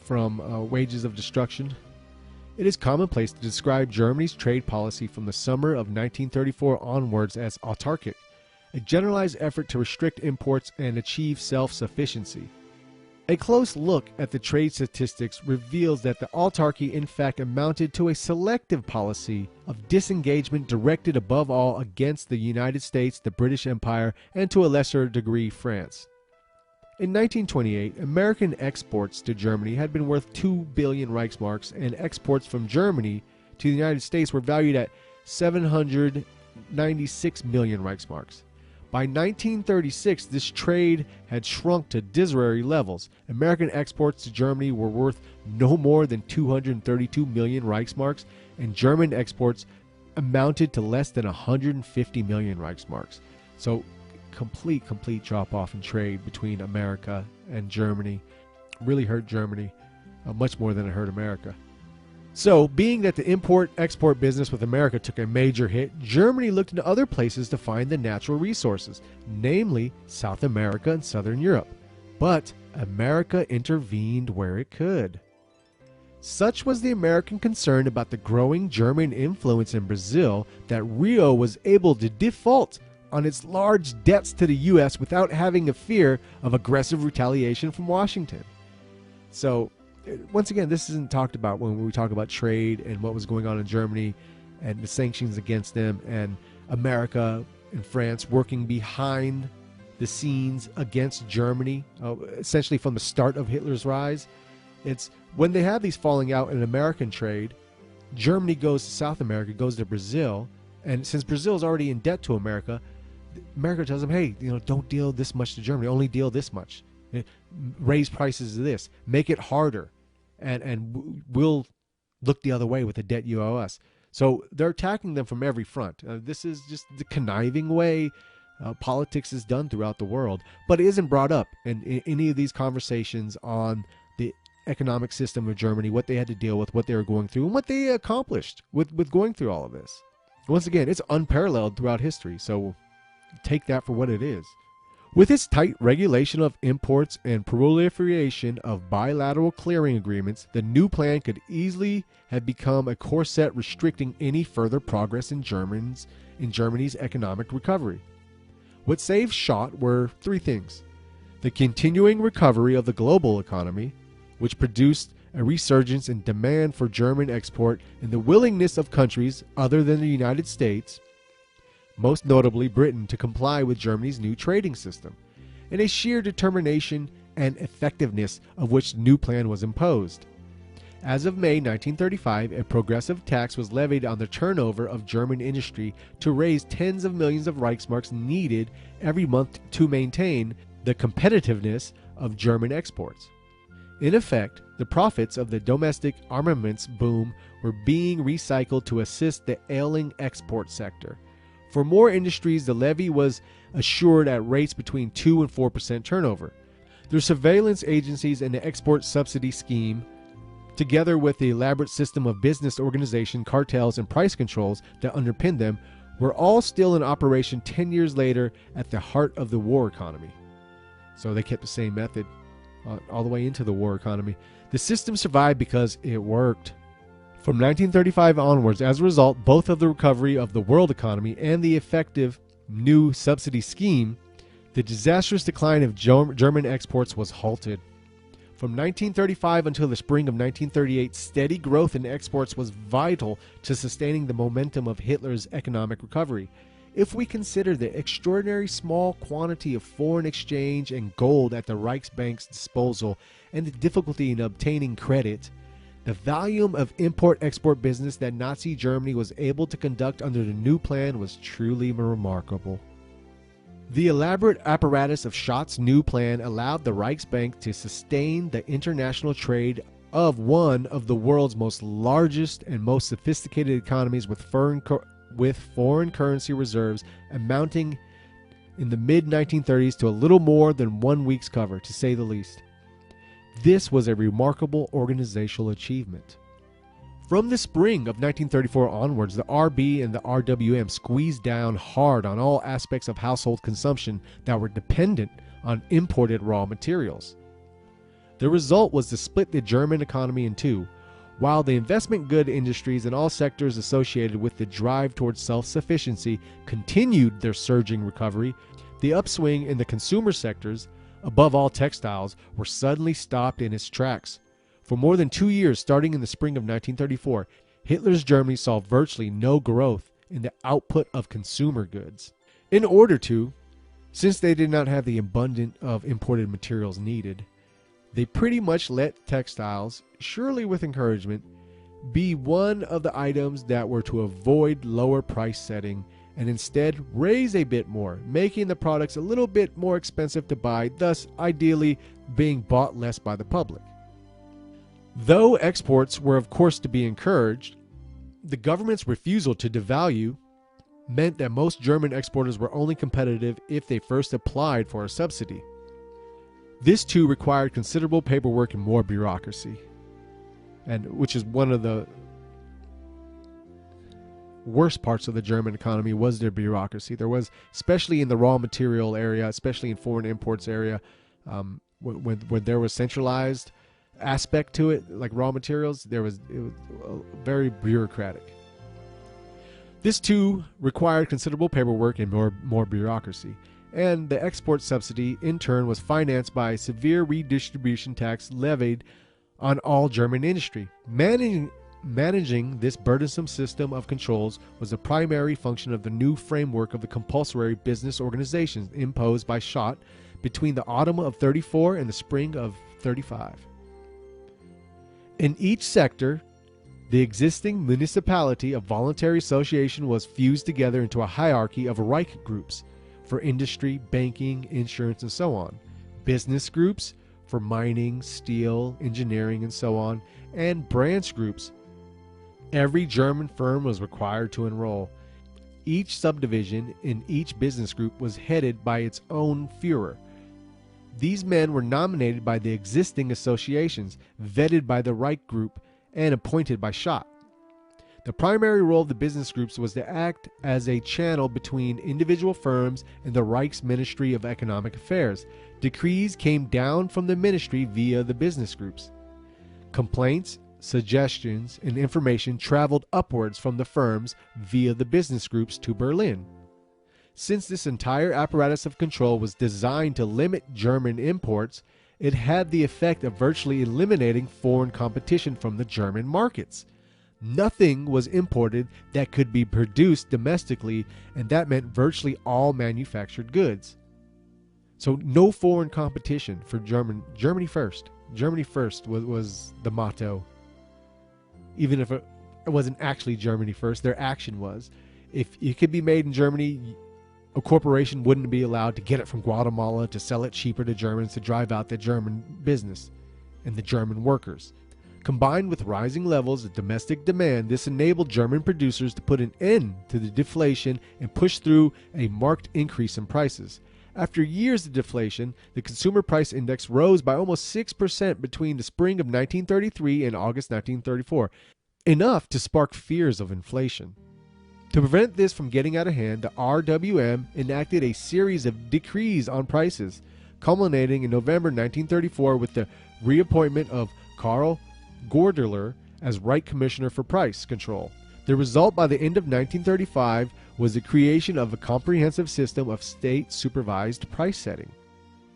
From wages of destruction. It is commonplace to describe Germany's trade policy from the summer of 1934 onwards as autarkic, a generalized effort to restrict imports and achieve self-sufficiency. A close look at the trade statistics reveals that the autarky in fact amounted to a selective policy of disengagement directed above all against the United States, the British Empire, and to a lesser degree France. In 1928, American exports to Germany had been worth 2 billion Reichsmarks, and exports from Germany to the United States were valued at 796 million Reichsmarks. By 1936, this trade had shrunk to disarray levels. American exports to Germany were worth no more than 232 million Reichsmarks, and German exports amounted to less than 150 million Reichsmarks. So, complete drop off in trade between America and Germany really hurt Germany much more than it hurt America. So, being that the import-export business with America took a major hit, Germany looked into other places to find the natural resources, namely South America and Southern Europe. But America intervened where it could. Such was the American concern about the growing German influence in Brazil that Rio was able to default on its large debts to the U.S. without having a fear of aggressive retaliation from Washington. So, once again, this isn't talked about when we talk about trade and what was going on in Germany and the sanctions against them and America and France working behind the scenes against Germany, essentially from the start of Hitler's rise. It's when they have these falling out in American trade, Germany goes to South America, goes to Brazil, and since Brazil is already in debt to America, America tells them, hey, don't deal this much to Germany, only deal this much. Raise prices of this, make it harder, and we'll look the other way with the debt you owe us. So they're attacking them from every front. This is just the conniving way politics is done throughout the world, but it isn't brought up in any of these conversations on the economic system of Germany, what they had to deal with, what they were going through, and what they accomplished with going through all of this. Once again, it's unparalleled throughout history, so take that for what it is. With its tight regulation of imports and proliferation of bilateral clearing agreements, the new plan could easily have become a corset restricting any further progress in Germany's economic recovery. What saved Schott were three things: the continuing recovery of the global economy, which produced a resurgence in demand for German export, and the willingness of countries other than the United States, most notably Britain, to comply with Germany's new trading system, and a sheer determination and effectiveness of which the new plan was imposed. As of May 1935, a progressive tax was levied on the turnover of German industry to raise tens of millions of Reichsmarks needed every month to maintain the competitiveness of German exports. In effect, the profits of the domestic armaments boom were being recycled to assist the ailing export sector. For more industries, the levy was assured at rates between 2 and 4% turnover. Their surveillance agencies and the export subsidy scheme, together with the elaborate system of business organization, cartels, and price controls that underpinned them, were all still in operation 10 years later at the heart of the war economy. So they kept the same method all the way into the war economy. The system survived because it worked. From 1935 onwards, as a result, both of the recovery of the world economy and the effective new subsidy scheme, the disastrous decline of German exports was halted. From 1935 until the spring of 1938, steady growth in exports was vital to sustaining the momentum of Hitler's economic recovery. If we consider the extraordinary small quantity of foreign exchange and gold at the Reichsbank's disposal and the difficulty in obtaining credit, the volume of import-export business that Nazi Germany was able to conduct under the new plan was truly remarkable. The elaborate apparatus of Schott's new plan allowed the Reichsbank to sustain the international trade of one of the world's most largest and most sophisticated economies, with foreign currency reserves amounting in the mid-1930s to a little more than 1 week's cover, to say the least. This was a remarkable organizational achievement. From the spring of 1934 onwards, the RB and the RWM squeezed down hard on all aspects of household consumption that were dependent on imported raw materials. The result was to split the German economy in two. While the investment good industries and all sectors associated with the drive towards self-sufficiency continued their surging recovery, the upswing in the consumer sectors, above all textiles, were suddenly stopped in its tracks. For more than 2 years, starting in the spring of 1934, Hitler's Germany saw virtually no growth in the output of consumer goods. In order to, since they did not have the abundance of imported materials needed, they pretty much let textiles, surely with encouragement, be one of the items that were to avoid lower price setting and instead raise a bit more, making the products a little bit more expensive to buy, thus ideally being bought less by the public. Though exports were of course to be encouraged, the government's refusal to devalue meant that most German exporters were only competitive if they first applied for a subsidy. This too required considerable paperwork and more bureaucracy, and which is one of the worst parts of the German economy was their bureaucracy. There was, especially in the raw material area, especially in foreign imports area, when there was centralized aspect to it, like raw materials, it was very bureaucratic. This too required considerable paperwork and more bureaucracy. And the export subsidy, in turn, was financed by a severe redistribution tax levied on all German industry. Managing this burdensome system of controls was the primary function of the new framework of the compulsory business organizations imposed by Schott between the autumn of 34 and the spring of 35. In each sector, the existing municipality of voluntary association was fused together into a hierarchy of Reich groups for industry, banking, insurance, and so on, business groups for mining, steel, engineering, and so on, and branch groups. Every German firm was required to enroll. Each subdivision in each business group was headed by its own Führer. These men were nominated by the existing associations, vetted by the Reich Group, and appointed by Schott. The primary role of the business groups was to act as a channel between individual firms and the Reich's Ministry of Economic Affairs. Decrees came down from the ministry via the business groups. Complaints, suggestions, and information traveled upwards from the firms via the business groups to Berlin. Since this entire apparatus of control was designed to limit German imports, it had the effect of virtually eliminating foreign competition from the German markets. Nothing was imported that could be produced domestically, and that meant virtually all manufactured goods. So no foreign competition for Germany first. Germany first was the motto. Even if it wasn't actually Germany first, their action was. If it could be made in Germany, a corporation wouldn't be allowed to get it from Guatemala to sell it cheaper to Germans to drive out the German business and the German workers. Combined with rising levels of domestic demand, this enabled German producers to put an end to the deflation and push through a marked increase in prices. After years of deflation, the Consumer Price Index rose by almost 6% between the spring of 1933 and August 1934, enough to spark fears of inflation. To prevent this from getting out of hand, the RWM enacted a series of decrees on prices, culminating in November 1934 with the reappointment of Karl Gordeler as Reich Commissioner for Price Control. The result by the end of 1935 was the creation of a comprehensive system of state-supervised price setting.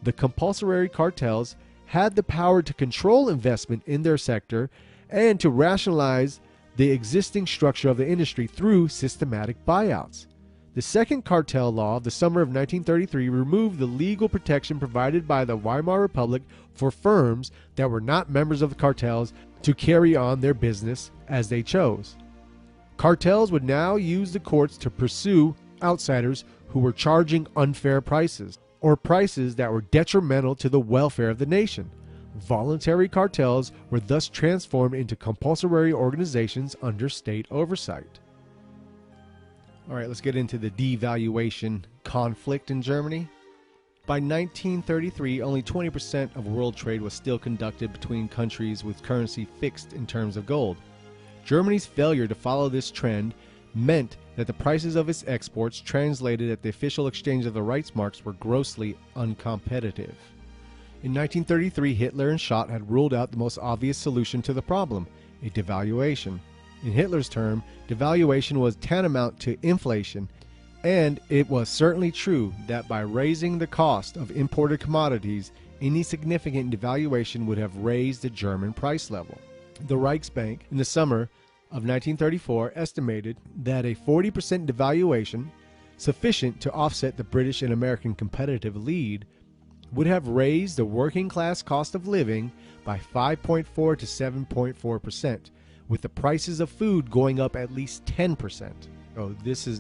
The compulsory cartels had the power to control investment in their sector and to rationalize the existing structure of the industry through systematic buyouts. The Second Cartel Law of the summer of 1933 removed the legal protection provided by the Weimar Republic for firms that were not members of the cartels to carry on their business as they chose. Cartels would now use the courts to pursue outsiders who were charging unfair prices or prices that were detrimental to the welfare of the nation. Voluntary cartels were thus transformed into compulsory organizations under state oversight. All right, let's get into the devaluation conflict in Germany. By 1933, only 20% of world trade was still conducted between countries with currency fixed in terms of gold. Germany's failure to follow this trend meant that the prices of its exports translated at the official exchange of the Reichsmarks were grossly uncompetitive. In 1933, Hitler and Schott had ruled out the most obvious solution to the problem, a devaluation. In Hitler's term, devaluation was tantamount to inflation, and it was certainly true that by raising the cost of imported commodities, any significant devaluation would have raised the German price level. The Reichsbank, in the summer of 1934, estimated that a 40% devaluation, sufficient to offset the British and American competitive lead, would have raised the working class cost of living by 5.4 to 7.4%, with the prices of food going up at least 10%. Oh,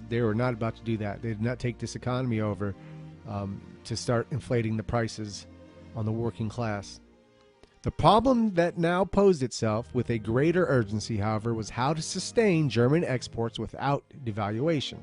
they were not about to do that. They did not take this economy over to start inflating the prices on the working class. The problem that now posed itself with a greater urgency, however, was how to sustain German exports without devaluation.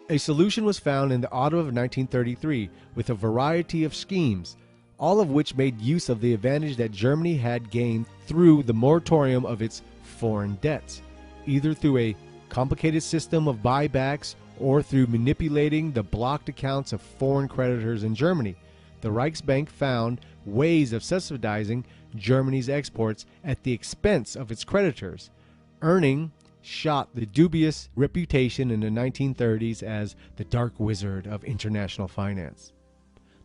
A solution was found in the autumn of 1933 with a variety of schemes, all of which made use of the advantage that Germany had gained through the moratorium of its foreign debts, either through a complicated system of buybacks or through manipulating the blocked accounts of foreign creditors in Germany. The Reichsbank found ways of subsidizing Germany's exports at the expense of its creditors, earning Schott the dubious reputation in the 1930s as the dark wizard of international finance.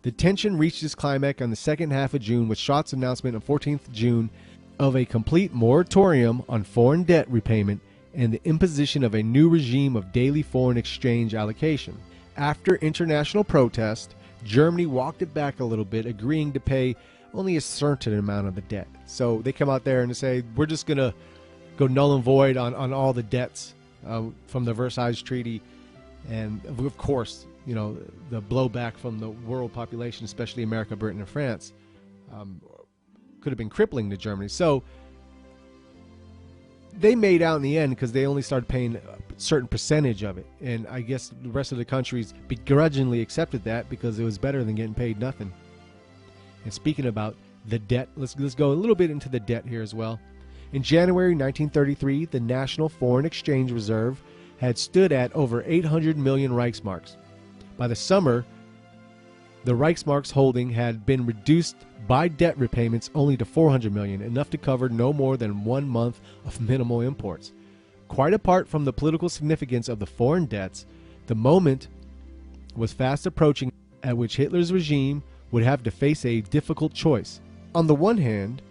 The tension reached its climax on the second half of June with Schott's announcement on 14th June of a complete moratorium on foreign debt repayment and the imposition of a new regime of daily foreign exchange allocation. After international protest, Germany walked it back a little bit, agreeing to pay only a certain amount of the debt. So they come out there and say, we're just going to go null and void on all the debts from the Versailles Treaty. And of course, you know, the blowback from the world population, especially America, Britain, and France, could have been crippling to Germany. So they made out in the end because they only started paying a certain percentage of it. And I guess the rest of the countries begrudgingly accepted that because it was better than getting paid nothing. And speaking about the debt, let's go a little bit into the debt here as well. In January 1933, the National Foreign Exchange Reserve had stood at over 800 million Reichsmarks. By the summer, the Reichsmark's holding had been reduced by debt repayments only to 400 million, enough to cover no more than 1 month of minimal imports. Quite apart from the political significance of the foreign debts, the moment was fast approaching at which Hitler's regime would have to face a difficult choice. On the one hand,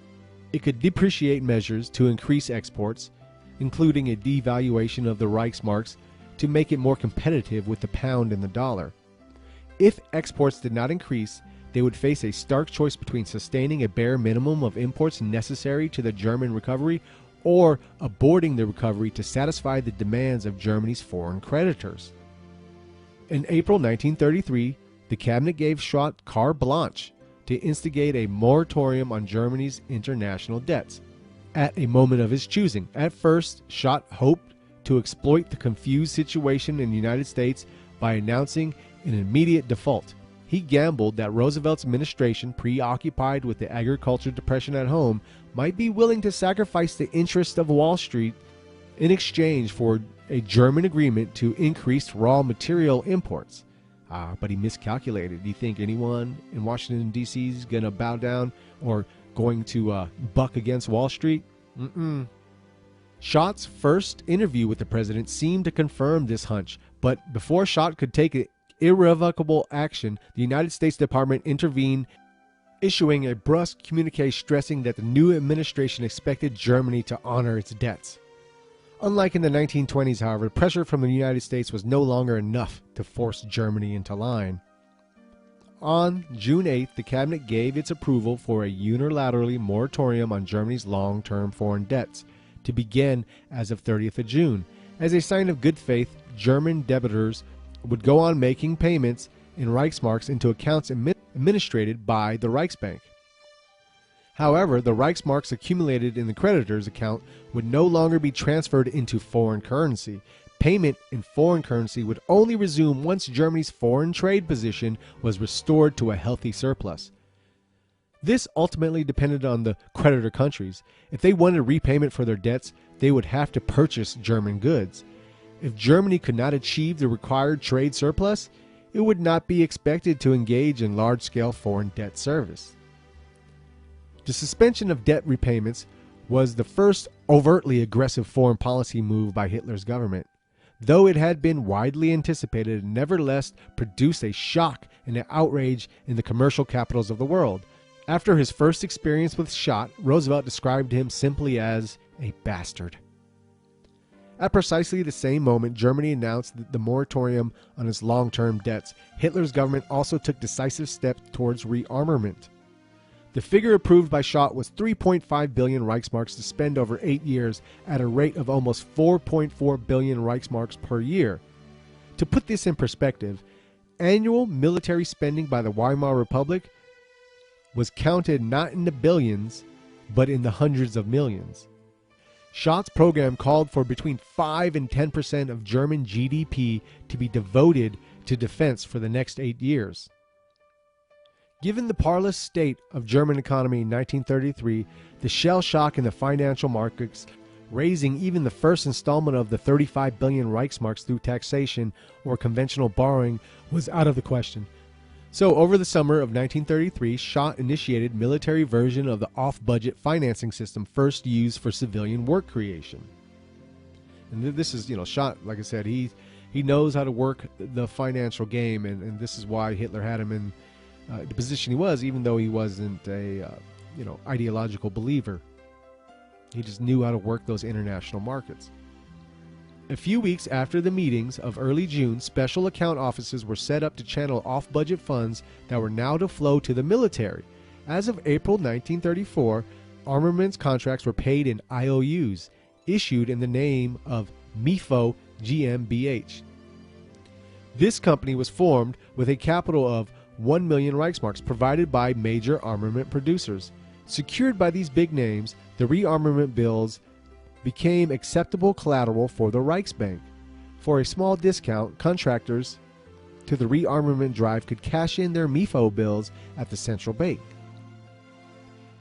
it could depreciate measures to increase exports, including a devaluation of the Reichsmarks to make it more competitive with the pound and the dollar. If exports did not increase, they would face a stark choice between sustaining a bare minimum of imports necessary to the German recovery or aborting the recovery to satisfy the demands of Germany's foreign creditors. In April 1933, the cabinet gave Schott carte blanche to instigate a moratorium on Germany's international debts at a moment of his choosing. At first, Schott hoped to exploit the confused situation in the United States by announcing an immediate default. He gambled that Roosevelt's administration, preoccupied with the agriculture depression at home, might be willing to sacrifice the interests of Wall Street in exchange for a German agreement to increase raw material imports. But he miscalculated. Do you think anyone in Washington, D.C. is going to bow down or going to buck against Wall Street? Schott's first interview with the president seemed to confirm this hunch, but before Schott could take irrevocable action, the United States Department intervened, issuing a brusque communique stressing that the new administration expected Germany to honor its debts. Unlike in the 1920s, however, pressure from the United States was no longer enough to force Germany into line. On June 8th, the cabinet gave its approval for a unilaterally moratorium on Germany's long-term foreign debts to begin as of 30th of June. As a sign of good faith, German debtors would go on making payments in Reichsmarks into accounts administered by the Reichsbank. However, the Reichsmarks accumulated in the creditor's account would no longer be transferred into foreign currency. Payment in foreign currency would only resume once Germany's foreign trade position was restored to a healthy surplus. This ultimately depended on the creditor countries. If they wanted repayment for their debts, they would have to purchase German goods. If Germany could not achieve the required trade surplus, it would not be expected to engage in large-scale foreign debt service. The suspension of debt repayments was the first overtly aggressive foreign policy move by Hitler's government. Though it had been widely anticipated, it nevertheless produced a shock and an outrage in the commercial capitals of the world. After his first experience with Schott, Roosevelt described him simply as a bastard. At precisely the same moment Germany announced the moratorium on its long-term debts, Hitler's government also took decisive steps towards rearmament. The figure approved by Schott was 3.5 billion Reichsmarks to spend over 8 years at a rate of almost 4.4 billion Reichsmarks per year. To put this in perspective, annual military spending by the Weimar Republic was counted not in the billions, but in the hundreds of millions. Schott's program called for between 5 and 10% of German GDP to be devoted to defense for the next 8 years. Given the parlous state of German economy in 1933, the shell shock in the financial markets, raising even the first installment of the 35 billion Reichsmarks through taxation or conventional borrowing was out of the question. So over the summer of 1933, Schott initiated military version of the off-budget financing system first used for civilian work creation. And this is, Schott, like I said, he knows how to work the financial game, and this is why Hitler had him in the position he was, even though he wasn't a ideological believer. He just knew how to work those international markets. A few weeks after the meetings of early June, special account offices were set up to channel off-budget funds that were now to flow to the military. As of April 1934, armaments contracts were paid in IOUs, issued in the name of MIFO GmbH. This company was formed with a capital of 1 million Reichsmarks provided by major armament producers. Secured by these big names, the rearmament bills became acceptable collateral for the Reichsbank. For a small discount, contractors to the rearmament drive could cash in their MIFO bills at the central bank.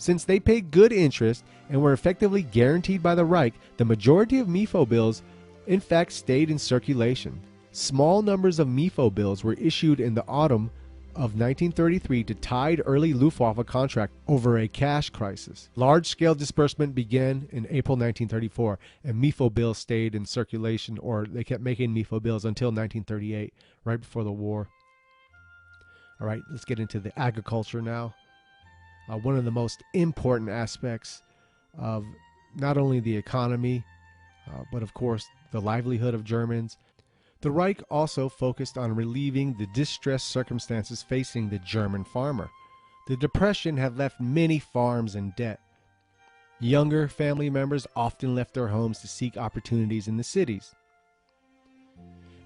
Since they paid good interest and were effectively guaranteed by the Reich, the majority of Mefo bills in fact stayed in circulation. Small numbers of Mefo bills were issued in the autumn of 1933 to tide early Luftwaffe contract over a cash crisis. Large-scale disbursement began in April 1934, and Mefo bills stayed in circulation, or they kept making Mefo bills until 1938, right before the war. All right, let's get into the agriculture now. One of the most important aspects of not only the economy, but of course the livelihood of Germans. The Reich also focused on relieving the distressed circumstances facing the German farmer. The Depression had left many farms in debt. Younger family members often left their homes to seek opportunities in the cities.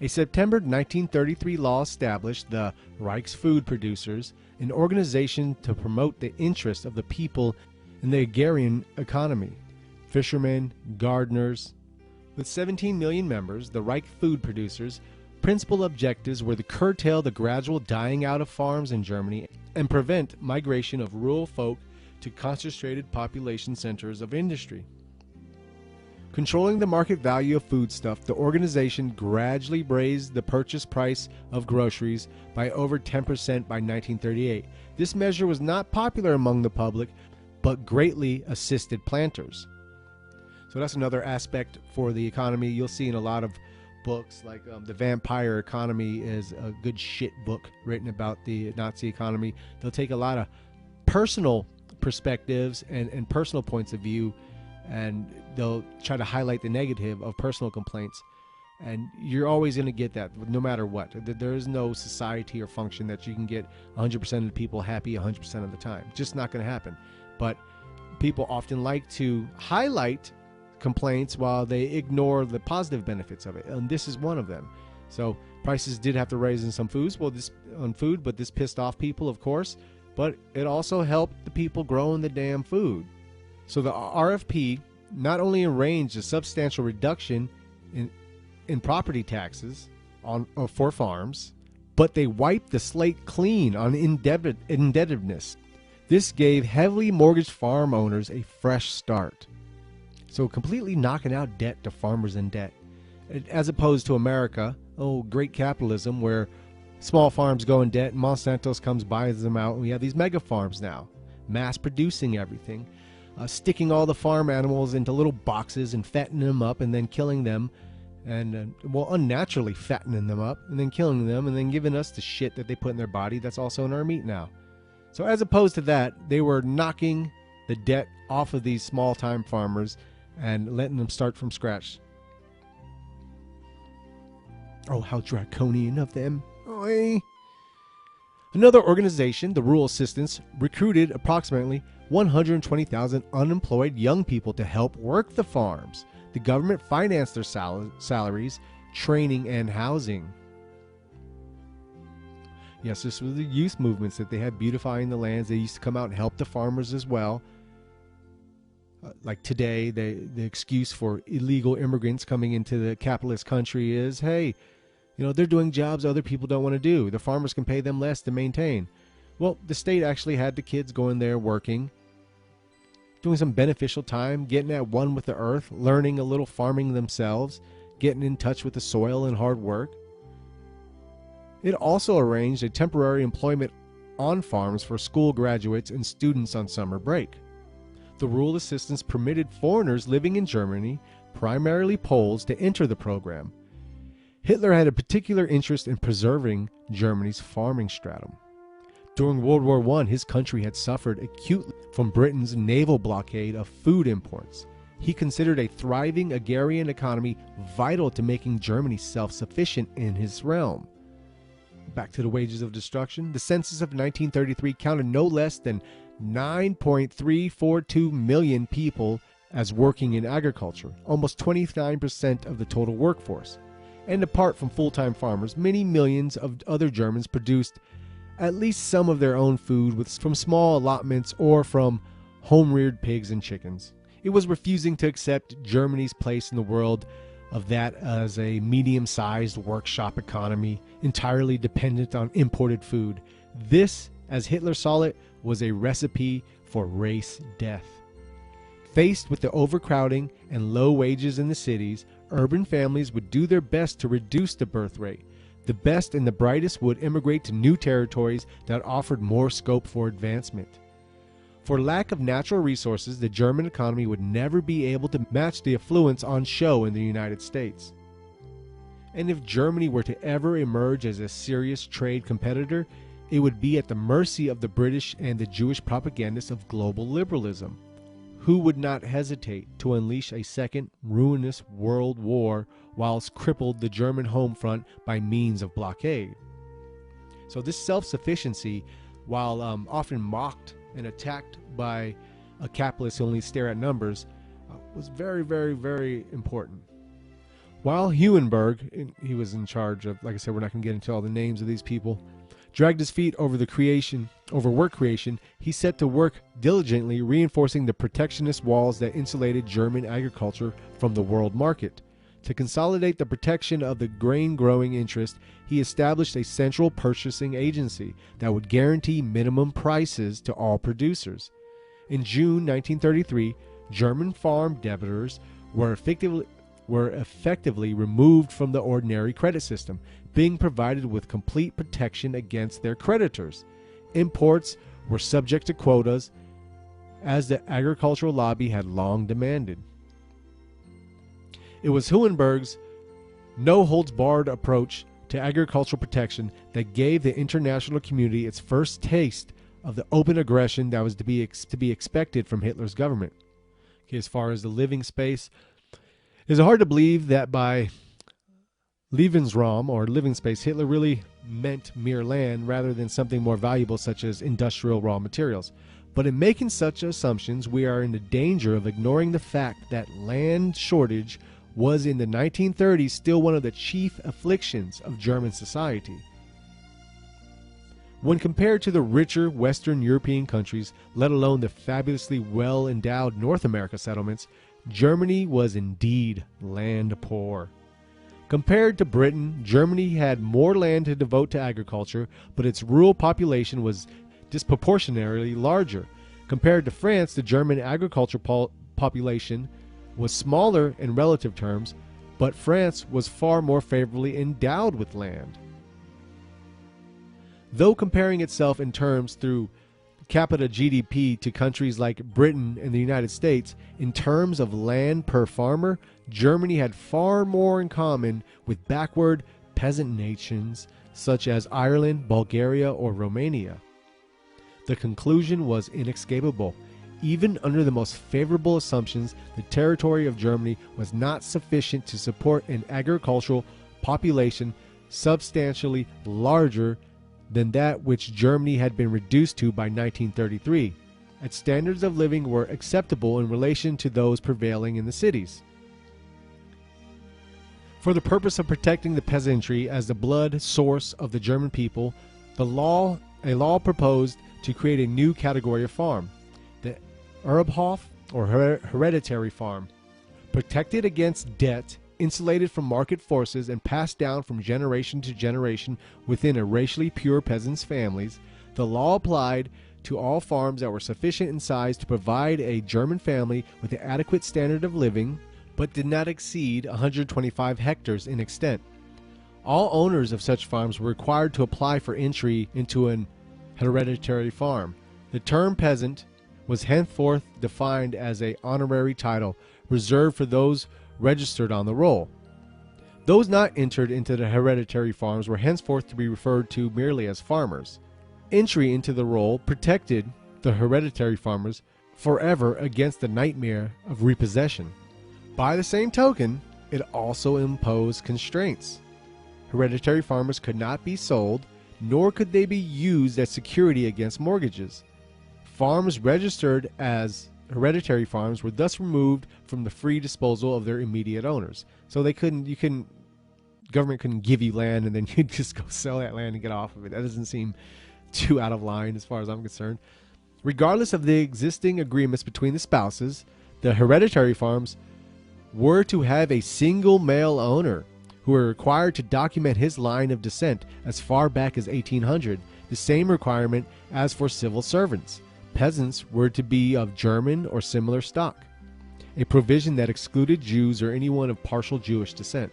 A September 1933 law established the Reichsfood Producers, an organization to promote the interests of the people in the agrarian economy. Fishermen, gardeners. With 17 million members, the Reich Food Producers' principal objectives were to curtail the gradual dying out of farms in Germany and prevent migration of rural folk to concentrated population centers of industry. Controlling the market value of foodstuff, the organization gradually raised the purchase price of groceries by over 10% by 1938. This measure was not popular among the public, but greatly assisted planters. So that's another aspect for the economy. You'll see in a lot of books, like The Vampire Economy is a good shit book written about the Nazi economy. They'll take a lot of personal perspectives and personal points of view, and they'll try to highlight the negative of personal complaints. And you're always going to get that no matter what. There is no society or function that you can get 100% of the people happy 100% of the time. Just not going to happen. But people often like to highlight complaints while they ignore the positive benefits of it, and this is one of them. So prices did have to raise in some foods, but this pissed off people, of course, but it also helped the people growing the damn food. So the RFP not only arranged a substantial reduction in property taxes for farms, but they wiped the slate clean on indebtedness. This gave heavily mortgaged farm owners a fresh start. So completely knocking out debt to farmers in debt. As opposed to America, great capitalism, where small farms go in debt and Monsanto comes, buys them out, and we have these mega farms now, mass producing everything, sticking all the farm animals into little boxes and fattening them up and then killing them, and unnaturally fattening them up and then killing them and then giving us the shit that they put in their body that's also in our meat now. So as opposed to that, they were knocking the debt off of these small-time farmers and letting them start from scratch. Oh, how draconian of them. Oy. Another organization, the Rural Assistance, recruited approximately 120,000 unemployed young people to help work the farms. The government financed their salaries, training, and housing. Yes, this was the youth movements that they had beautifying the lands. They used to come out and help the farmers as well. Like today, the excuse for illegal immigrants coming into the capitalist country is, hey, they're doing jobs other people don't want to do. The farmers can pay them less to maintain. Well, the state actually had the kids going there working, doing some beneficial time, getting at one with the earth, learning a little farming themselves, getting in touch with the soil and hard work. It also arranged a temporary employment on farms for school graduates and students on summer break. The rural assistance permitted foreigners living in Germany, primarily Poles, to enter the program. Hitler had a particular interest in preserving Germany's farming stratum. During World War I, his country had suffered acutely from Britain's naval blockade of food imports. He considered a thriving agrarian economy vital to making Germany self-sufficient in his realm. Back to the wages of destruction. The census of 1933 counted no less than 9.342 million people as working in agriculture, almost 29% of the total workforce. And apart from full-time farmers, many millions of other Germans produced at least some of their own food from small allotments or from home-reared pigs and chickens. It was refusing to accept Germany's place in the world of that as a medium-sized workshop economy entirely dependent on imported food. This, as Hitler saw it, was a recipe for race death. Faced with the overcrowding and low wages in the cities, urban families would do their best to reduce the birth rate. The best and the brightest would immigrate to new territories that offered more scope for advancement. For lack of natural resources, the German economy would never be able to match the affluence on show in the United States. And if Germany were to ever emerge as a serious trade competitor, it would be at the mercy of the British and the Jewish propagandists of global liberalism, who would not hesitate to unleash a second ruinous world war whilst crippled the German home front by means of blockade. So this self-sufficiency, while often mocked and attacked by a capitalist who only stare at numbers, was very, very, very important. While Huenberg, he was in charge of, like I said, we're not going to get into all the names of these people, dragged his feet over work creation, he set to work diligently reinforcing the protectionist walls that insulated German agriculture from the world market. To consolidate the protection of the grain-growing interest, he established a central purchasing agency that would guarantee minimum prices to all producers. In June 1933, German farm debtors were effectively removed from the ordinary credit system, being provided with complete protection against their creditors. Imports were subject to quotas, as the agricultural lobby had long demanded. It was Huenberg's no-holds-barred approach to agricultural protection that gave the international community its first taste of the open aggression that was to be expected from Hitler's government. Okay, as far as the living space, it's hard to believe that by Lebensraum, or living space, Hitler really meant mere land rather than something more valuable such as industrial raw materials. But in making such assumptions, we are in the danger of ignoring the fact that land shortage was in the 1930s still one of the chief afflictions of German society. When compared to the richer Western European countries, let alone the fabulously well-endowed North America settlements, Germany was indeed land poor. Compared to Britain, Germany had more land to devote to agriculture, but its rural population was disproportionately larger. Compared to France, the German agricultural population was smaller in relative terms, but France was far more favorably endowed with land. Though comparing itself in terms through capita GDP to countries like Britain and the United States, in terms of land per farmer, Germany had far more in common with backward peasant nations such as Ireland, Bulgaria, or Romania. The conclusion was inescapable. Even under the most favorable assumptions, the territory of Germany was not sufficient to support an agricultural population substantially larger than that which Germany had been reduced to by 1933. Its standards of living were acceptable in relation to those prevailing in the cities. For the purpose of protecting the peasantry as the blood source of the German people, a law proposed to create a new category of farm, the Erbhof, or hereditary farm. Protected against debt, insulated from market forces, and passed down from generation to generation within a racially pure peasants' families, the law applied to all farms that were sufficient in size to provide a German family with an adequate standard of living, but did not exceed 125 hectares in extent. All owners of such farms were required to apply for entry into an hereditary farm. The term peasant was henceforth defined as an honorary title reserved for those registered on the roll. Those not entered into the hereditary farms were henceforth to be referred to merely as farmers. Entry into the roll protected the hereditary farmers forever against the nightmare of repossession. By the same token, it also imposed constraints. Hereditary farmers could not be sold, nor could they be used as security against mortgages. Farms registered as hereditary farms were thus removed from the free disposal of their immediate owners. So government couldn't give you land and then you'd just go sell that land and get off of it. That doesn't seem too out of line as far as I'm concerned. Regardless of the existing agreements between the spouses, the hereditary farms were to have a single male owner who were required to document his line of descent as far back as 1800, the same requirement as for civil servants. peasants were to be of German or similar stock, a provision that excluded Jews or anyone of partial Jewish descent.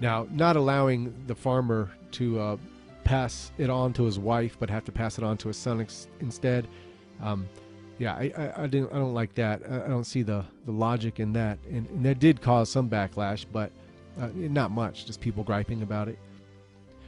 Now, not allowing the farmer to pass it on to his wife, but have to pass it on to his son instead. I don't like that. I don't see the logic in that, and that did cause some backlash, but not much. Just people griping about it.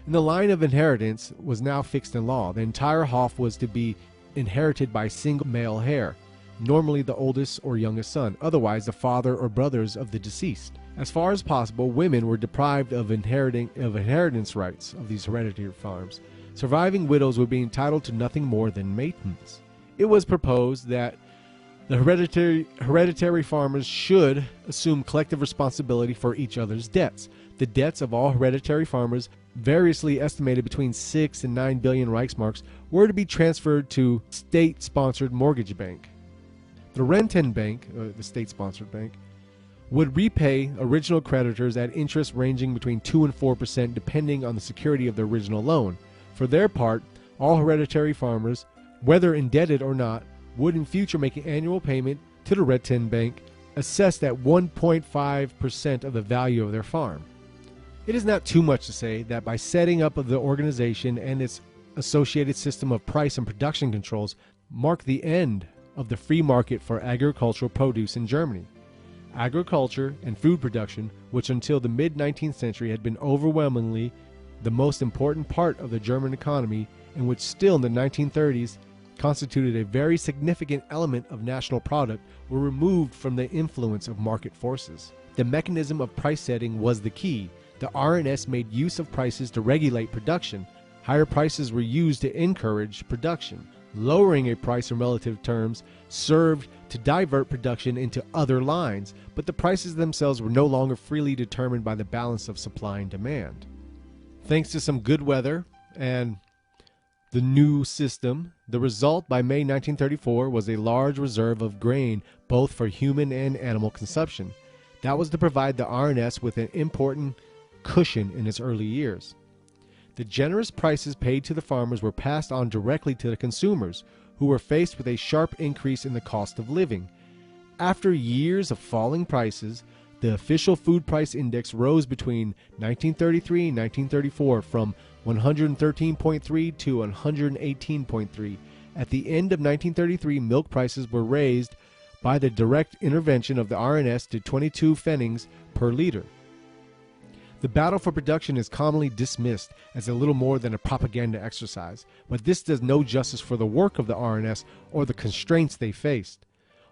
And the line of inheritance was now fixed in law. The entire Hof was to be inherited by single male heir, normally the oldest or youngest son, otherwise the father or brothers of the deceased. As far as possible, women were deprived of inheritance rights of these hereditary farms. Surviving widows would be entitled to nothing more than maintenance. It was proposed that the hereditary farmers should assume collective responsibility for each other's debts. The debts of all hereditary farmers, variously estimated between 6 and 9 billion Reichsmarks, were to be transferred to state-sponsored mortgage bank. The Rentenbank, the state-sponsored bank, would repay original creditors at interest ranging between 2 and 4% depending on the security of the original loan. For their part, all hereditary farmers, whether indebted or not, would in future make an annual payment to the Rentenbank assessed at 1.5% of the value of their farm. It is not too much to say that by setting up of the organization and its associated system of price and production controls marked the end of the free market for agricultural produce in Germany. Agriculture and food production, which until the mid-19th century had been overwhelmingly the most important part of the German economy, and which still in the 1930s constituted a very significant element of national product, were removed from the influence of market forces. The mechanism of price setting was the key. The RNS made use of prices to regulate production. Higher prices were used to encourage production. Lowering a price in relative terms served to divert production into other lines, but the prices themselves were no longer freely determined by the balance of supply and demand. Thanks to some good weather and the new system, the result by May 1934 was a large reserve of grain both for human and animal consumption. That was to provide the RNS with an important cushion in its early years. The generous prices paid to the farmers were passed on directly to the consumers, who were faced with a sharp increase in the cost of living. After years of falling prices, the official food price index rose between 1933 and 1934 from 113.3 to 118.3. At the end of 1933, milk prices were raised by the direct intervention of the RNS to 22 pfennigs per liter. The battle for production is commonly dismissed as a little more than a propaganda exercise, but this does no justice for the work of the RNS or the constraints they faced.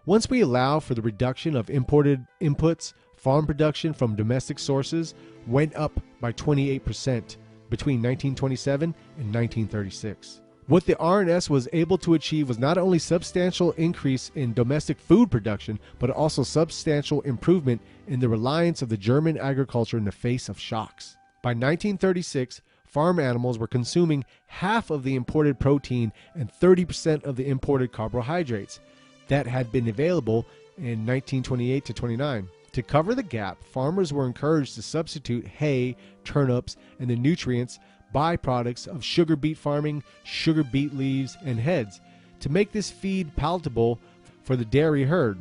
Once we allow for the reduction of imported inputs, farm production from domestic sources went up by 28% between 1927 and 1936. What the RNS was able to achieve was not only substantial increase in domestic food production, but also substantial improvement in the reliance of the German agriculture in the face of shocks. By 1936, farm animals were consuming half of the imported protein and 30% of the imported carbohydrates that had been available in 1928 to 29. To cover the gap, farmers were encouraged to substitute hay, turnips, and the nutrients byproducts of sugar beet farming, sugar beet leaves, and heads. To make this feed palatable for the dairy herd,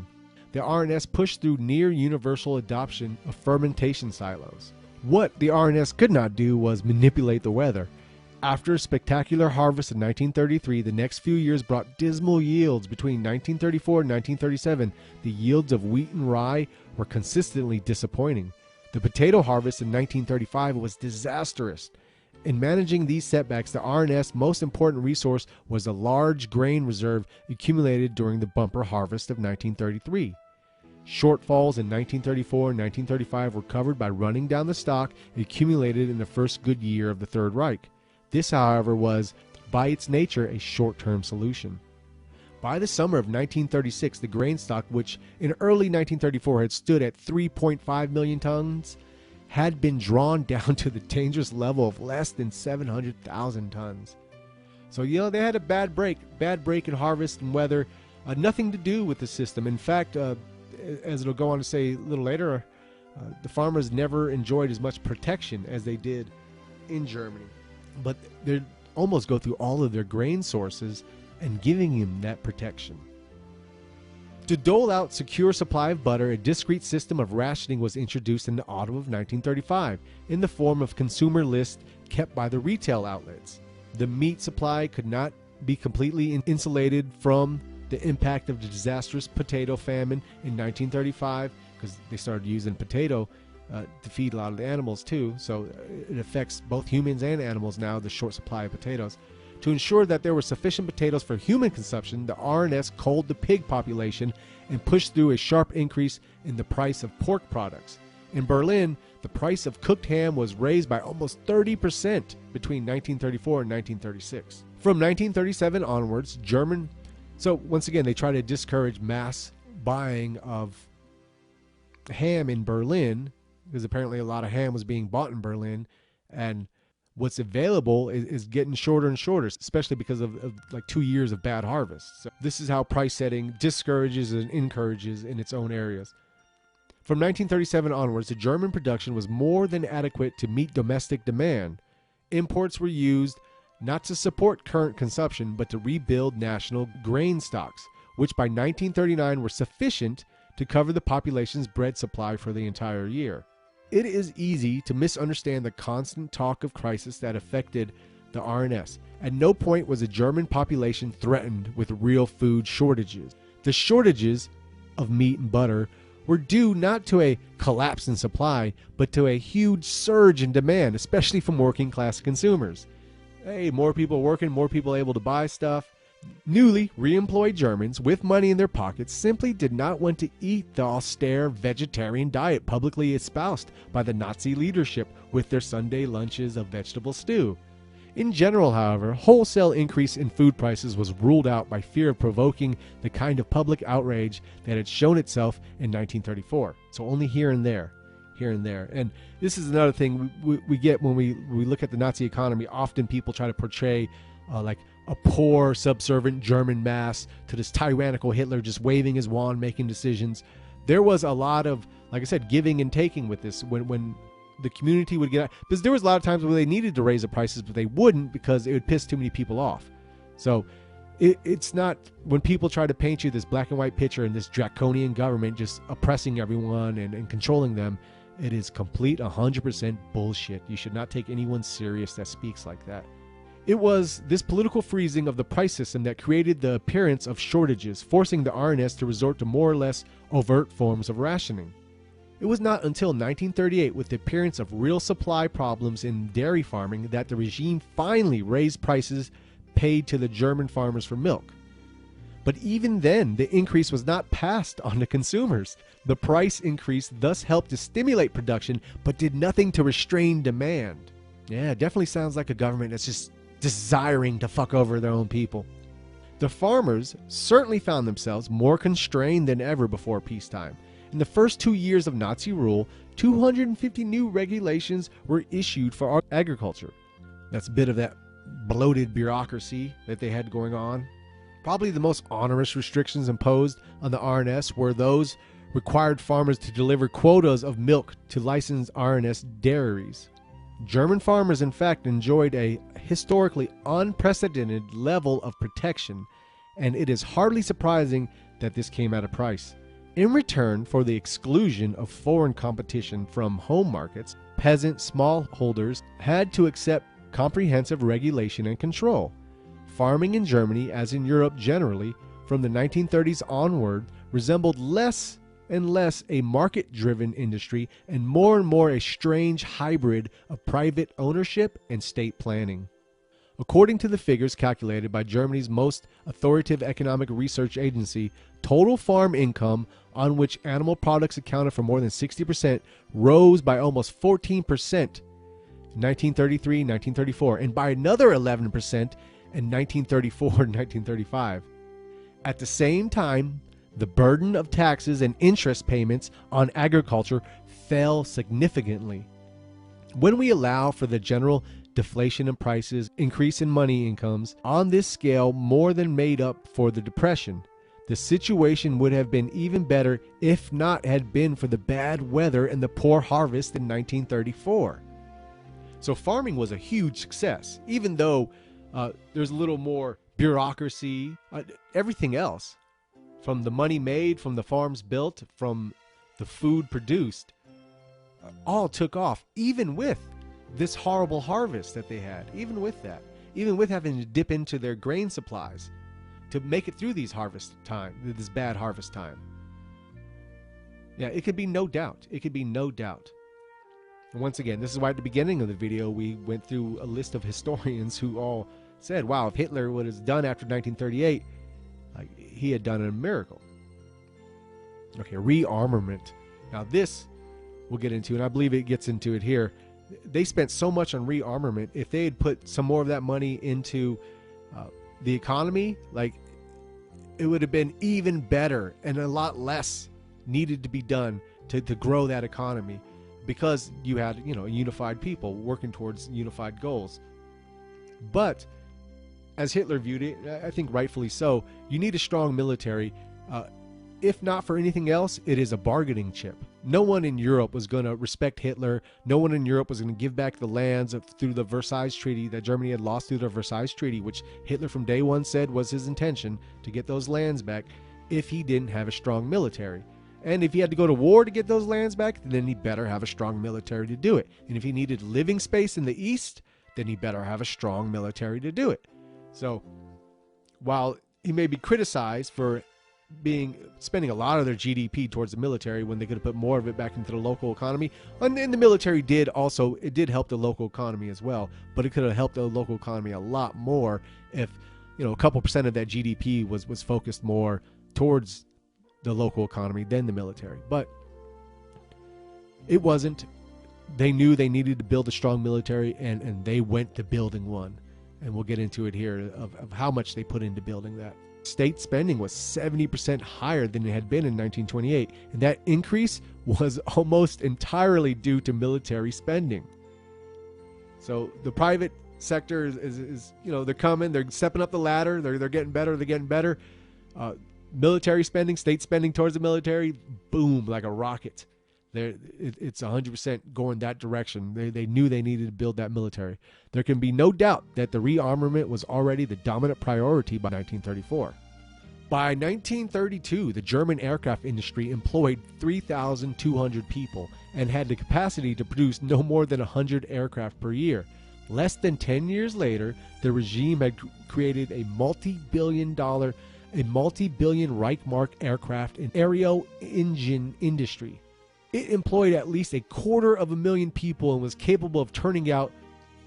the RNS pushed through near universal adoption of fermentation silos. What the RNS could not do was manipulate the weather. After a spectacular harvest in 1933, the next few years brought dismal yields. Between 1934 and 1937, the yields of wheat and rye were consistently disappointing. The potato harvest in 1935 was disastrous. In managing these setbacks, the RNS' most important resource was a large grain reserve accumulated during the bumper harvest of 1933. Shortfalls in 1934 and 1935 were covered by running down the stock accumulated in the first good year of the Third Reich. This, however, was, by its nature, a short-term solution. By the summer of 1936, the grain stock, which in early 1934 had stood at 3.5 million tons, had been drawn down to the dangerous level of less than 700,000 tons. So, they had a bad break in harvest and weather, nothing to do with the system. In fact, as it'll go on to say a little later, the farmers never enjoyed as much protection as they did in Germany. But they almost go through all of their grain sources and giving him that protection. To dole out secure supply of butter, a discrete system of rationing was introduced in the autumn of 1935 in the form of consumer lists kept by the retail outlets. The meat supply could not be completely insulated from the impact of the disastrous potato famine in 1935 because they started using potato to feed a lot of the animals too, so it affects both humans and animals now, the short supply of potatoes. To ensure that there were sufficient potatoes for human consumption, the R&S culled the pig population and pushed through a sharp increase in the price of pork products. In Berlin, the price of cooked ham was raised by almost 30% between 1934 and 1936. From 1937 onwards, so once again, they try to discourage mass buying of ham in Berlin, because apparently a lot of ham was being bought in Berlin, and what's available is getting shorter and shorter, especially because of like 2 years of bad harvest. So this is how price setting discourages and encourages in its own areas. From 1937 onwards, the German production was more than adequate to meet domestic demand. Imports were used not to support current consumption, but to rebuild national grain stocks, which by 1939 were sufficient to cover the population's bread supply for the entire year. It is easy to misunderstand the constant talk of crisis that affected the R&S. At no point was the German population threatened with real food shortages. The shortages of meat and butter were due not to a collapse in supply, but to a huge surge in demand, especially from working class consumers. Hey, more people working, more people able to buy stuff. Newly reemployed Germans with money in their pockets simply did not want to eat the austere vegetarian diet publicly espoused by the Nazi leadership with their Sunday lunches of vegetable stew. In general, however, wholesale increase in food prices was ruled out by fear of provoking the kind of public outrage that had shown itself in 1934. So only here and there. And this is another thing we get when we look at the Nazi economy. Often people try to portray like a poor, subservient German mass to this tyrannical Hitler just waving his wand, making decisions. There was a lot of, like I said, giving and taking with this when the community would get out. Because there was a lot of times where they needed to raise the prices, but they wouldn't because it would piss too many people off. So it's not, when people try to paint you this black and white picture and this draconian government just oppressing everyone and controlling them, it is complete 100% bullshit. You should not take anyone serious that speaks like that. It was this political freezing of the price system that created the appearance of shortages, forcing the R&S to resort to more or less overt forms of rationing. It was not until 1938, with the appearance of real supply problems in dairy farming, that the regime finally raised prices paid to the German farmers for milk. But even then, the increase was not passed on to consumers. The price increase thus helped to stimulate production, but did nothing to restrain demand. Yeah, it definitely sounds like a government that's just desiring to fuck over their own people. The farmers certainly found themselves more constrained than ever before peacetime. In the first 2 years of Nazi rule, 250 new regulations were issued for agriculture. That's a bit of that bloated bureaucracy that they had going on. Probably the most onerous restrictions imposed on the R&S were those required farmers to deliver quotas of milk to licensed R&S dairies. German farmers, in fact, enjoyed a historically unprecedented level of protection, and it is hardly surprising that this came at a price. In return for the exclusion of foreign competition from home markets, peasant smallholders had to accept comprehensive regulation and control. Farming in Germany, as in Europe generally, from the 1930s onward, resembled less and less a market-driven industry and more a strange hybrid of private ownership and state planning. According to the figures calculated by Germany's most authoritative economic research agency, total farm income, on which animal products accounted for more than 60%, rose by almost 14% in 1933 and 1934, and by another 11% in 1934 and 1935. At the same time, the burden of taxes and interest payments on agriculture fell significantly. When we allow for the general deflation in prices, increase in money incomes, on this scale more than made up for the depression. The situation would have been even better if not had been for the bad weather and the poor harvest in 1934. So farming was a huge success, even though there's a little more bureaucracy, everything else. From the money made, from the farms built, from the food produced, all took off, even with this horrible harvest that they had. Even with that, even with having to dip into their grain supplies to make it through these harvest time, this bad harvest time. Yeah, it could be no doubt. It could be no doubt. And once again, this is why at the beginning of the video we went through a list of historians who all said, wow, if Hitler would have done after 1938, he had done a miracle. Okay, rearmament. Now this we'll get into, and I believe it gets into it here. They spent so much on rearmament. If they had put some more of that money into the economy, like, it would have been even better, and a lot less needed to be done to grow that economy, because you had, you know, unified people working towards unified goals. But as Hitler viewed it, I think rightfully so, you need a strong military. If not for anything else, it is a bargaining chip. No one in Europe was going to respect Hitler. No one in Europe was going to give back the lands through the Versailles Treaty that Germany had lost through the Versailles Treaty, which Hitler from day one said was his intention, to get those lands back, if he didn't have a strong military. And if he had to go to war to get those lands back, then he better have a strong military to do it. And if he needed living space in the East, then he better have a strong military to do it. So while he may be criticized for spending a lot of their GDP towards the military when they could have put more of it back into the local economy, and the military did help the local economy as well, but it could have helped the local economy a lot more if, you know, a couple percent of that GDP was focused more towards the local economy than the military. But it wasn't. They knew they needed to build a strong military, and they went to building one. And we'll get into it here of how much they put into building that. State spending was 70% higher than it had been in 1928, and that increase was almost entirely due to military spending. So the private sector is you know, they're coming, they're stepping up the ladder, they're getting better. Military spending, state spending towards the military, boom, like a rocket. It's 100% going that direction. They knew they needed to build that military. There can be no doubt that the rearmament was already the dominant priority by 1934. By 1932, the German aircraft industry employed 3,200 people and had the capacity to produce no more than 100 aircraft per year. Less than 10 years later, the regime had created a multi-billion Reichsmark aircraft and aero engine industry. It employed at least 250,000 people and was capable of turning out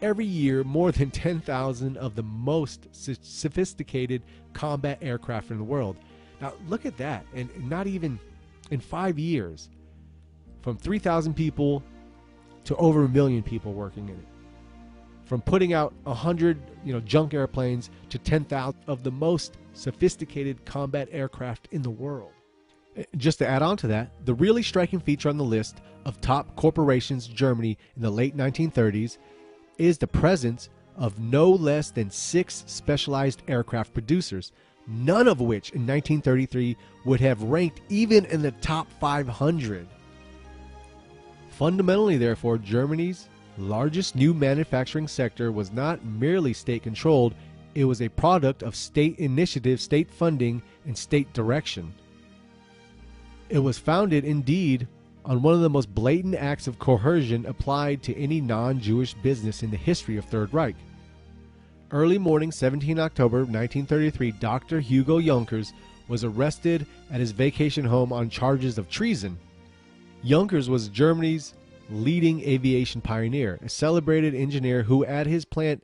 every year more than 10,000 of the most sophisticated combat aircraft in the world. Now look at that, and not even in 5 years, from 3,000 people to over 1 million people working in it. From putting out 100, junk airplanes to 10,000 of the most sophisticated combat aircraft in the world. Just to add on to that, the really striking feature on the list of top corporations in Germany in the late 1930s is the presence of no less than 6 specialized aircraft producers, none of which in 1933 would have ranked even in the top 500. Fundamentally, therefore, Germany's largest new manufacturing sector was not merely state-controlled, it was a product of state initiative, state funding, and state direction. It was founded, indeed, on one of the most blatant acts of coercion applied to any non-Jewish business in the history of Third Reich. Early morning, 17 October 1933, Dr. Hugo Junkers was arrested at his vacation home on charges of treason. Junkers was Germany's leading aviation pioneer, a celebrated engineer who at his plant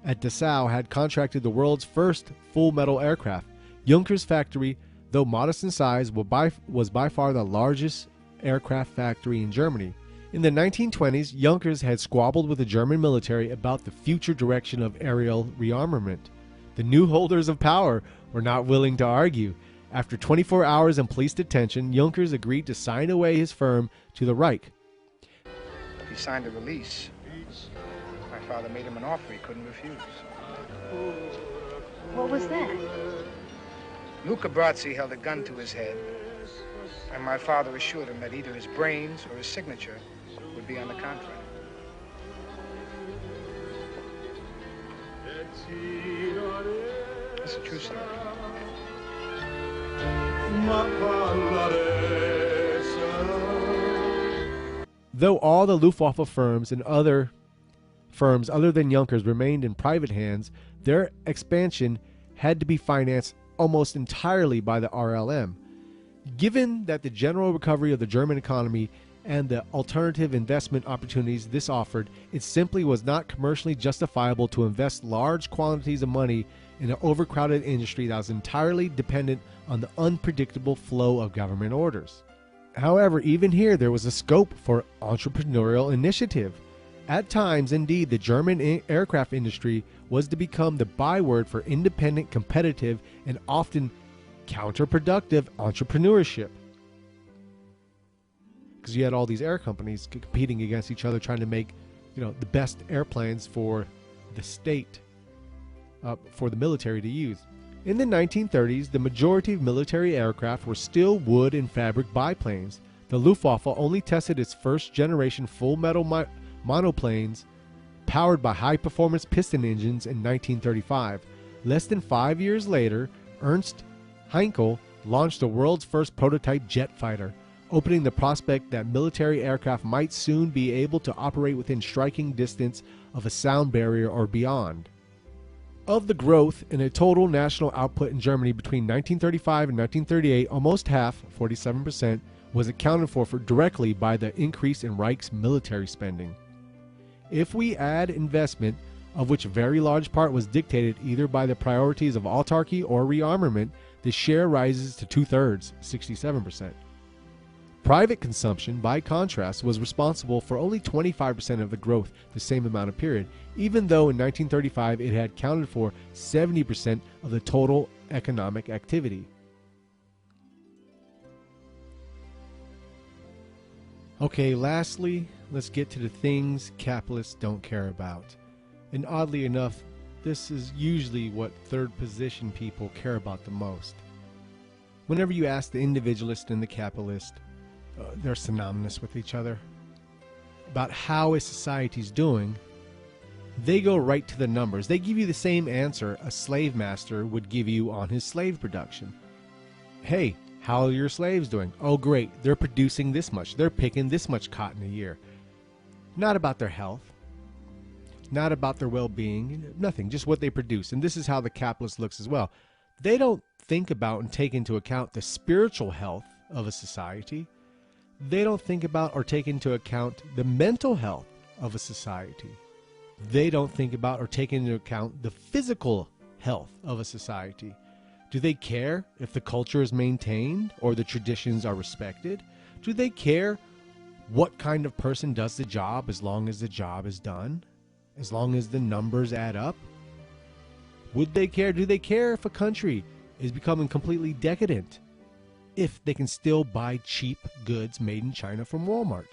at Dessau had contracted the world's first full-metal aircraft. Junkers' factory, though modest in size, was by far the largest aircraft factory in Germany. In the 1920s, Junkers had squabbled with the German military about the future direction of aerial rearmament. The new holders of power were not willing to argue. After 24 hours in police detention, Junkers agreed to sign away his firm to the Reich. He signed a release. My father made him an offer he couldn't refuse. What was that? Luca Brazzi held a gun to his head, and my father assured him that either his brains or his signature would be on the contract. It's a true story. Though all the Luftwaffe firms and other firms other than Junkers remained in private hands, their expansion had to be financed almost entirely by the RLM. Given that the general recovery of the German economy and the alternative investment opportunities this offered, it simply was not commercially justifiable to invest large quantities of money in an overcrowded industry that was entirely dependent on the unpredictable flow of government orders. However, even here there was a scope for entrepreneurial initiative. At times, indeed, the German aircraft industry was to become the byword for independent, competitive, and often counterproductive entrepreneurship. Because you had all these air companies competing against each other, trying to make, the best airplanes for the state, for the military to use. In the 1930s, the majority of military aircraft were still wood and fabric biplanes. The Luftwaffe only tested its first-generation full-metal monoplanes powered by high-performance piston engines in 1935. Less than 5 years later, Ernst Heinkel launched the world's first prototype jet fighter, opening the prospect that military aircraft might soon be able to operate within striking distance of a sound barrier or beyond. Of the growth in a total national output in Germany between 1935 and 1938, almost half, 47%, was accounted for directly by the increase in Reich's military spending. If we add investment, of which a very large part was dictated either by the priorities of autarky or rearmament, the share rises to two-thirds, 67%. Private consumption, by contrast, was responsible for only 25% of the growth the same amount of period, even though in 1935 it had accounted for 70% of the total economic activity. Okay, lastly, let's get to the things capitalists don't care about. And oddly enough, this is usually what third position people care about the most. Whenever you ask the individualist and the capitalist, they're synonymous with each other, about how a society's doing, they go right to the numbers. They give you the same answer a slave master would give you on his slave production. Hey, how are your slaves doing? Oh, great. They're producing this much. They're picking this much cotton a year. Not about their health. Not about their well-being. Nothing. Just what they produce. And this is how the capitalist looks as well. They don't think about and take into account the spiritual health of a society. They don't think about or take into account the mental health of a society. They don't think about or take into account the physical health of a society. Do they care if the culture is maintained or the traditions are respected? Do they care what kind of person does the job as long as the job is done? As long as the numbers add up? Would they care? Do they care if a country is becoming completely decadent? If they can still buy cheap goods made in China from Walmart?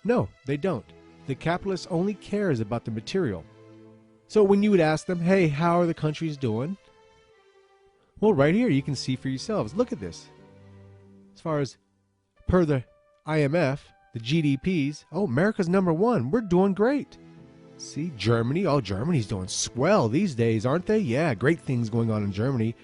No, they don't. The capitalist only cares about the material. So when you would ask them, hey, how are the countries doing? Well, right here you can see for yourselves. Look at this. As far as per the IMF, the GDPs, America's #1. We're doing great. See, Germany, Germany's doing swell these days, aren't they? Yeah, great things going on in Germany.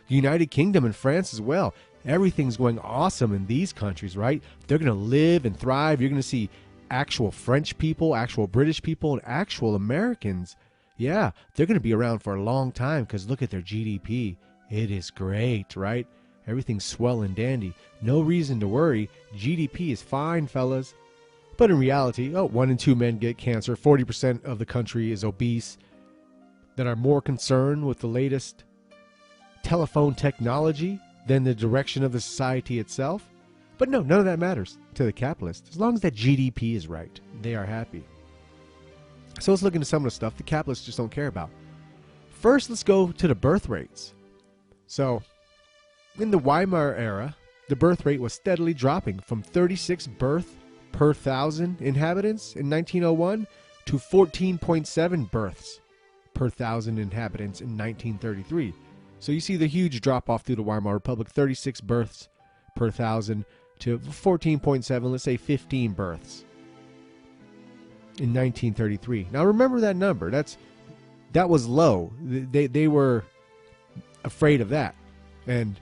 United Kingdom and France as well. Everything's going awesome in these countries, right? They're going to live and thrive. You're going to see actual French people, actual British people, and actual Americans. Yeah, they're going to be around for a long time because look at their GDP. It is great, right? Everything's swell and dandy. No reason to worry. GDP is fine, fellas. But in reality, 1 in 2 men get cancer. 40% of the country is obese. That are more concerned with the latest telephone technology than the direction of the society itself. But no, none of that matters to the capitalist. As long as that GDP is right, they are happy. So let's look into some of the stuff the capitalists just don't care about. First, let's go to the birth rates. So, in the Weimar era, the birth rate was steadily dropping from 36 births per 1,000 inhabitants in 1901 to 14.7 births per 1,000 inhabitants in 1933. So you see the huge drop-off through the Weimar Republic, 36 births per 1,000 to 14.7, let's say 15 births in 1933. Now remember that number. That was low. They were afraid of that. And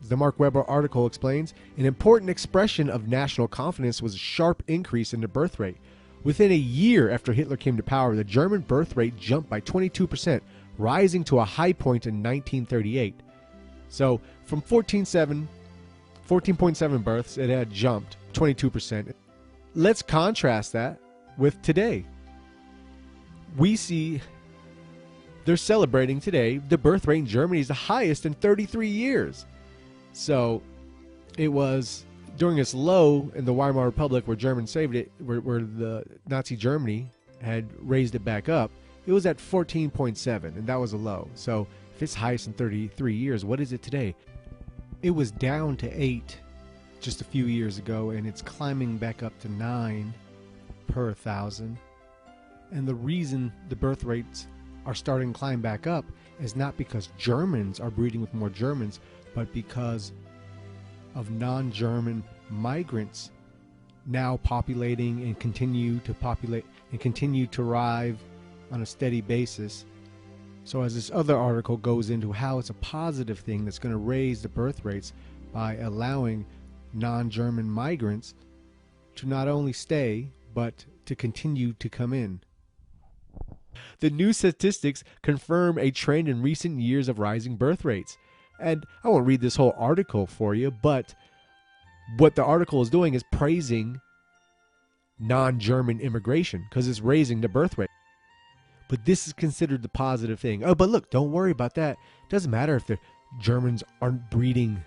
as the Mark Weber article explains, an important expression of national confidence was a sharp increase in the birth rate. Within a year after Hitler came to power, the German birth rate jumped by 22%, rising to a high point in 1938. So from 14.7 births, it had jumped 22%. Let's contrast that with today. We see they're celebrating today the birth rate in Germany is the highest in 33 years. So it was during its low in the Weimar Republic where Germans saved it, where the Nazi Germany had raised it back up. It was at 14.7, and that was a low. So if it's highest in 33 years, what is it today? It was down to 8 just a few years ago, and it's climbing back up to 9 per 1,000. And the reason the birth rates are starting to climb back up is not because Germans are breeding with more Germans, but because of non-German migrants now populating and continue to populate and continue to arrive on a steady basis. So as this other article goes into how it's a positive thing that's going to raise the birth rates by allowing non-German migrants to not only stay, but to continue to come in. The new statistics confirm a trend in recent years of rising birth rates. And I won't read this whole article for you, but what the article is doing is praising non-German immigration because it's raising the birth rate. But this is considered the positive thing. Oh, but look, don't worry about that. It doesn't matter if the Germans aren't breeding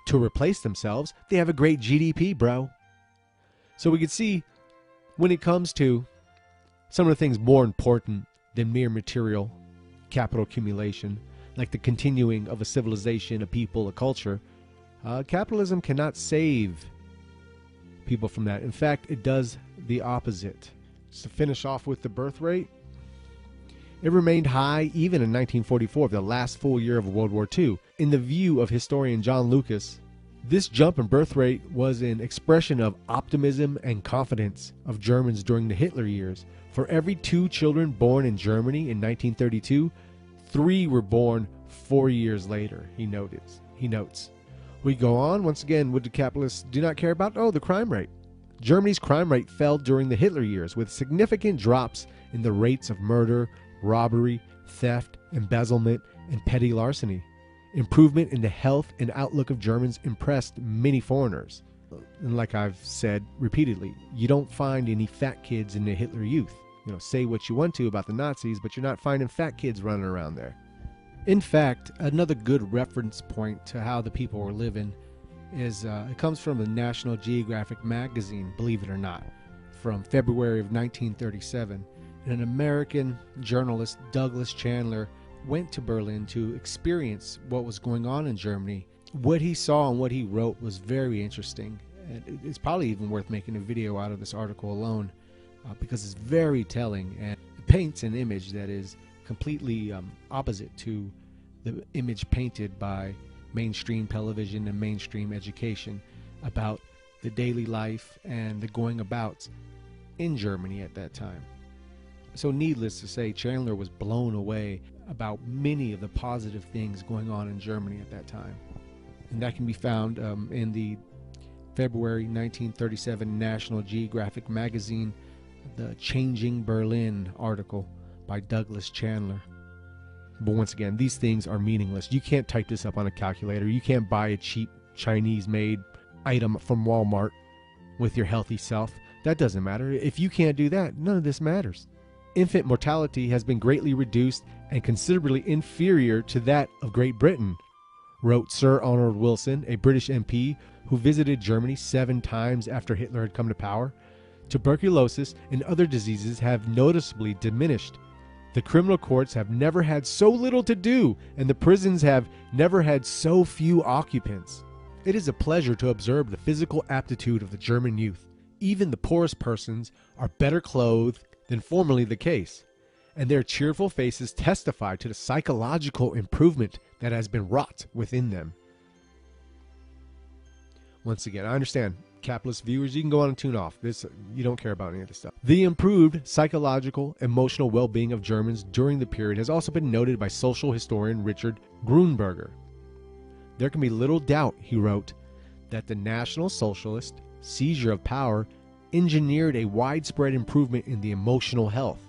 to replace themselves. They have a great GDP, bro. So we can see when it comes to some of the things more important than mere material capital accumulation, like the continuing of a civilization, a people, a culture, capitalism cannot save people from that. In fact, it does the opposite. Just to finish off with the birth rate, it remained high even in 1944, the last full year of World War II. In the view of historian John Lucas, this jump in birth rate was an expression of optimism and confidence of Germans during the Hitler years. For every 2 children born in Germany in 1932, 3 were born 4 years later, he notes. We go on, once again, what do capitalists do not care about? Oh, the crime rate. Germany's crime rate fell during the Hitler years, with significant drops in the rates of murder, robbery, theft, embezzlement, and petty larceny. Improvement in the health and outlook of Germans impressed many foreigners. And like I've said repeatedly, you don't find any fat kids in the Hitler Youth. You know, say what you want to about the Nazis, but you're not finding fat kids running around there. In fact, another good reference point to how the people were living is it comes from the National Geographic magazine, believe it or not, from February of 1937. And an American journalist, Douglas Chandler, went to Berlin to experience what was going on in Germany. What he saw and what he wrote was very interesting. And it's probably even worth making a video out of this article alone because it's very telling and it paints an image that is completely opposite to the image painted by mainstream television and mainstream education about the daily life and the going about in Germany at that time. So needless to say, Chandler was blown away about many of the positive things going on in Germany at that time. And that can be found in the February 1937 National Geographic magazine, the Changing Berlin article by Douglas Chandler. But once again, these things are meaningless. You can't type this up on a calculator. You can't buy a cheap Chinese-made item from Walmart with your healthy self. That doesn't matter. If you can't do that, none of this matters. Infant mortality has been greatly reduced and considerably inferior to that of Great Britain, wrote Sir Arnold Wilson, a British MP who visited Germany 7 times after Hitler had come to power. Tuberculosis and other diseases have noticeably diminished. The criminal courts have never had so little to do, and the prisons have never had so few occupants. It is a pleasure to observe the physical aptitude of the German youth. Even the poorest persons are better clothed than formerly the case, and their cheerful faces testify to the psychological improvement that has been wrought within them. Once again, I understand. Capitalist viewers, you can go on and tune off. You don't care about any of this stuff. The improved psychological, emotional well-being of Germans during the period has also been noted by social historian Richard Grunberger. There can be little doubt, he wrote, that the National Socialist seizure of power engineered a widespread improvement in the emotional health.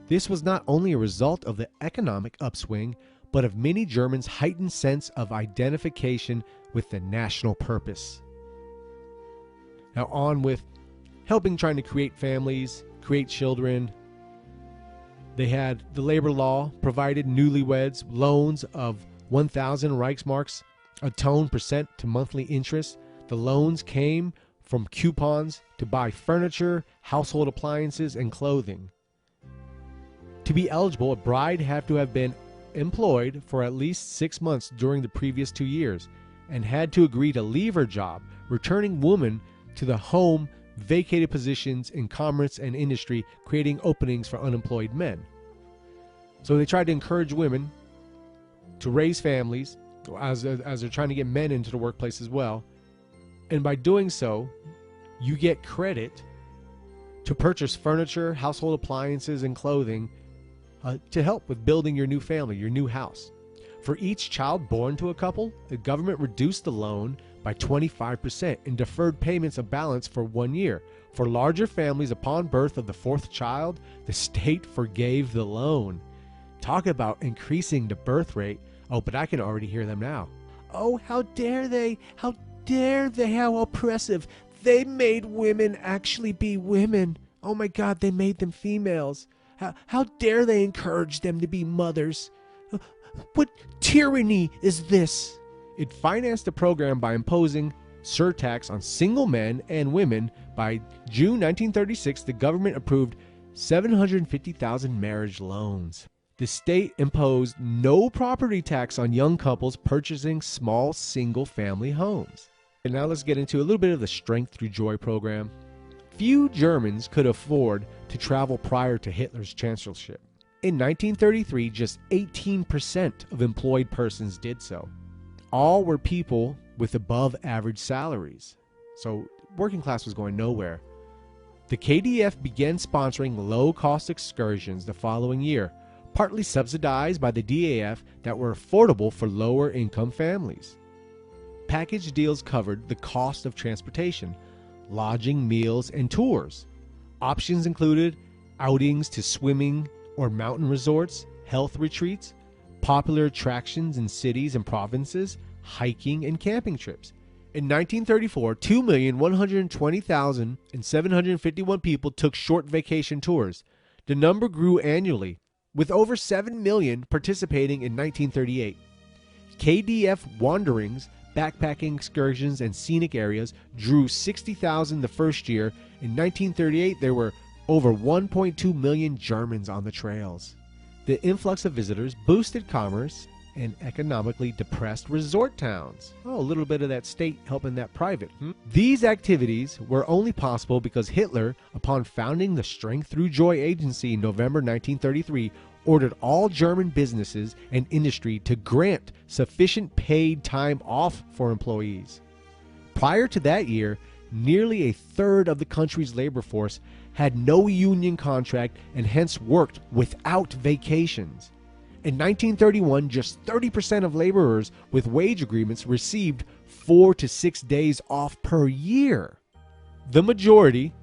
This was not only a result of the economic upswing, but of many Germans' heightened sense of identification with the national purpose. Now on with helping trying to create families, create children. They had the labor law provided newlyweds loans of 1,000 Reichsmarks, a tone percent to monthly interest. The loans came from coupons to buy furniture, household appliances, and clothing. To be eligible, a bride had to have been employed for at least 6 months during the previous 2 years and had to agree to leave her job, returning women to the home, vacated positions in commerce and industry, creating openings for unemployed men. So they tried to encourage women to raise families as they're trying to get men into the workplace as well. And by doing so, you get credit to purchase furniture, household appliances, and clothing to help with building your new family, your new house. For each child born to a couple, the government reduced the loan by 25% and deferred payments of balance for 1 year. For larger families upon birth of the fourth child, the state forgave the loan. Talk about increasing the birth rate. Oh, but I can already hear them now. Oh, how dare they? How dare they? How oppressive. They made women actually be women. Oh my God, they made them females. How dare they encourage them to be mothers? What tyranny is this? It financed the program by imposing surtax on single men and women. By June 1936, the government approved 750,000 marriage loans. The state imposed no property tax on young couples purchasing small single-family homes. And now let's get into a little bit of the Strength Through Joy program. Few Germans could afford to travel prior to Hitler's chancellorship. In 1933, just 18% of employed persons did so. All were people with above average salaries. So working class was going nowhere. The KDF began sponsoring low-cost excursions the following year, partly subsidized by the DAF, that were affordable for lower-income families. Package deals covered the cost of transportation, lodging, meals, and tours. Options included outings to swimming or mountain resorts, health retreats, popular attractions in cities and provinces, hiking and camping trips. In 1934, 2,120,751 people took short vacation tours. The number grew annually, with over 7 million participating in 1938. KDF wanderings, backpacking excursions, and scenic areas drew 60,000 the first year. In 1938, there were over 1.2 million Germans on the trails. The influx of visitors boosted commerce in economically depressed resort towns. Oh, a little bit of that state helping that private. These activities were only possible because Hitler, upon founding the Strength Through Joy Agency in November 1933, ordered all German businesses and industry to grant sufficient paid time off for employees. Prior to that year, nearly a third of the country's labor force had no union contract and hence worked without vacations. In 1931, just 30% of laborers with wage agreements received 4 to 6 days off per year. The majority,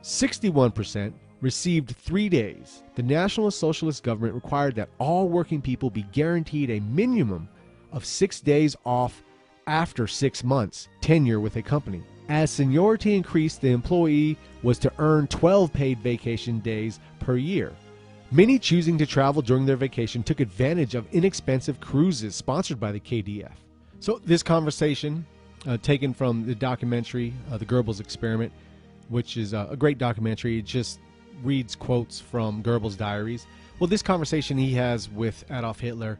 61%, received 3 days. The National Socialist government required that all working people be guaranteed a minimum of 6 days off after 6 months tenure with a company. As seniority increased, the employee was to earn 12 paid vacation days per year. Many choosing to travel during their vacation took advantage of inexpensive cruises sponsored by the KDF. So this conversation, taken from the documentary, The Goebbels Experiment, which is a great documentary. It just reads quotes from Goebbels' diaries. Well, this conversation he has with Adolf Hitler,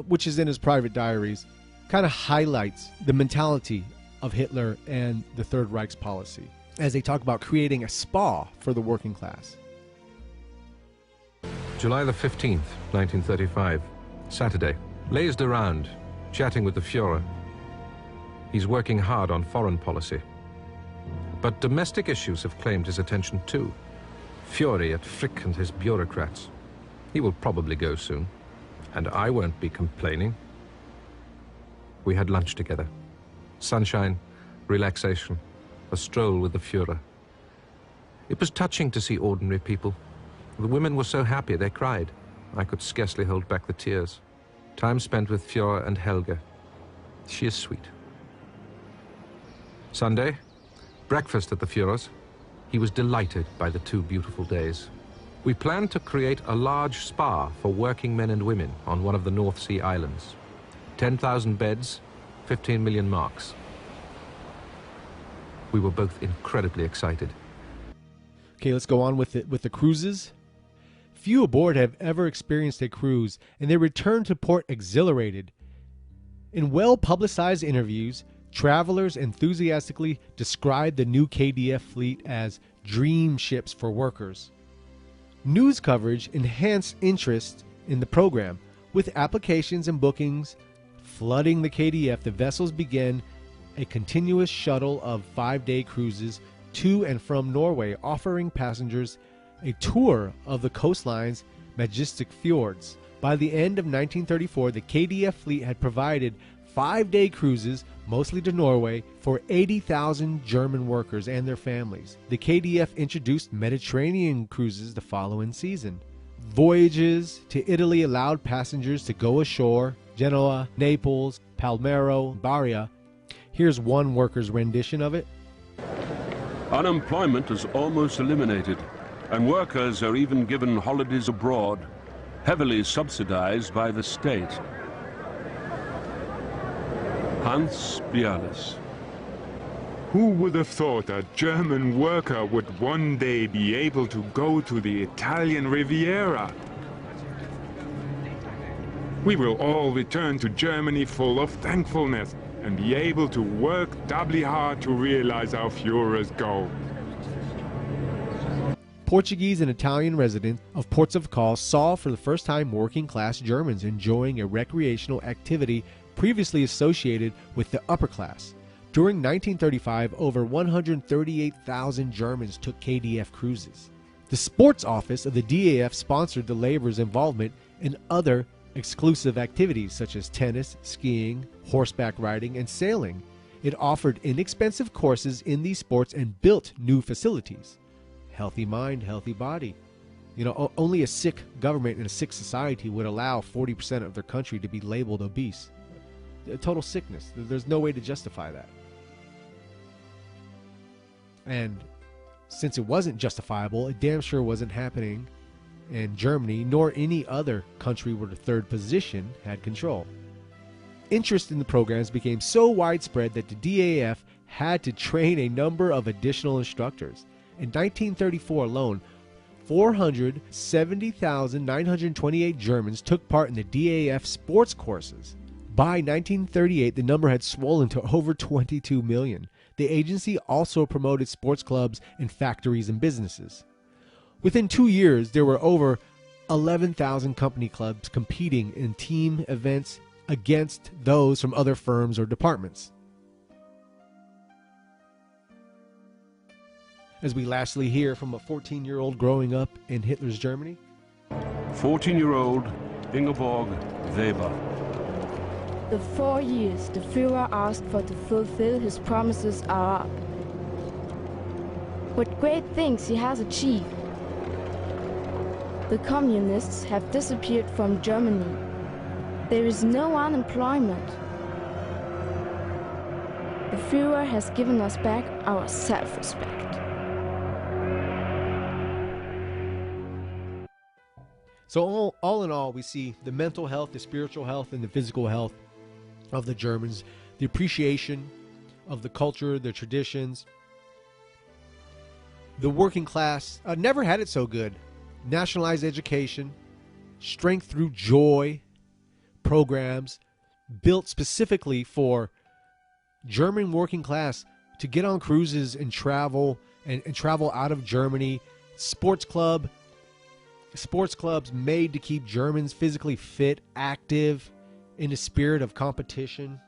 which is in his private diaries, kind of highlights the mentality of Hitler and the Third Reich's policy as they talk about creating a spa for the working class. July the 15th, 1935, Saturday. Lazed around, chatting with the Fuhrer. He's working hard on foreign policy. But domestic issues have claimed his attention too. Fury at Frick and his bureaucrats. He will probably go soon, and I won't be complaining. We had lunch together. Sunshine, relaxation, a stroll with the Führer. It was touching to see ordinary people. The women were so happy they cried. I could scarcely hold back the tears. Time spent with Führer and Helga. She is sweet. Sunday, breakfast at the Führer's. He was delighted by the 2 beautiful days. We planned to create a large spa for working men and women on one of the North Sea islands. 10,000 beds, 15 million marks. We were both incredibly excited. Okay, let's go on with the cruises. Few aboard have ever experienced a cruise, and they return to port exhilarated. In well-publicized interviews, travelers enthusiastically described the new KDF fleet as dream ships for workers. News coverage enhanced interest in the program, with applications and bookings flooding the KDF. The vessels began a continuous shuttle of 5-day cruises to and from Norway, offering passengers a tour of the coastline's majestic fjords. By the end of 1934, the KDF fleet had provided 5-day cruises, mostly to Norway, for 80,000 German workers and their families. The KDF introduced Mediterranean cruises the following season. Voyages to Italy allowed passengers to go ashore, Genoa, Naples, Palmero, Baria. Here's one worker's rendition of it. Unemployment is almost eliminated, and workers are even given holidays abroad, heavily subsidized by the state. Hans Bialis. Who would have thought a German worker would one day be able to go to the Italian Riviera? We will all return to Germany full of thankfulness and be able to work doubly hard to realize our Führer's goal. Portuguese and Italian residents of ports of call saw for the first time working-class Germans enjoying a recreational activity previously associated with the upper class. During 1935, over 138,000 Germans took KDF cruises. The sports office of the DAF sponsored the labor's involvement in other exclusive activities such as tennis, skiing, horseback riding, and sailing. It offered inexpensive courses in these sports and built new facilities. Healthy mind, healthy body. You know, only a sick government and a sick society would allow 40% of their country to be labeled obese. A total sickness. There's no way to justify that. And since it wasn't justifiable, it damn sure wasn't happening in Germany, nor any other country where the third position had control. Interest in the programs became so widespread that the DAF had to train a number of additional instructors. In 1934 alone, 470,928 Germans took part in the DAF sports courses. By 1938, the number had swollen to over 22 million. The agency also promoted sports clubs in factories and businesses. Within 2 years, there were over 11,000 company clubs competing in team events against those from other firms or departments. As we lastly hear from a 14-year-old growing up in Hitler's Germany. 14-year-old Ingeborg Weber. The 4 years the Führer asked for to fulfill his promises are up. What great things he has achieved. The communists have disappeared from Germany. There is no unemployment. The Führer has given us back our self-respect. So all in all, we see the mental health, the spiritual health, and the physical health of the Germans, the appreciation of the culture, the traditions. The working class never had it so good. Nationalized education, strength through joy, programs built specifically for German working class to get on cruises and travel and travel out of Germany. Sports clubs made to keep Germans physically fit, active, in a spirit of competition.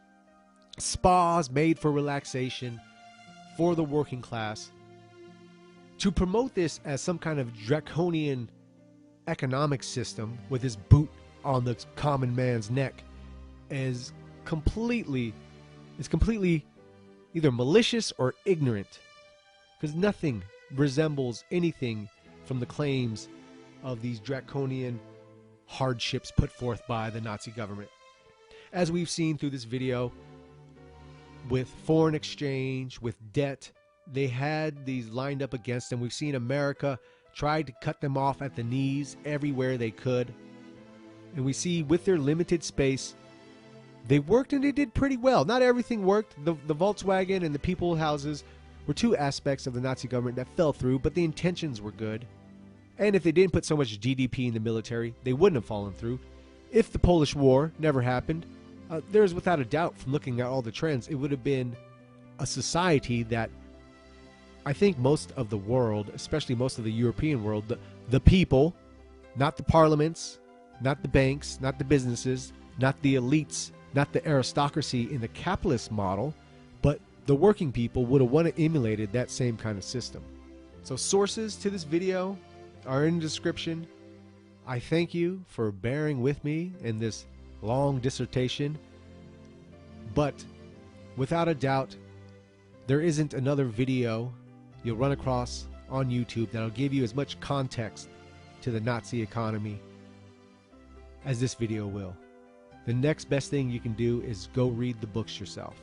spas made for relaxation for the working class. To promote this as some kind of draconian economic system with his boot on the common man's neck is completely either malicious or ignorant, because nothing resembles anything from the claims of these draconian hardships put forth by the Nazi government. As we've seen through this video, with foreign exchange, with debt, they had these lined up against them. We've seen America try to cut them off at the knees everywhere they could. And we see with their limited space, they worked and they did pretty well. Not everything worked. The Volkswagen and the people houses were two aspects of the Nazi government that fell through, but the intentions were good. And if they didn't put so much GDP in the military, they wouldn't have fallen through. If the Polish War never happened, there's without a doubt, from looking at all the trends, it would have been a society that I think most of the world, especially most of the European world, the people, not the parliaments, not the banks, not the businesses, not the elites, not the aristocracy in the capitalist model, but the working people would have wanted emulated that same kind of system. So sources to this video are in the description. I thank you for bearing with me in this long dissertation, but without a doubt, there isn't another video you'll run across on YouTube that'll give you as much context to the Nazi economy as this video will. The next best thing you can do is go read the books yourself.